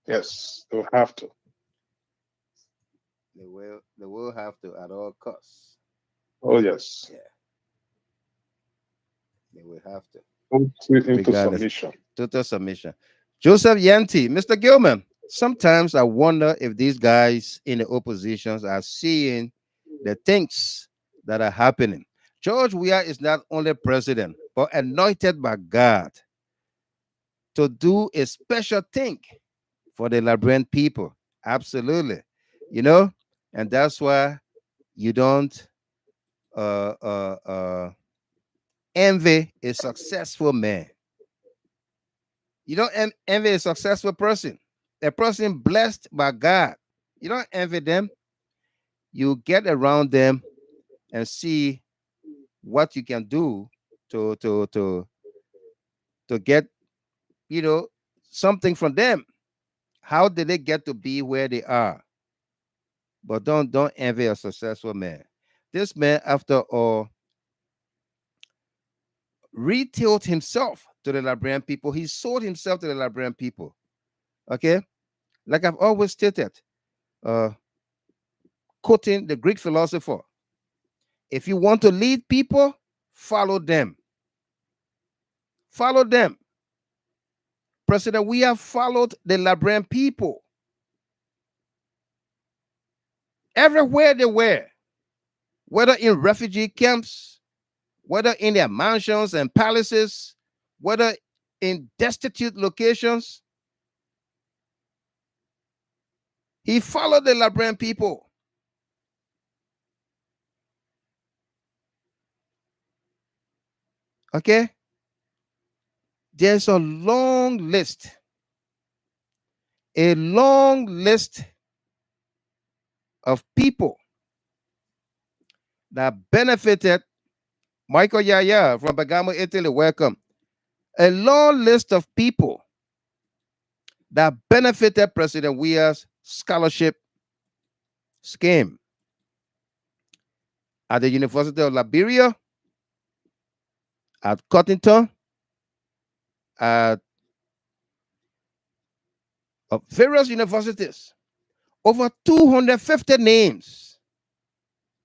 Yes, they will have to. They will have to at all costs. Oh yes. Yeah. They will have to. Into Regardless. submission. Total submission. Joseph Yanti, Mr. Gilman. Sometimes I wonder if these guys in the oppositions are seeing the things that are happening. George Weah is not only president, but anointed by God to do a special thing for the Liberian people. Absolutely. You know, and that's why you don't envy a successful man. You don't envy a successful person, a person blessed by God. You don't envy them. You get around them and see what you can do to get, something from them. How did they get to be where they are? But don't envy a successful man. This man, after all, retailed himself to the Liberian people. He sold himself to the Liberian people. Okay, like I've always stated, quoting the Greek philosopher, if you want to lead people, follow them. Follow them. President, we have followed the Liberian people everywhere they were, whether in refugee camps, whether in their mansions and palaces, whether in destitute locations. He followed the Liberian people. Okay? There's a long list of people that benefited. Michael Yaya from Bergamo, Italy, welcome. A long list of people that benefited President Weah's scholarship scheme at the University of Liberia, at Cottington, at various universities. Over 250 names.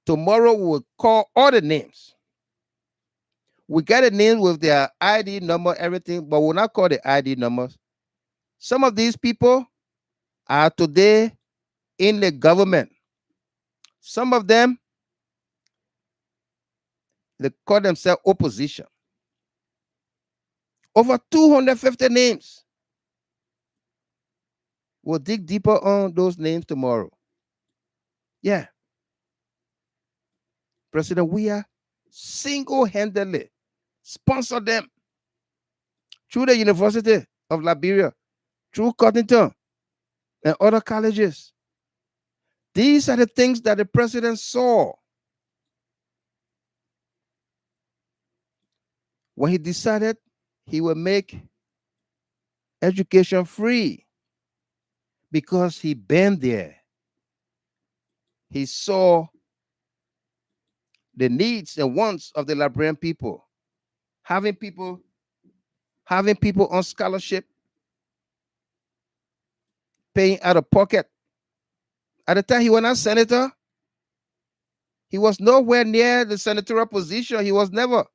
Tomorrow we will call all the names. We get a name with their ID number, everything, but we'll not call the ID numbers. Some of these people are today in the government. Some of them, they call themselves opposition. Over 250 names. We'll dig deeper on those names tomorrow. Yeah. President Weah single-handedly sponsored them through the University of Liberia, through Cottington, and other colleges. These are the things that the president saw when he decided he would make education free, because he been there. He saw the needs and wants of the Liberian people, having people on scholarship, paying out of pocket. At the time he was not senator, he was nowhere near the senatorial position. He was never.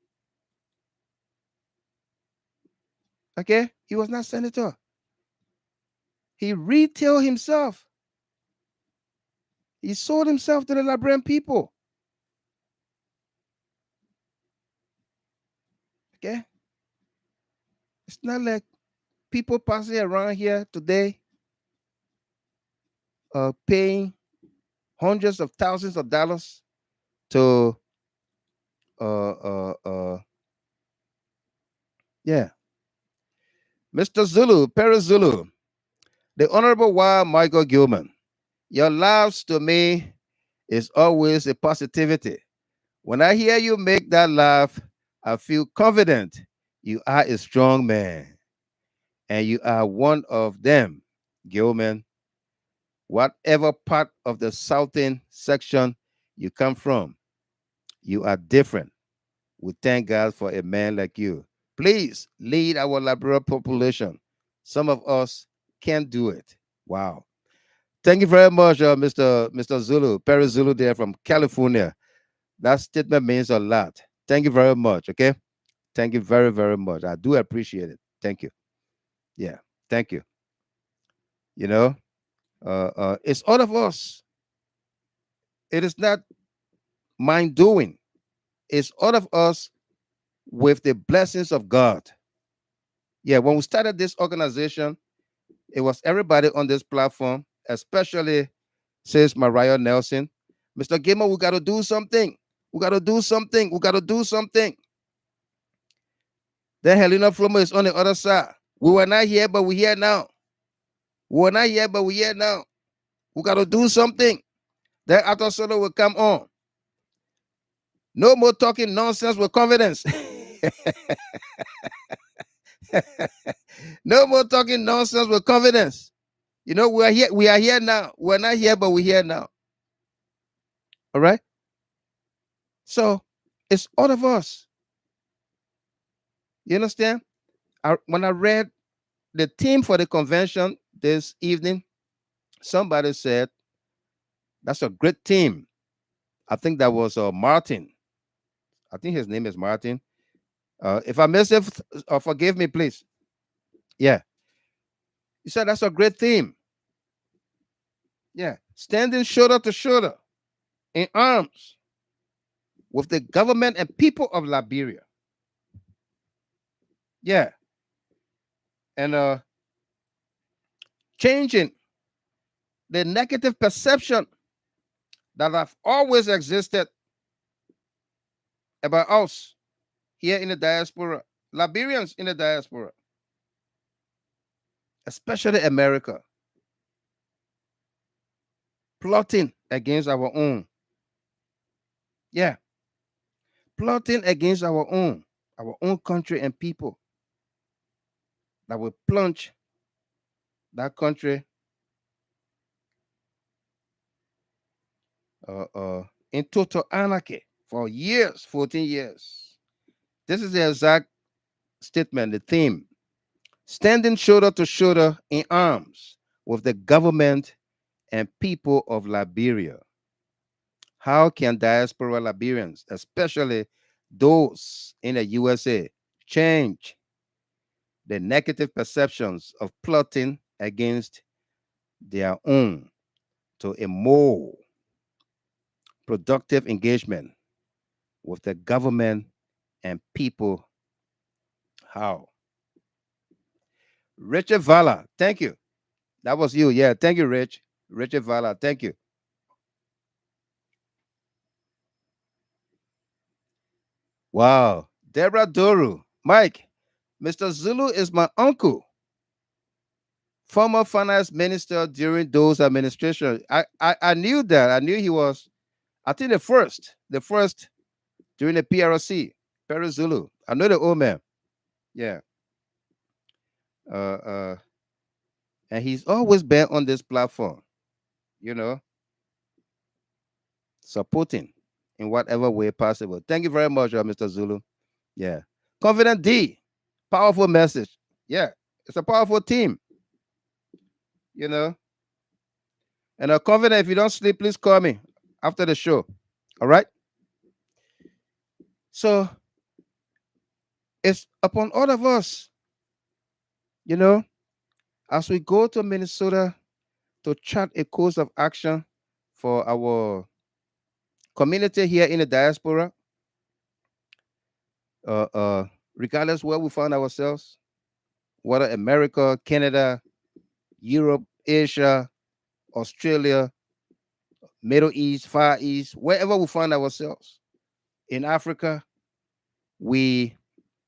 Okay? He was not senator. He retailed himself. He sold himself to the Liberian people. Okay? It's not like people passing around here today paying hundreds of thousands of dollars to yeah. Mr. Zulu, Perry Zulu, the Honorable Wild Michael Gilman, your laughs to me is always a positivity. When I hear you make that laugh, I feel confident you are a strong man. And you are one of them, Gilman. Whatever part of the southern section you come from, you are different. We thank God for a man like you. Please lead our Liberia population. Some of us can't do it. Wow. Thank you very much, Mr. Zulu, Perry Zulu there from California. That statement means a lot. Thank you very much, okay? Thank you very, very much. I do appreciate it. Thank you. Yeah, thank you. You know, it's all of us. It is not mind doing. It's all of us with the blessings of God. Yeah, when we started this organization, it was everybody on this platform, especially says Mariah Nelson. Mr. Gamer, we got to do something. We got to do something. We got to do something. Then Helena Flomo is on the other side. We were not here, but we're here now. We were not here, but we're here now. We got to do something. Then Arthur Solo will come on. No more talking nonsense with confidence. No more talking nonsense with confidence. You know, we are here now. We're not here, but we're here now. All right? So it's all of us. You understand? When I read the theme for the convention this evening, somebody said, that's a great theme. I think that was Martin. I think his name is Martin. If I miss it, forgive me, please. Yeah. He said, that's a great theme. Yeah. Standing shoulder to shoulder in arms with the government and people of Liberia. Yeah. And changing the negative perception that have always existed about us here in the diaspora, Liberians in the diaspora, especially America, plotting against our own. Yeah. Plotting against our own country and people that will plunge that country in total anarchy for years, 14 years. This is the exact statement, the theme. Standing shoulder to shoulder in arms with the government and people of Liberia. How can diaspora Liberians, especially those in the USA, change the negative perceptions of plotting against their own to a more productive engagement with the government and people? How? Richard Vala, thank you. That was you. Yeah, thank you, Rich. Richard Vala, thank you. Wow. Deborah Doru, Mike, Mr. Zulu is my uncle, former finance minister during those administrations. I knew that. I knew he was, I think the first during the PRC, Perry Zulu. I know the old man. Yeah. And he's always been on this platform, you know, supporting, in whatever way possible. Thank you very much, Mr. Zulu. Yeah. Confident D, powerful message. Yeah, it's a powerful team. You know. And confident, if you don't sleep, please call me after the show. All right. So it's upon all of us, you know, as we go to Minnesota to chart a course of action for our community here in the diaspora, uh, uh, regardless where we find ourselves, whether America, Canada, Europe, Asia, Australia, Middle East, Far East, wherever we find ourselves, in Africa, we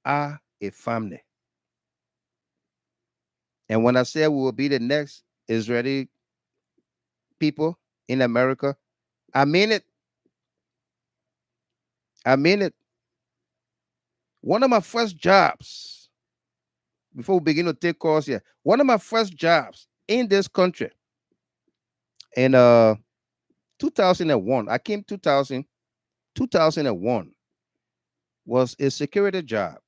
are a family. And when I say we will be the next Israeli people in America, I mean it. I mean it. One of my first jobs, before we begin to take calls here, one of my first jobs in this country in 2001, I came 2001, was a security job,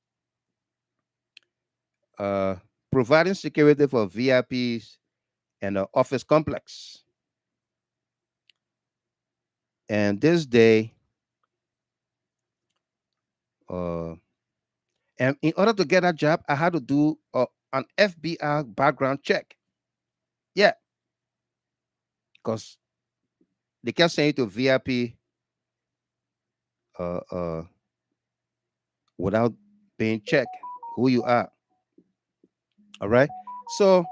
uh, providing security for VIPs and office complex. And this day, and in order to get that job, I had to do an FBI background check. Yeah, because they can't send you to VIP uh, uh, without being checked who you are. All right. So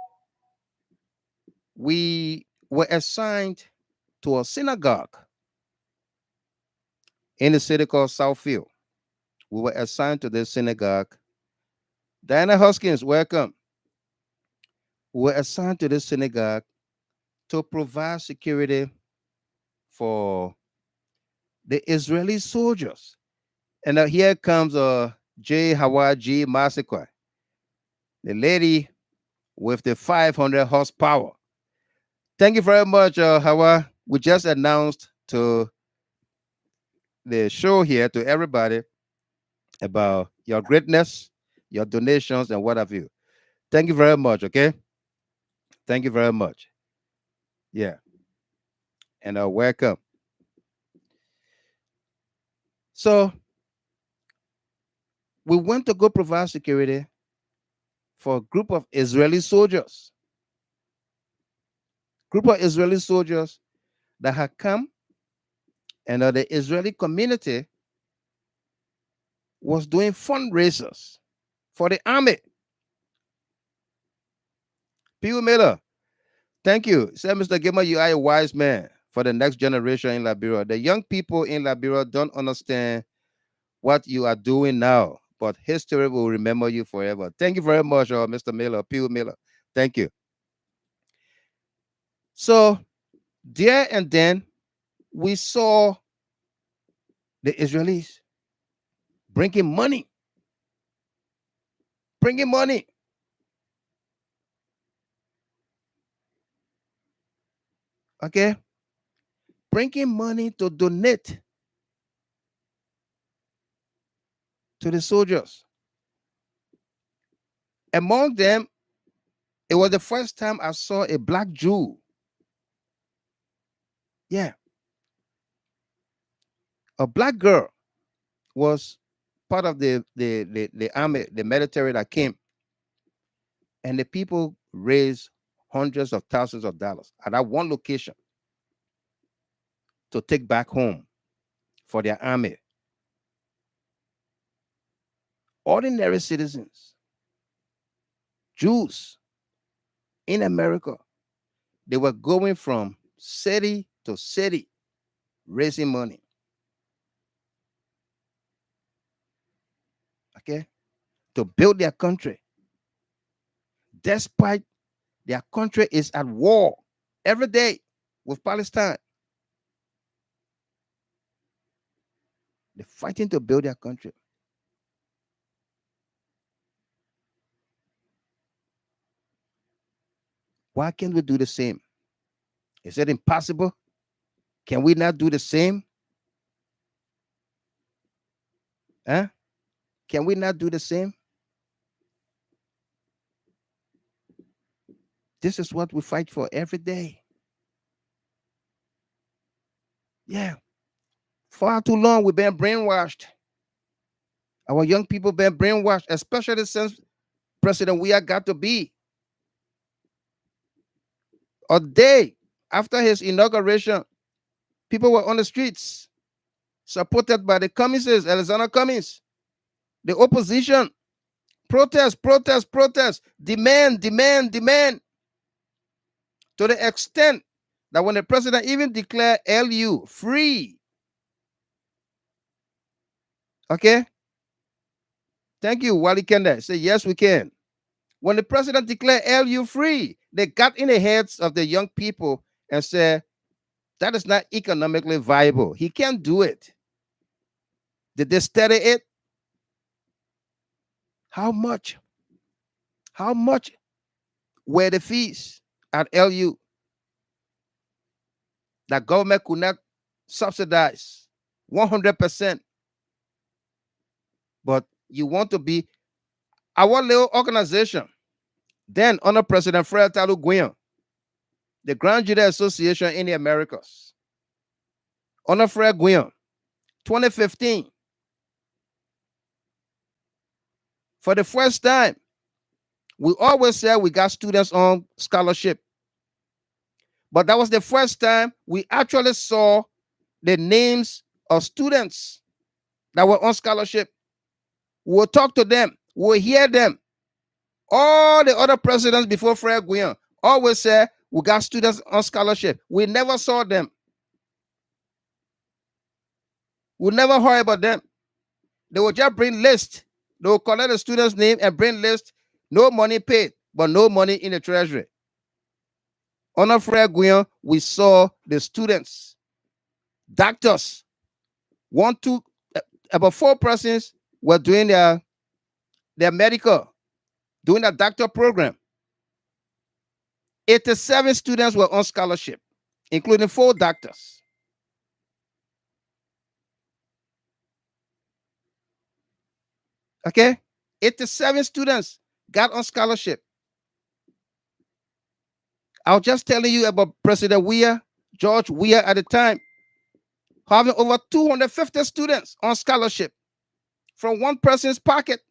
we were assigned to a synagogue in the city called Southfield. We were assigned to this synagogue. Diana Hoskins, welcome. We were assigned to this synagogue to provide security for the Israeli soldiers. And here comes J. Hawaji Massacre, the lady with the 500 horsepower. Thank you very much, Hawa. We just announced to the show here, to everybody, about your greatness, your donations, and what have you. Thank you very much, okay? Thank you very much. Yeah. And welcome. So we went to go provide security for a group of Israeli soldiers. Group of Israeli soldiers that had come, and the Israeli community was doing fundraisers for the army. Pew Miller, thank you. Said Mr. Gilmer, you are a wise man for the next generation in Liberia. The young people in Liberia don't understand what you are doing now, but history will remember you forever. Thank you very much, Mr. Miller, Pew Miller. Thank you. So there and then we saw the Israelis bringing money. Okay? Bringing money to donate to the soldiers. Among them, it was the first time I saw a black Jew. Yeah. A black girl was part of the army, the military that came. And the people raised hundreds of thousands of dollars at that one location to take back home for their army. Ordinary citizens, Jews in America, they were going from city to city raising money. Okay? To build their country. Despite their country is at war every day with Palestine. They're fighting to build their country. Why can't we do the same? Is it impossible? Can we not do the same? Huh? Can we not do the same? This is what we fight for every day. Yeah. Far too long we've been brainwashed. Our young people been brainwashed, especially since President WEAH got to be. A day after his inauguration, people were on the streets, supported by the Cummingses, Alexander Cummings, the opposition. Protest, protest, protest, demand, demand, demand. To the extent that when the president even declared LU free, okay? Thank you, Wally Kenda. Say, yes, we can. When the president declared LU free, they got in the heads of the young people and said, that is not economically viable. He can't do it. Did they study it? How much? How much were the fees at LU that government could not subsidize 100%? But you want to be our little organization. Then under President Fred Talu Guion, the Grand Jury Association in the Americas, under Fred Guion, 2015, for the first time, we always said we got students on scholarship. But that was the first time we actually saw the names of students that were on scholarship. We will talk to them. We will hear them. All the other presidents before Fred Guion always said we got students on scholarship. We never saw them. We never heard about them. They will just bring list. They will collect the student's name and bring list. No money paid, but no money in the treasury. Under Fred Guion, we saw the students, doctors, about 4 persons were doing their medical, doing a doctor program. 87 students were on scholarship, including 4 doctors. Okay? 87 students got on scholarship. I was just telling you about President WEAH, George WEAH at the time, having over 250 students on scholarship from one person's pocket.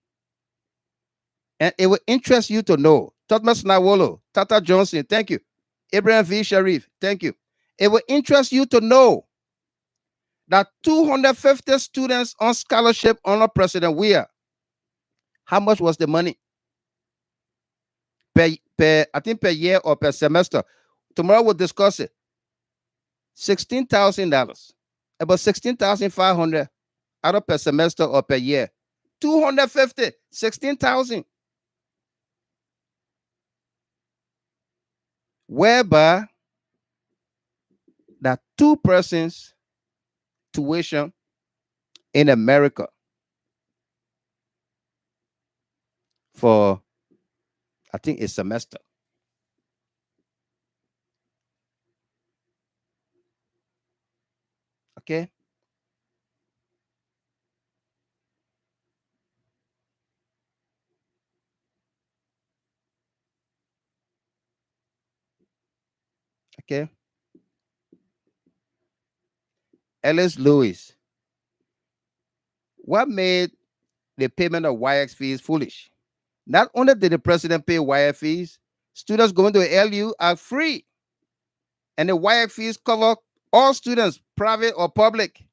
And it will interest you to know. Thomas Nawolo, Tata Johnson, thank you. Abraham V. Sharif, thank you. It will interest you to know that 250 students on scholarship under President WEAH. How much was the money? I think per year or per semester. Tomorrow we'll discuss it. $16,000. About $16,500 out of per semester or per year. 250, 16,000. Whereby that 2 persons tuition in America for, I think, a semester. Okay. Okay. Ellis Lewis. What made the payment of WEAH fees foolish? Not only did the president pay WEAH fees, students going to LU are free. And the WEAH fees cover all students, private or public.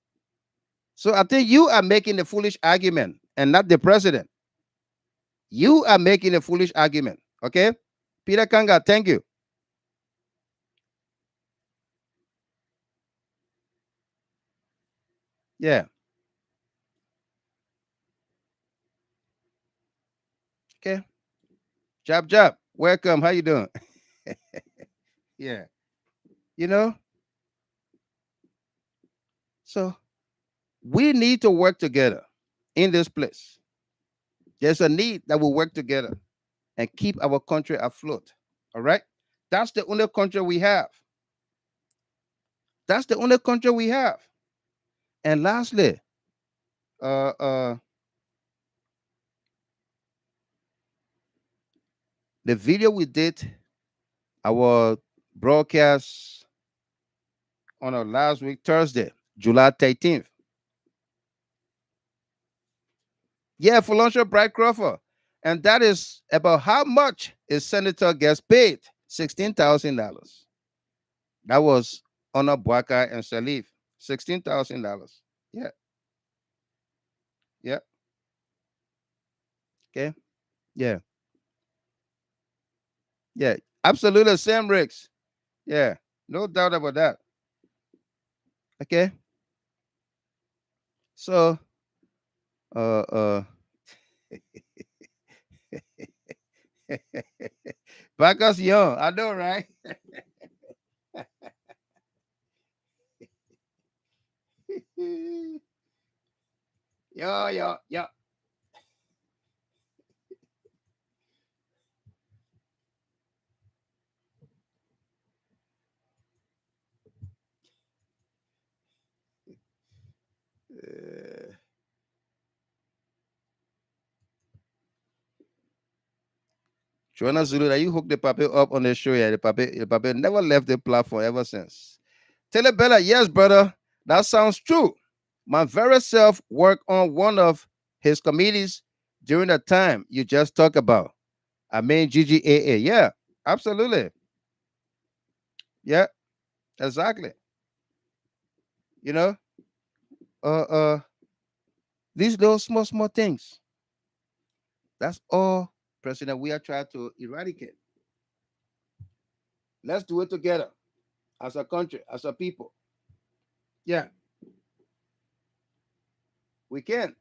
So I think you are making the foolish argument and not the president. You are making a foolish argument. Okay? Peter Kanga, thank you. Yeah. Okay. Job. Welcome. How you doing? Yeah. You know? So we need to work together in this place. There's a need that we work together and keep our country afloat. All right? That's the only country we have. That's the only country we have. And lastly, The video we did, our broadcast on our last week, Thursday, July 13th. Yeah, for Launcher Bright Crawford. And that is about how much a senator gets paid. $16,000. That was Honor Bwaka and Salif. $16,000. Yeah. Yeah. Okay. Yeah. Yeah. Absolutely. Sam Riggs. Yeah. No doubt about that. Okay. So, Baka's young. I know, right? Yo. Joanna Zulu, that you hooked the puppet up on the show. Yeah, the puppet never left the platform ever since. Taylor Bella, yes, brother. That sounds true. My very self worked on one of his committees during the time you just talked about. I mean GGAA. Yeah, absolutely. Yeah, exactly. You know, these little small things. That's all President we are trying to eradicate. Let's do it together as a country, as a people. Yeah. We can.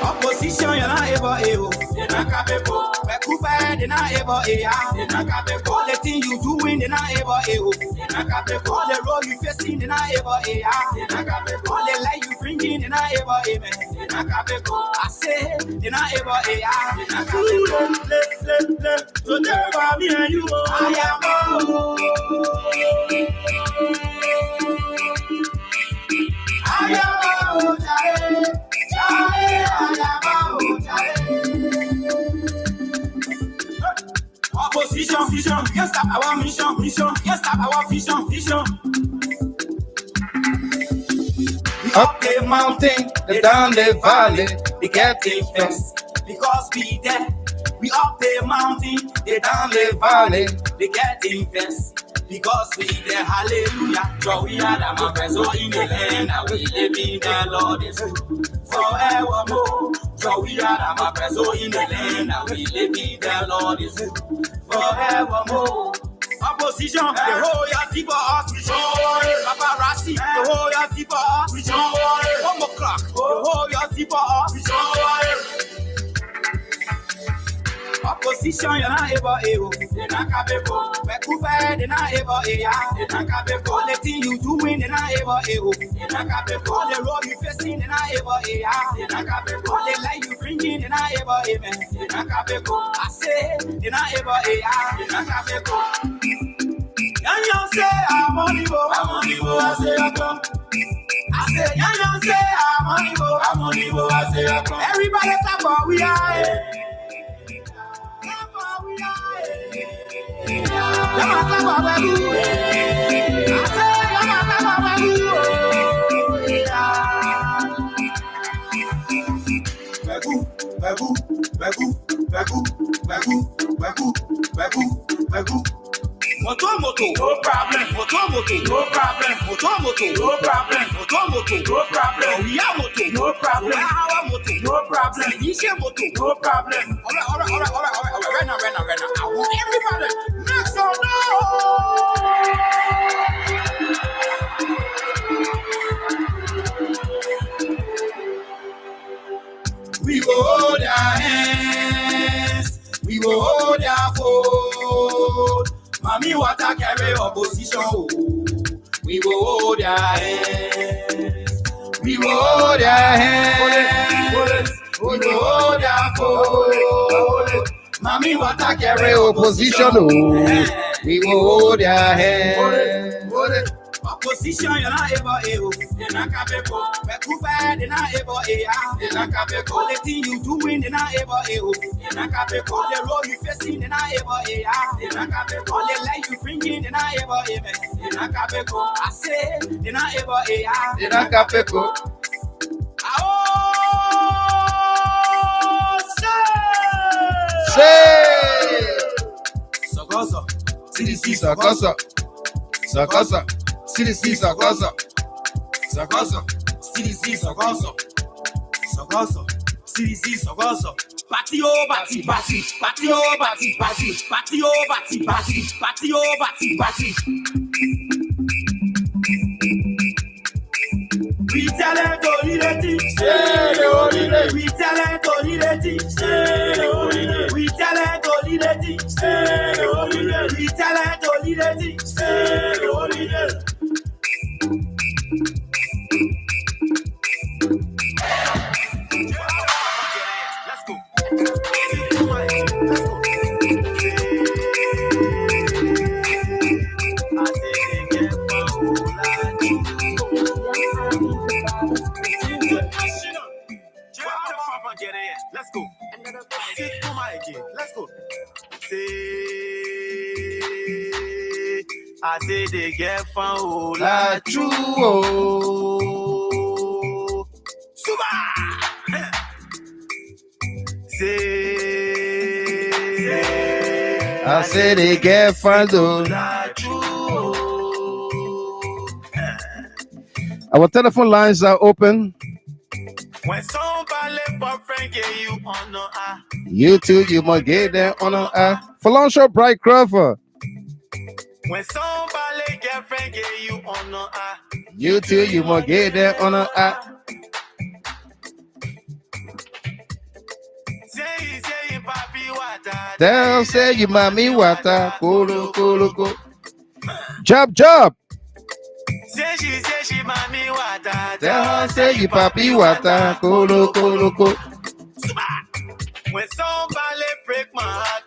Opposition, you're not able, they're not capable. They're not able, they're not capable. The thing you doing, they're not able, they're not capable. The role you facing, they're not able, they're not capable. The light you bringing, they're not able, they're not capable. I say, they're not able, they're not capable. So never me and you, I am. Opposition, vision, yes, stop our mission, yes, stop our vision. We up the mountain, they down the valley, they getting first, because we there. We up the mountain, they down the valley, they getting first. Because we there, hallelujah. For we are the members in the land, and we live in the Lord is good forevermore. For we are the members in the land, and we live in the Lord is good forevermore. Opposition, the whole young people are switch on. Paparazzi, the whole young people are switch on. 1 o'clock, the whole young people are switch on. Opposition, you're not able, they're not capable. They're not able, they're not capable. The thing you doing, they're not able, they're not capable. The role you facing, they're not able, they're not capable. The light you bringing, they're not able, they're not capable. I say, they're not able, they're not capable. And you say, I'm on the go, I say, I come. I say, and you say, I'm on the go, I say, I come. Everybody clap for we are. Moto, no problem. Moto, no problem. Moto, no problem. Moto, no problem. We are moto, no problem. Our moto, no problem. Initial moto, no problem. All right. Right now. I want everybody. Make some noise. We will hold our hands. We will hold our foot. Mommy, what I carry opposition. We will hold our hands. We will hold our hands. We will hold our foot. Mommy, what I carry opposition. We will hold our hands. Opposition, you're not able to. You're not capable. You're bad, you're not able to. You're not capable. The thing you doing, you're not able to. You're not capable. The road you facing, you're not able to. You're not capable. The life you bringing, you're not able to. You're not capable. I say, you're not able to. You're not capable. Say. Sogoso. CDC Sogoso. Sogoso. CDC Sogoso. CDC Sogoso. CDC Sogoso. Patio, bati. Patio, bati. We tell them to lead the team, stay the holiday. We tell them to lead the team, stay the holiday. We tell them to lead the team, stay the holiday. We tell them to lead the team, stay the holiday. Let's go. Let's go. Let's go. Say, I say they get fun, oh, la true, oh. Suba! Say, I say they get fun, oh, la true, oh. Our telephone lines are open. When somebody boyfriend get you honor, You too, you must get them honor. For Longshore Bright Crawford. when somebody girlfriend get you honor, You too, you must get them honor. say papi water. Tell say you mommy water. Kulu. Job. Say she mommy water. Tell her say you papi water. Kulu. When somebody break my heart,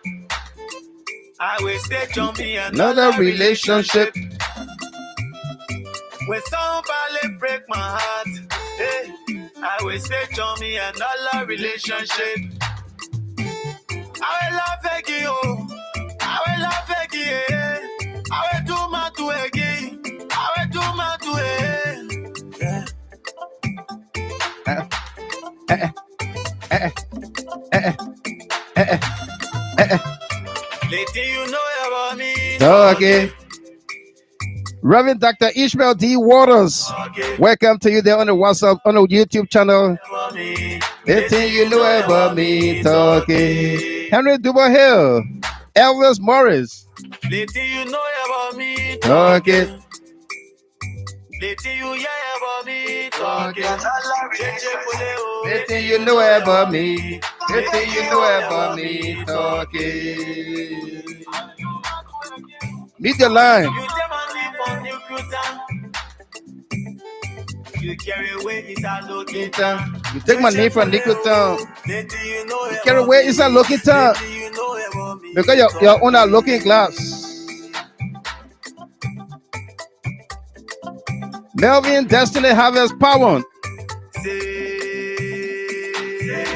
I will stay jumping Another relationship. When somebody break my heart, hey, I will stay jumping another relationship. I will love again, oh. I will love again. I will do my do again. I will do my do again. Lady, you know about me. Okay. Reverend Dr. Ishmael D. Waters. Okay. Welcome to you there on the WhatsApp, on the YouTube channel. About me. Anything you know about me, talking. Henry Duba Hill. Elvis Morris. Lady, you know about me. Talking. Lady, you hear about me. Talking. Anything you know about me. Anything you know about me, talking. Meet the line. You take my name from New Kutan. You carry away is a looking town. You take my name from Nickel Town. Lady, you know You carry away is a looking town. Lady, you know about me. Because you're on a looking glass. Melvin Destiny Harvest Power.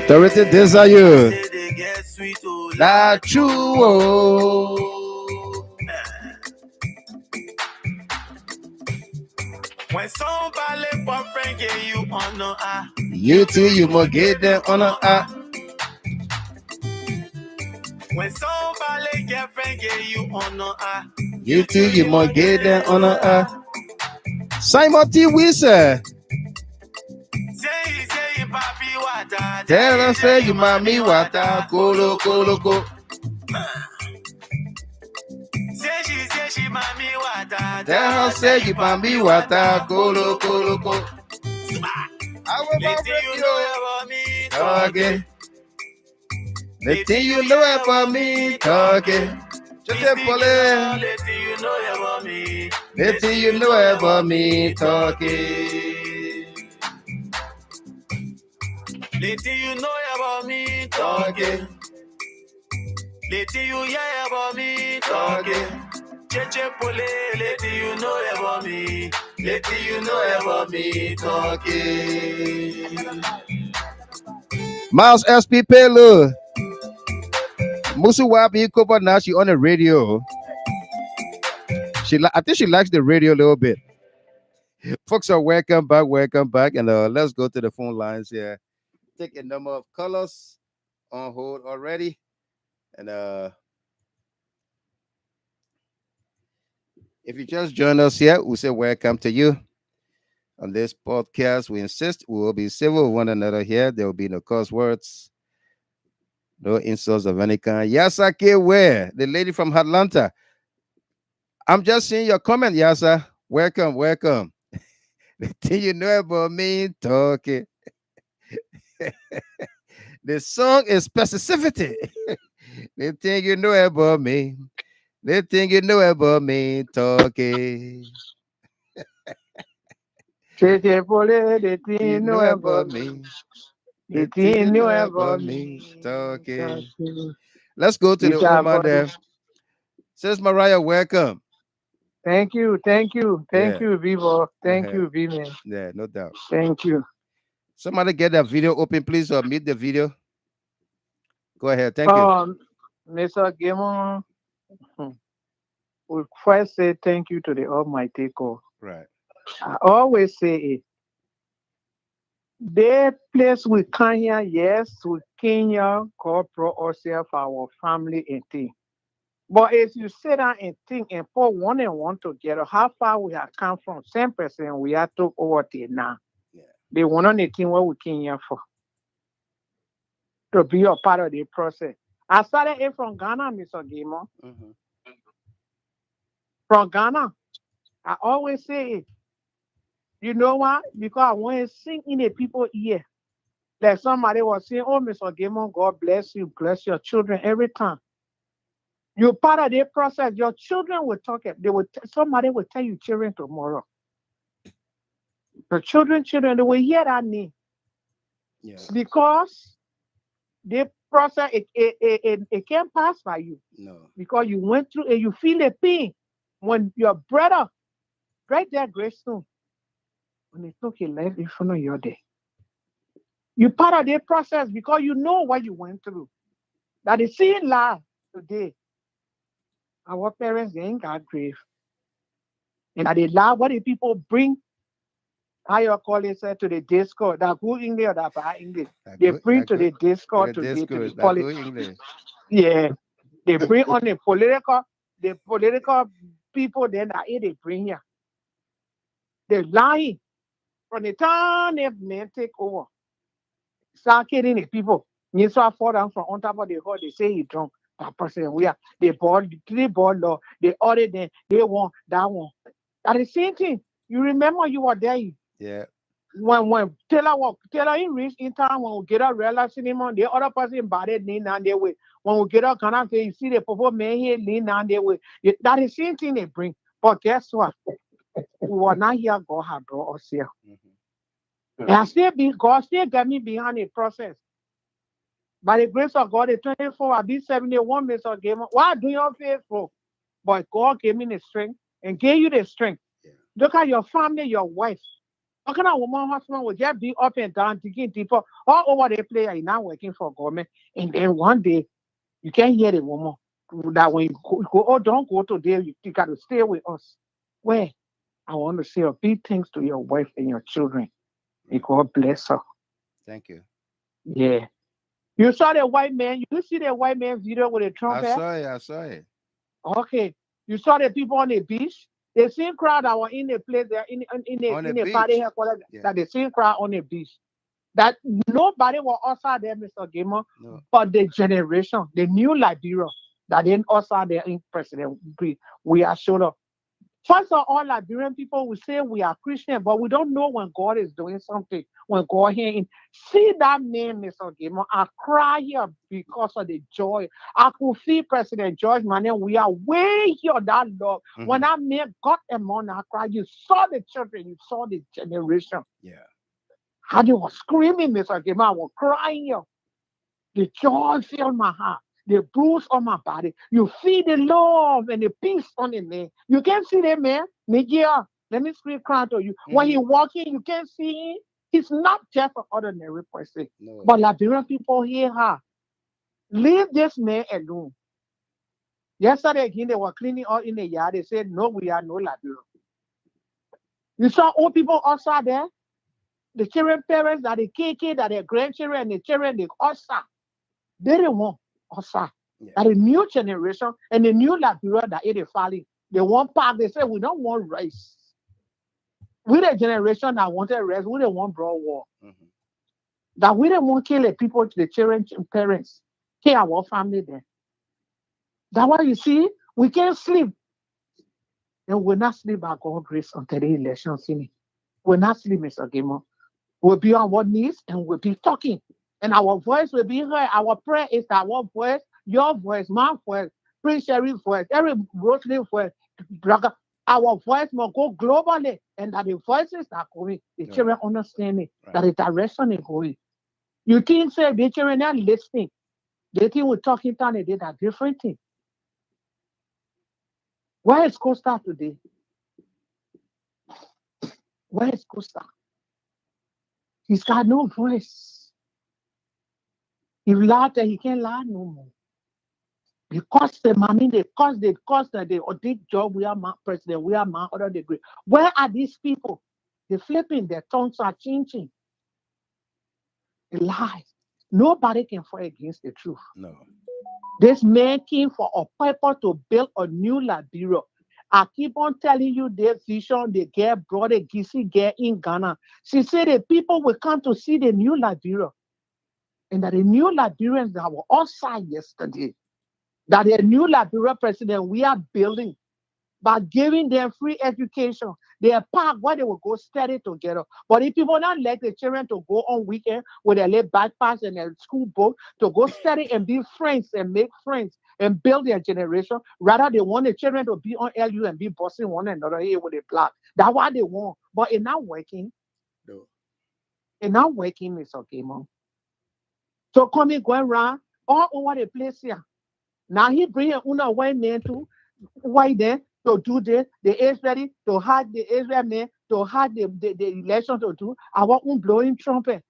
Dorothy Desire. Say they get sweet, oh, La Chuo. when somebody boyfriend get you honor, You too, you must get them honor. When somebody girlfriend get you honor, You too, you must get that honor. Simon T. Wisa. Say, papi wata. Tell her, say you mommy wata. Kolo, kolo, kolo. Say she mommy wata. Tell her, say you mommy wata. Kolo, kolo, kolo. I will Little you know about me, talking. Little you know about me talking. Just a bullet. Little you know about me. Little you know about me talking. Little you know about me Talking. Little you hear about me talking. Cheche pole, little you know about me. Little you know about me talking. Miles SP Pelu. Musu Wabi Kopa now she on the radio. I think she likes the radio a little bit. Folks are welcome back, and let's go to the phone lines here. Take a number of colors on hold already, and if you just join us here, we say welcome to you on this podcast. We insist we will be civil with one another here. There will be no curse words, no insults of any kind. Yasake Ware, the lady from Atlanta. I'm just seeing your comment, Yasa. Welcome. The thing you know about me talking. The song is specificity. The thing you know about me. The thing you know about me talking. Cheche pole, the You thing know know about about me. me. The The thing you thing know know about about me talking. me. Let's go to the It's old man about there. Says Mariah, welcome. Thank you, Yeah. Vivo. Thank Uh-huh. you, V-Man. Yeah, no doubt. Thank you. Somebody get that video open, please, or mute the video. Go ahead. Thank you. Mr. Gimon, we first say thank you to the Almighty God. Right. I always say it. The place we come here, yes, we Kenya, God brought us here for our family and thing. But if you sit down and think and put one and one together, how far we have come from, same person we have took over till now. Yeah. They want on the thing what we came here for. To be a part of the process. I started it from Ghana, Mr. Gamer. Mm-hmm. From Ghana. I always say it. You know why? Because I want to sing in the people's ear. Like somebody was saying, oh, Mr. Gamer, God bless you, bless your children every time. You're part of the process. Your children will talk. Somebody will tell you children tomorrow. The children, they will hear that name. Yeah. Because the process, it can't pass by you. No. Because you went through and you feel the pain. When your brother, right there, gravestone, when they took his life in front of your day. You're part of the process because you know what you went through. That is seeing life today. Our parents, they ain't got grave. And that they laugh, what the people bring, how you call it, to the Discord, that good English or that bad English. They bring to the Discord today to the politics. Yeah. They bring on the political people, then that they bring here. They're lying. From the time they men take over, start kidding the people. You saw fall down from on top of the hall, they say he drunk. That person, they bought law, they ordered them, they want that one. That the same thing. You remember you were there. Yeah. When Taylor in reach in time, when we get out real cinema, the other person bad lean down their way. When we get out Canada, you see the poor man here lean down their way. That is the same thing they bring. But guess what? We were not here, God had brought us here. Mm-hmm. And God still got me behind the process. By the grace of God, the 24, I be 71 Mr. Gamer. Why do you faithful? But God gave me the strength and gave you the strength. Yeah. Look at your family, your wife. How can a woman husband will just be up and down, digging deeper, all over the place, you're not working for government. And then one day, you can't hear the woman. That when you go, oh, don't go today, you got to stay with us. Where? I want to say a big thanks to your wife and your children. May God bless her. Thank you. Yeah. You saw the white man. You see the white man video with the trumpet? I saw it. Okay. You saw the people on the beach? The same crowd that were in the place there in the party headquarters, that the same crowd on the beach. That nobody was outside there, Mr. Gamer, but the generation, the new Liberia, that didn't outside there in President we are showed up. First of all, Liberian people will say we are Christian, but we don't know when God is doing something. When God hearing, see that man, Mr. Gamer, I cry here because of the joy. I could feel President George Manning. We are way here that love. When that man got among, I cried. You saw the children, you saw the generation. Yeah. How they were screaming, Mr. Gamer. I was crying here. The joy filled my heart. The bruise on my body. You feel the love and the peace on the man. You can't see that man. Nigeria, let me scream cry to you. When he walking, you can't see him. He's not just an ordinary person. No. But Liberian people hear her. Leave this man alone. Yesterday again, they were cleaning out in the yard. They said, no, we are no Liberian. You saw old people outside there. The children parents, that the KK, that their grandchildren, the children, they outside. They don't want outside. That the new generation and the new Liberia that it is falling. They want park. They say we don't want race. We the generation that wanted race. We don't want broad war. That we don't want kill the people, the children, parents, kill our family there. That's why you see we can't sleep. And we'll not sleep by God's grace until the election finish. We'll not sleep, Mr. Gamer. We'll be on our knees and we'll be talking. And our voice will be heard. Our prayer is our voice, your voice, my voice, Prince Sherry's voice, every Rosalind voice. Our voice must go globally. And that the voices are going, the children understanding that the direction is going. You think say the children are listening. They think we're talking down and they are different things. Where is Costa today? Where is Costa? He's got no voice. He loud and he can't loud no more. Because the money, they cost that they did job, we are my president, we are my other degree. Where are these people? They're flipping, their tongues are changing. They lie. Nobody can fight against the truth. No. This man came for a purpose to build a new Liberia. I keep on telling you their vision, they get brother Gissy get in Ghana. She said that people will come to see the new Liberia. And that the new Liberians that were outside yesterday, that the new Liberia president we are building by giving them free education. They are park where they will go study together. But if people not let the children to go on weekend with their little backpacks and their school book to go study and be friends and make friends and build their generation, rather they want the children to be on LU and be bossing one another here with a black. That's what they want. But it's not working. No. It's not working, Mr. Gamer. So coming going around all over the place here. Now he bring a white man to white there to do this, the Israeli to have the Israel man to have the election to do our own blowing trumpet.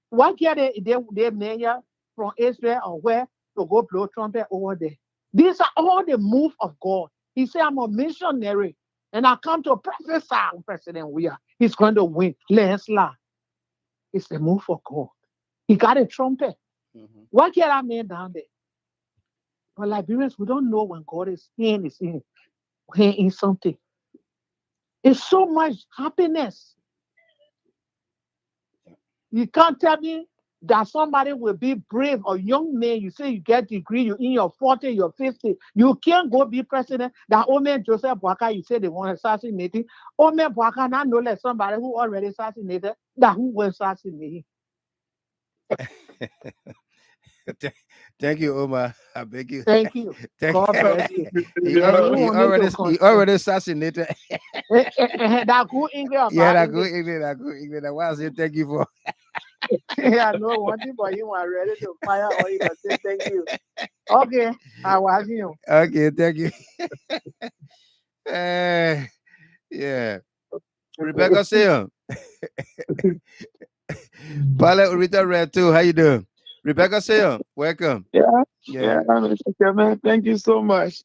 Why get they mayor from Israel or where to go blow trumpet over there? These are all the move of God. He said, I'm a missionary and I come to prophesy on President WEAH. He's going to win. Landslide. It's the move of God. He got a trumpet. Why get that man down there? But Liberians, we don't know when God is in something. It's so much happiness. You can't tell me that somebody will be brave, a young man, you say you get degree, you in your 40, your 50, you can't go be president. That old man Joseph Boakai, you say they want to assassinate him. Old man Boakai now know that somebody who already assassinated, that who will assassinate him. Thank you, Omar. I beg you. Thank you. God bless you. He already assassinated. That good English. Yeah, that good English. Why I say thank you for. Yeah, no one thing, but you are ready to fire or you can say thank you. Okay, I was you. Okay, thank you. Yeah. Rebecca Sion. Pale Rita Red too. How you doing? Rebecca Sion, welcome. Yeah, man. Thank you so much.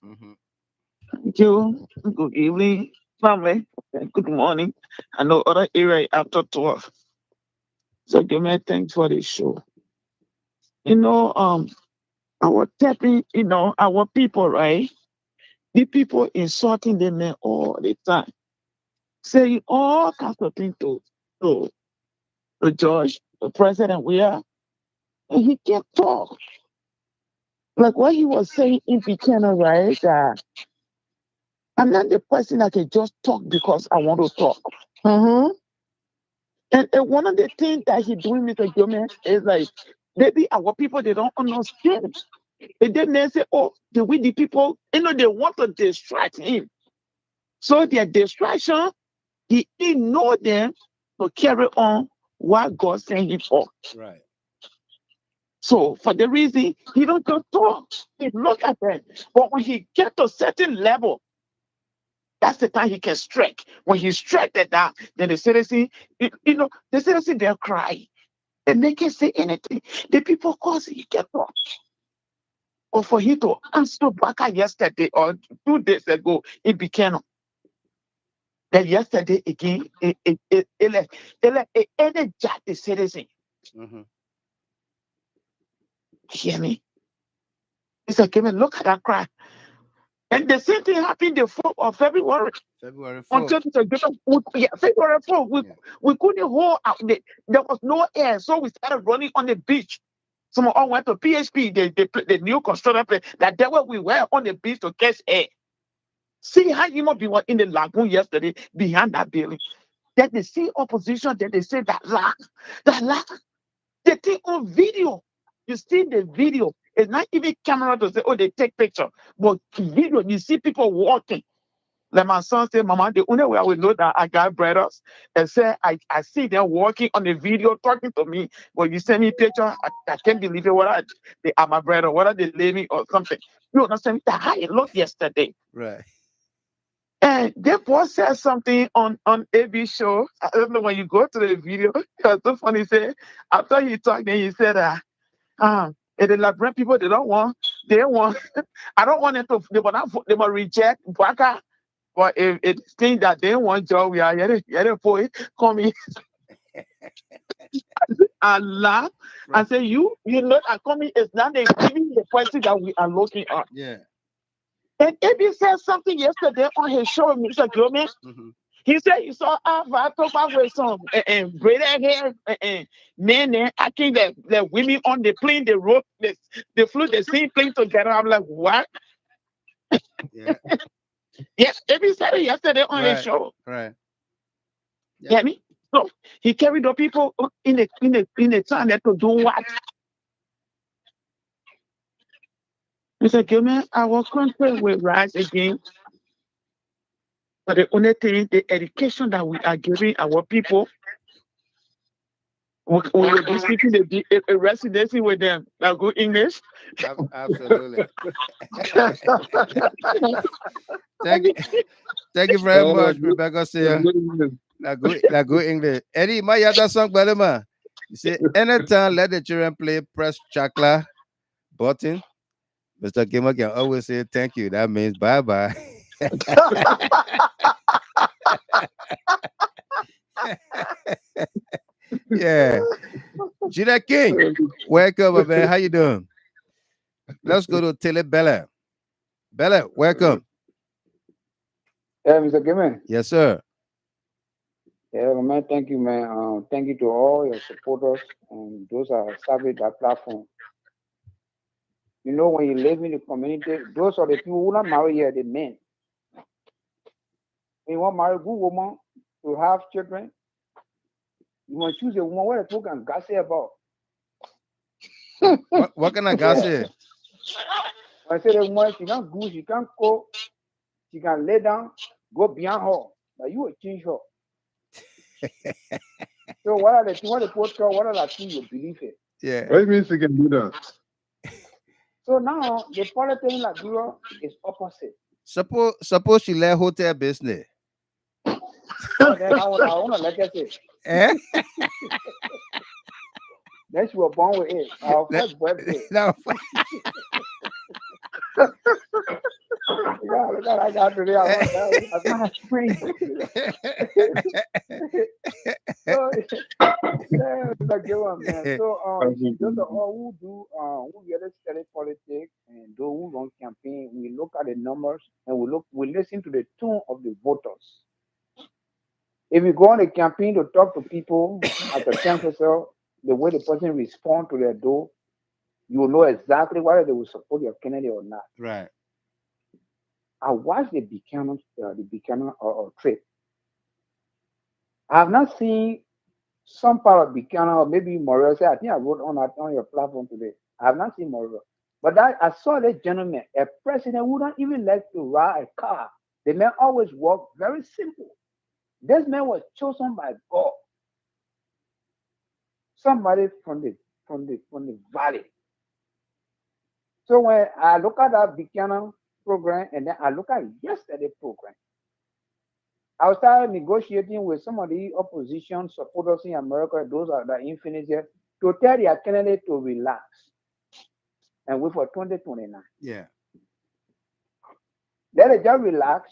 Thank you. Good evening, family. Good morning. I know other area after 12. So, man, thanks for the show. I was tapping, our people, right? The people insulting the man all the time, saying all kinds of things to the judge, the president, and he can't talk. Like what he was saying in Buchanan, right? I'm not the person that can just talk because I want to talk. Mm-hmm. And one of the things that he doing, Mr. Gomez, is like, maybe our people, they don't understand. And then they say, oh, the people, they want to distract him. So their distraction, he ignored them to carry on what God sent him for. Right. So for the reason, he don't just talk, he look at them. But when he get to a certain level, that's the time he can strike. When he strike that down, then the citizen, the citizen, they'll cry. And they can't say anything. The people cause he get talk. Or for him to answer back yesterday or 2 days ago, it became. Then yesterday again, it energized the citizen. Mm-hmm. Hear me? It's like, look at that cry. And the same thing happened the 4th of February. February 4th. Until February 4th, we couldn't hold out. There was no air, so we started running on the beach. Some all went to PHP, the new construction place. That day where we were on the beach to catch air. See how you must be in the lagoon yesterday behind that building. That they see opposition, that they say that lack, they take on video. You see the video. It's not even camera to say, oh, they take picture, but video. You see people walking. Like my son said, Mama, the only way I will know that I got brothers and say I see them walking on the video talking to me. When you send me picture, I can't believe it. Whether they are my brother, whether they living or something. You understand? That's how it looked yesterday. Right. And their boss said something on AB show. I don't know when you go to the video. It was so funny. He said, after he talked, then he said, and the Liberian people, they want, I don't want them to, they will reject Baka. But if it's thing that they want job, we are here for it. Come in and laugh and say, you know, that coming is not giving the person that we are looking at. Yeah. And AB said something yesterday on his show, Mr. Gomez. Mm-hmm. He said he saw Alpha talk about with some braided hair and men there. I think that the women on the plane, they wrote they flew the same plane together. I'm like, what? Yeah. Yes, AB said it yesterday on his show. Right. Yeah. Get me? So he carried the people in the town that to do what? Mr. Gilman, our country will rise again. But the only thing, the education that we are giving our people, we will be speaking a residency with them. Now good English. Absolutely. Thank you very much, Rebecca. Now good English. Eddie, my other song, brother man. You say anytime let the children play, press chakla button. Mr. Kimmer can always say thank you. That means bye bye. Yeah. Gina King, welcome, man. How you doing? Let's go to Tilly Bella. Bella, welcome. Yeah, Mr. Gimme. Yes, sir. Yeah, man, thank you, man. Thank you to all your supporters and those that have established that platform. You know, when you live in the community, those are the people who not marry here, the men. When you want to marry a good woman to have children, you want to choose a woman where the people can gossip about. What can I gossip? I say the woman, she can't go, she can't cook, she can lay down, go beyond her. But you will change her. So what are the things, what are the things you believe in? Yeah. What means you can do that? So now the politics in Liberia is opposite. Suppose she left hotel business. Then I want to let her say. Eh? Then she was born with it. Our first birthday. No. I got today. I got spring. So Yeah, it's a good one, man. So, those are all who really study politics and those who run campaign. We look at the numbers and we listen to the tone of the voters. If you go on a campaign to talk to people at the canvasser, the way the person respond to their door, you will know exactly whether they will support your candidate or not. Right. I watched the Buchanan trip. I have not seen some part of Buchanan or maybe Morel. Say, I think I wrote on your platform today. I have not seen Morel. But I saw that gentleman, a president who don't even like to ride a car. The man always walk very simple. This man was chosen by God. Somebody from the valley. So when I look at that Buchanan program and then I look at yesterday's program, I started negotiating with some of the opposition supporters in America, those are the infinite here, to tell their candidate to relax and wait for 2029. Yeah. Let it just relax,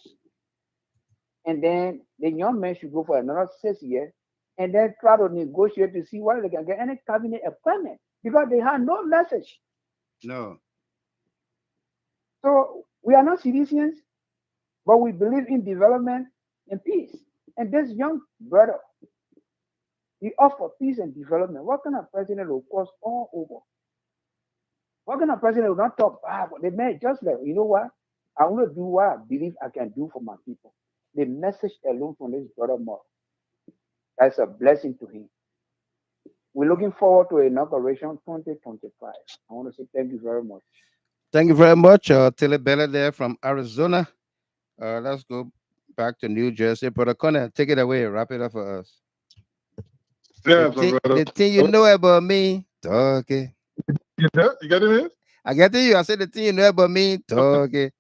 and then the young man should go for another 6 years and then try to negotiate to see whether they can get any cabinet appointment because they have no message. No. So we are not citizens, but we believe in development and peace. And this young brother, he offered peace and development. What kind of president will cross all over? What kind of president will not talk bad? The man just like, you know what? I want to do what I believe I can do for my people. The message alone from this brother Mark, that's a blessing to him. We're looking forward to inauguration 2025. I want to say thank you very much. Thank you very much, Tilly Bella there from Arizona. Let's go back to New Jersey. Brother Connor, take it away. Wrap it up for us. Yeah, The thing you know about me, talking. You got it in? I get to you. I said the thing you know about me, talking.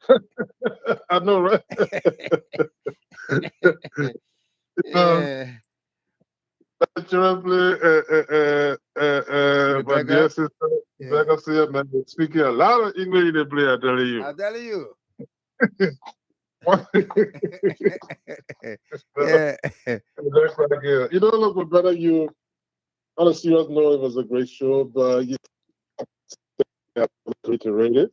I know, right? Yeah. My dear sister, Rebecca said, man, they're speaking a lot of English in the play, I tell you. I'm telling you. Yeah. That's right here. You know, look, my brother, you, on a serious note, it was a great show, but you have to reiterate it.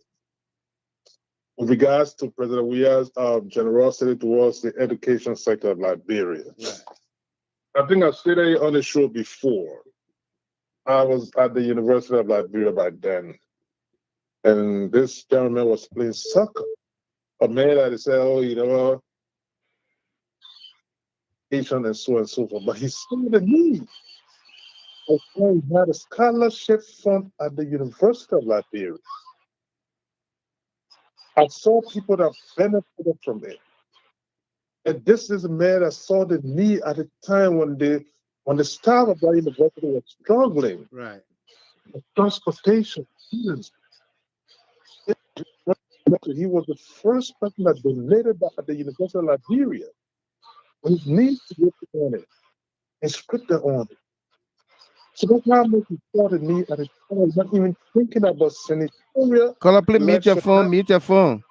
With regards to President WEAH's generosity towards the education sector of Liberia. Right. I think I've said it on the show before. I was at the University of Liberia by then, and this gentleman was playing soccer. A man that said, oh, you know, Asian and so forth. But he saw the need. He had a scholarship fund at the University of Liberia. I saw people that benefited from it. And this is a man that saw the need at a time when the staff of that university was struggling. Right. Transportation. He was the first person that donated that at the University of Liberia. His needs to get on it and scripted on it. So that's why I'm looking for the need at a time, not even thinking about senatorial. Caller, please mute your phone. Mute your phone.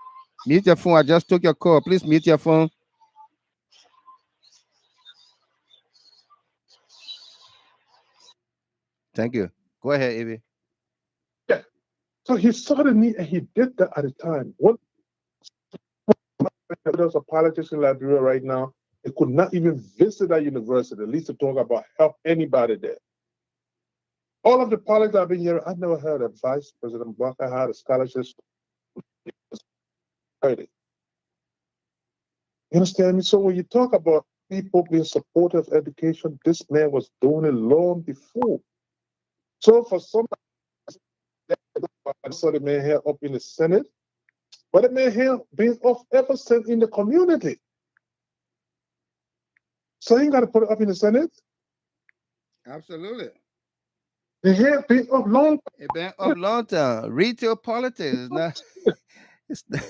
Mute your phone. I just took your call. Please mute your phone. Thank you. Go ahead, Evie. Yeah. So he saw the need and he did that at a time. What there's a politician in Liberia right now, they could not even visit that university, at least to talk about help anybody there. All of the politics I've been hearing, I've never heard of Vice President Barker had a scholarship. You understand me? So when you talk about people being supportive of education, this man was doing it long before. So for somebody, I saw the man here up in the Senate, but the man here being off ever since in the community. So he ain't got to put it up in the Senate. Absolutely. The hair been up long. It been up long time. Retail politics is not. It's not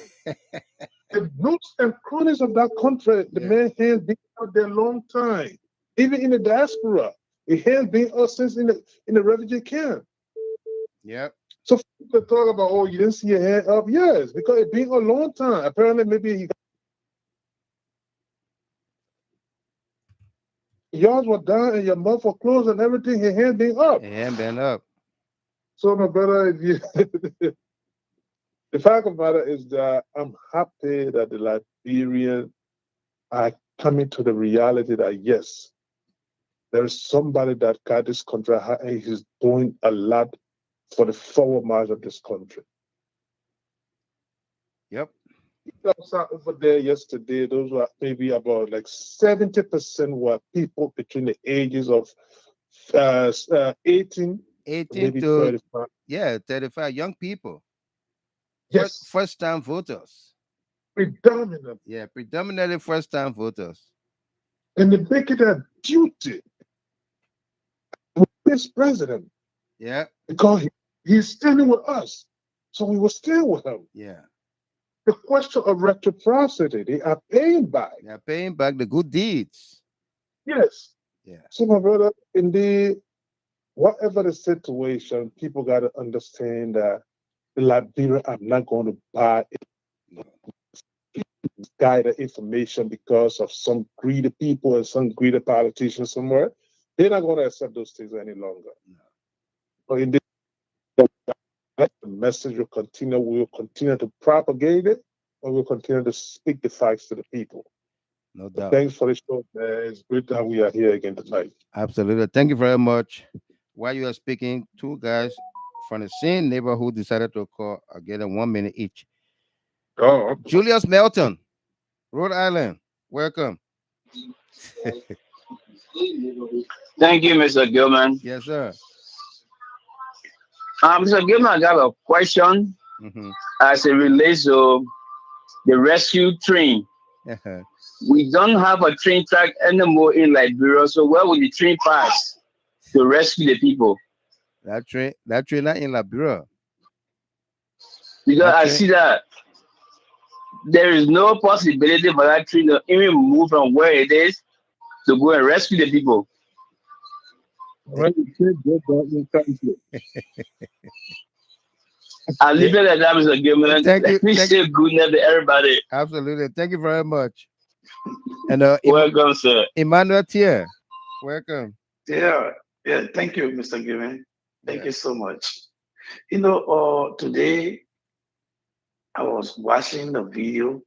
the nooks and corners of that country, the man has been out there a long time. Even in the diaspora, it has been us since in the refugee camp. Yep. So people talk about, oh, you didn't see your hand up. Yes, because it's been a long time. Apparently, maybe he got Yours were down and your mouth was closed and everything. Your hand being up. Your hand bent up. So, my brother, if you, the fact of the matter is that I'm happy that the Liberians are coming to the reality that yes, there is somebody that got this country and he's doing a lot for the forward march of this country. Yep. I was over there yesterday. Those were maybe about like 70% were people between the ages of 18 maybe to 35. Yeah, 35 young people. Yes. First time voters. Predominant. Yeah, predominantly first time voters. And they make it a duty with this president. Yeah. Because he's standing with us. So we will stand with him. Yeah. The question of reciprocity, they are paying back. They are paying back the good deeds. Yes. Yeah. So, my brother, indeed, whatever the situation, people got to understand that Liberia, I'm not going to buy guide information because of some greedy people and some greedy politicians somewhere. They're not going to accept those things any longer. No. But indeed, the message will continue. We will continue to propagate it, and we'll continue to speak the facts to the people. No doubt. Thanks for the show, man. It's great that we are here again tonight. Absolutely. Thank you very much. While you are speaking, two guys from the same neighborhood decided to call again 1 minute each. Oh, okay. Julius Melton, Rhode Island. Welcome. Thank you, Mr. Gilman. Yes, sir. Mr. Gilman, I got a question as it relates to the rescue train. We don't have a train track anymore in Liberia, so where will the train pass to rescue the people? That train not in Liberia. Because I see that there is no possibility for that train to even move from where it is to go and rescue the people. I'll leave it at that, Mr. Gilman. Thank you. Let me say good night to everybody. Absolutely. Thank you very much. And welcome, sir. Emmanuel Tier. Welcome. Yeah. Thank you, Mr. Gilman. Thank you so much. Today I was watching the video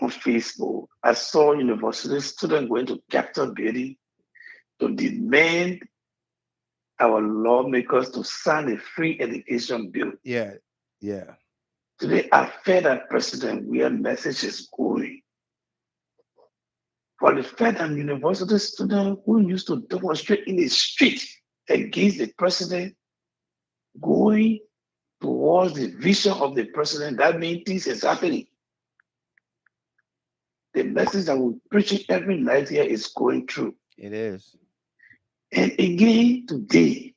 on Facebook. I saw university students going to Capitol building to demand our lawmakers to sign a free education bill. Yeah. Today I felt that President WEAH message is going for the federal university students who used to demonstrate in the street against the president, going towards the vision of the president. That means things is happening. The message that we're preaching every night here is going through. It is. And again today,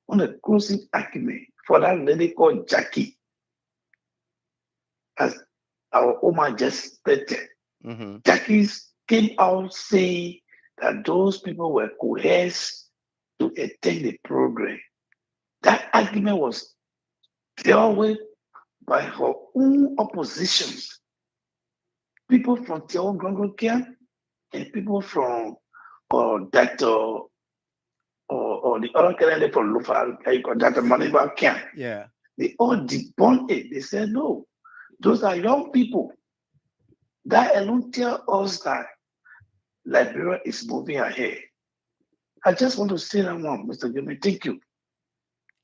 on a closing argument for that lady called Jackie, as our Oma just stated, Jackie came out saying that those people were coerced to attend the program. That argument was dealt with by her own oppositions. People from Tiawan Grongo camp and people from Dr. or the other candidate from Lufa, Dr. Maniba camp. Yeah. They all debunked it. They said, no, those are young people. That alone tell us that Liberia is moving ahead. I just want to say that one, Mr. Gilman. Thank you.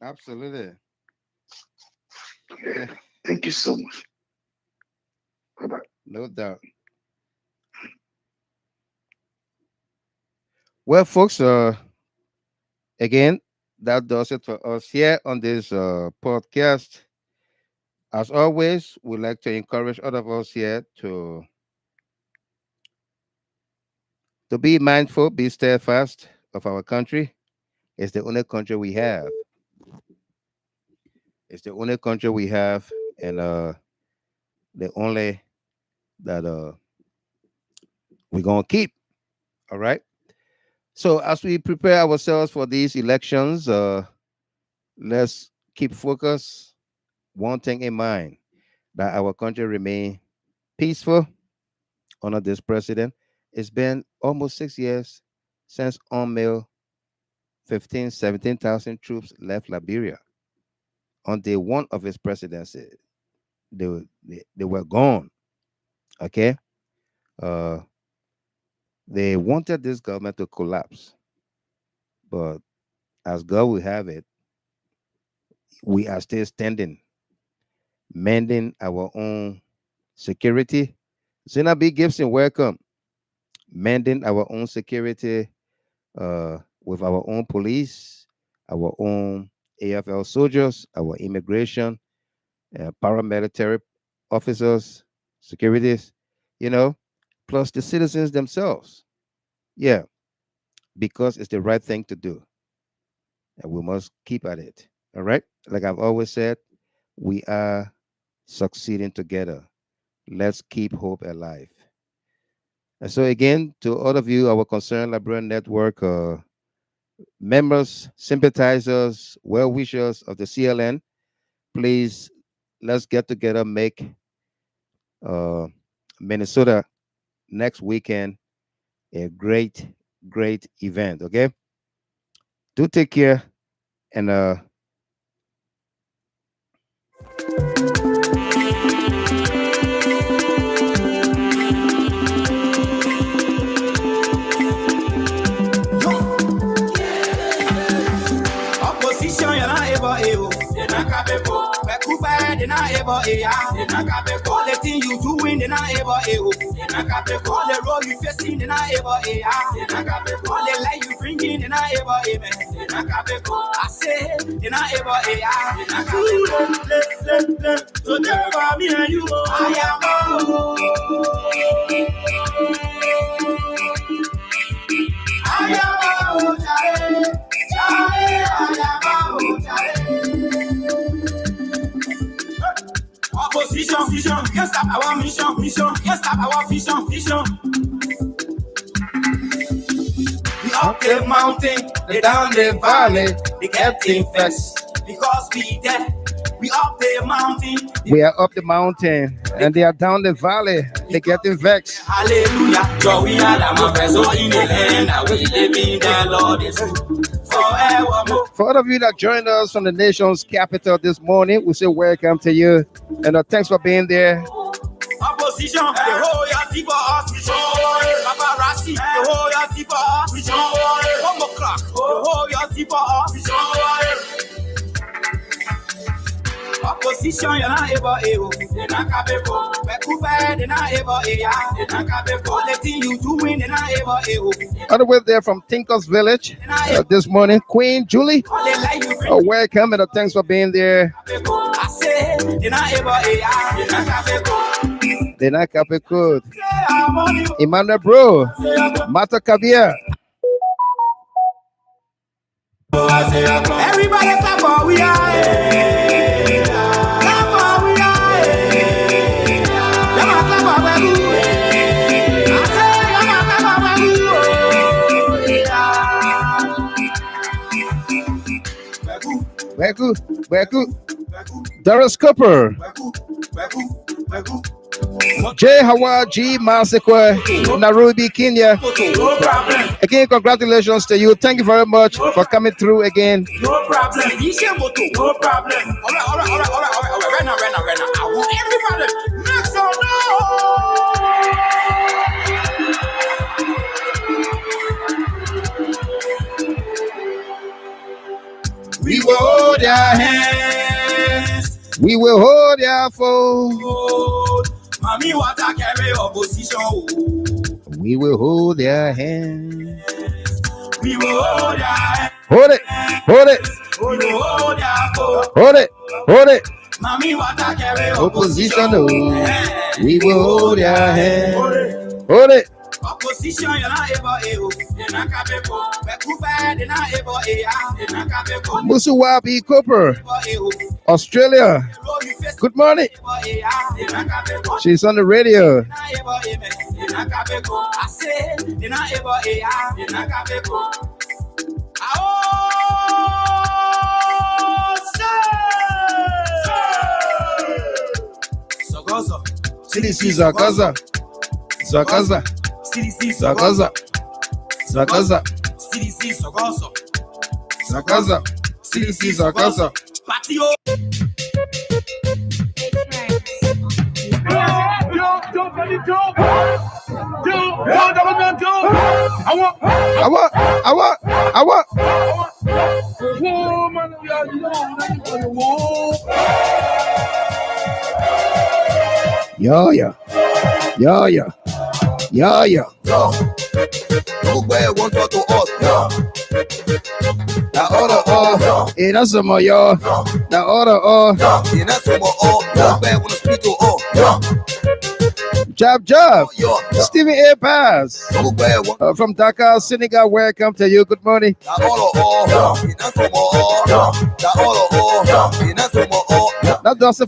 Absolutely. Okay. Thank you so much. Bye-bye. No doubt. Well, folks, again, that does it for us here on this podcast. As always, we'd like to encourage all of us here to be mindful, be steadfast of our country. It's the only country we have. It's the only country we have, and the only that we're gonna keep. All right. So as we prepare ourselves for these elections, let's keep focus, one thing in mind, that our country remain peaceful under this president, It's been almost 6 years since on mail 17,000 troops left Liberia. On day one of his presidency, they were gone. Okay? They wanted this government to collapse. But as God will have it, we are still standing, mending our own security. Zena B. Gibson, welcome. Mending our own security with our own police, our own AFL soldiers, our immigration, paramilitary officers, securities, plus the citizens themselves. Yeah, because it's the right thing to do. And we must keep at it. All right? Like I've always said, we are succeeding together. Let's keep hope alive. And so again, to all of you, our Concerned Liberian Network members, sympathizers, well-wishers of the CLN, please, let's get together, make Minnesota next weekend a great, great event, okay? Do take care, and opposition, you're not able. They're not capable. They're not able. They're not capable. The thing you doing, they're not able. They're not capable. The role you facing, they're not able. They're not capable. The light you bringing, they're not able. They're not capable. I say, they're not able. They're not capable. So never me and you. I am. Opposition, vision, can't stop our mission, can't stop our vision. We up the mountain, they down the valley, they getting vexed because we there. We up the mountain. We are up the mountain, and they are down the valley. They're getting vexed. Hallelujah. So we are the mountains in the land, and we live in the Lord is forevermore. For all of you that joined us from the nation's capital this morning, we say welcome to you, and thanks for being there. Opposition, the whole your people us, paparazzi, the whole your people us, 1 o'clock, the whole your people us. Opposition, you're not able. They're not capable. They're not able. They're not capable. The thing you doing, they're not able. On the way there from Tinkers Village this morning, Queen Julie. Welcome, and thanks for being there. I say, they're not able. They're not capable. They're not capable. Emmanuel Bro, Mata Kabia. Everybody clap for we are. Weku. Doris Cooper. J. Howard G. Masekwe, Nairobi, Kenya. Again, congratulations to you. Thank you very much for coming through again. No problem. No problem. All right. Right now. I want everybody. Make some noise. We will hold your hands. We will hold your fold. Mommy, what I carry opposition. We will hold their hand. We will hold their hand. Hold it. We will hold their foot. Hold it. Mommy, what I carry opposition. We will hold their hand. Hold it. Opposition, you're not able. You're not capable. They're not able. They're not capable. Musuwabi Cooper, Australia. Good morning. She's on the radio. I say, they're not able. They're not capable. CDC Zagaza. Sakaza. Sakaza. Sakaza. CDC Sakaza. I want. Yeah. The order, that's some more, y'all. The order, Job. Stephen A. Pass from Dakar, Senegal. Welcome to you. Good morning. Not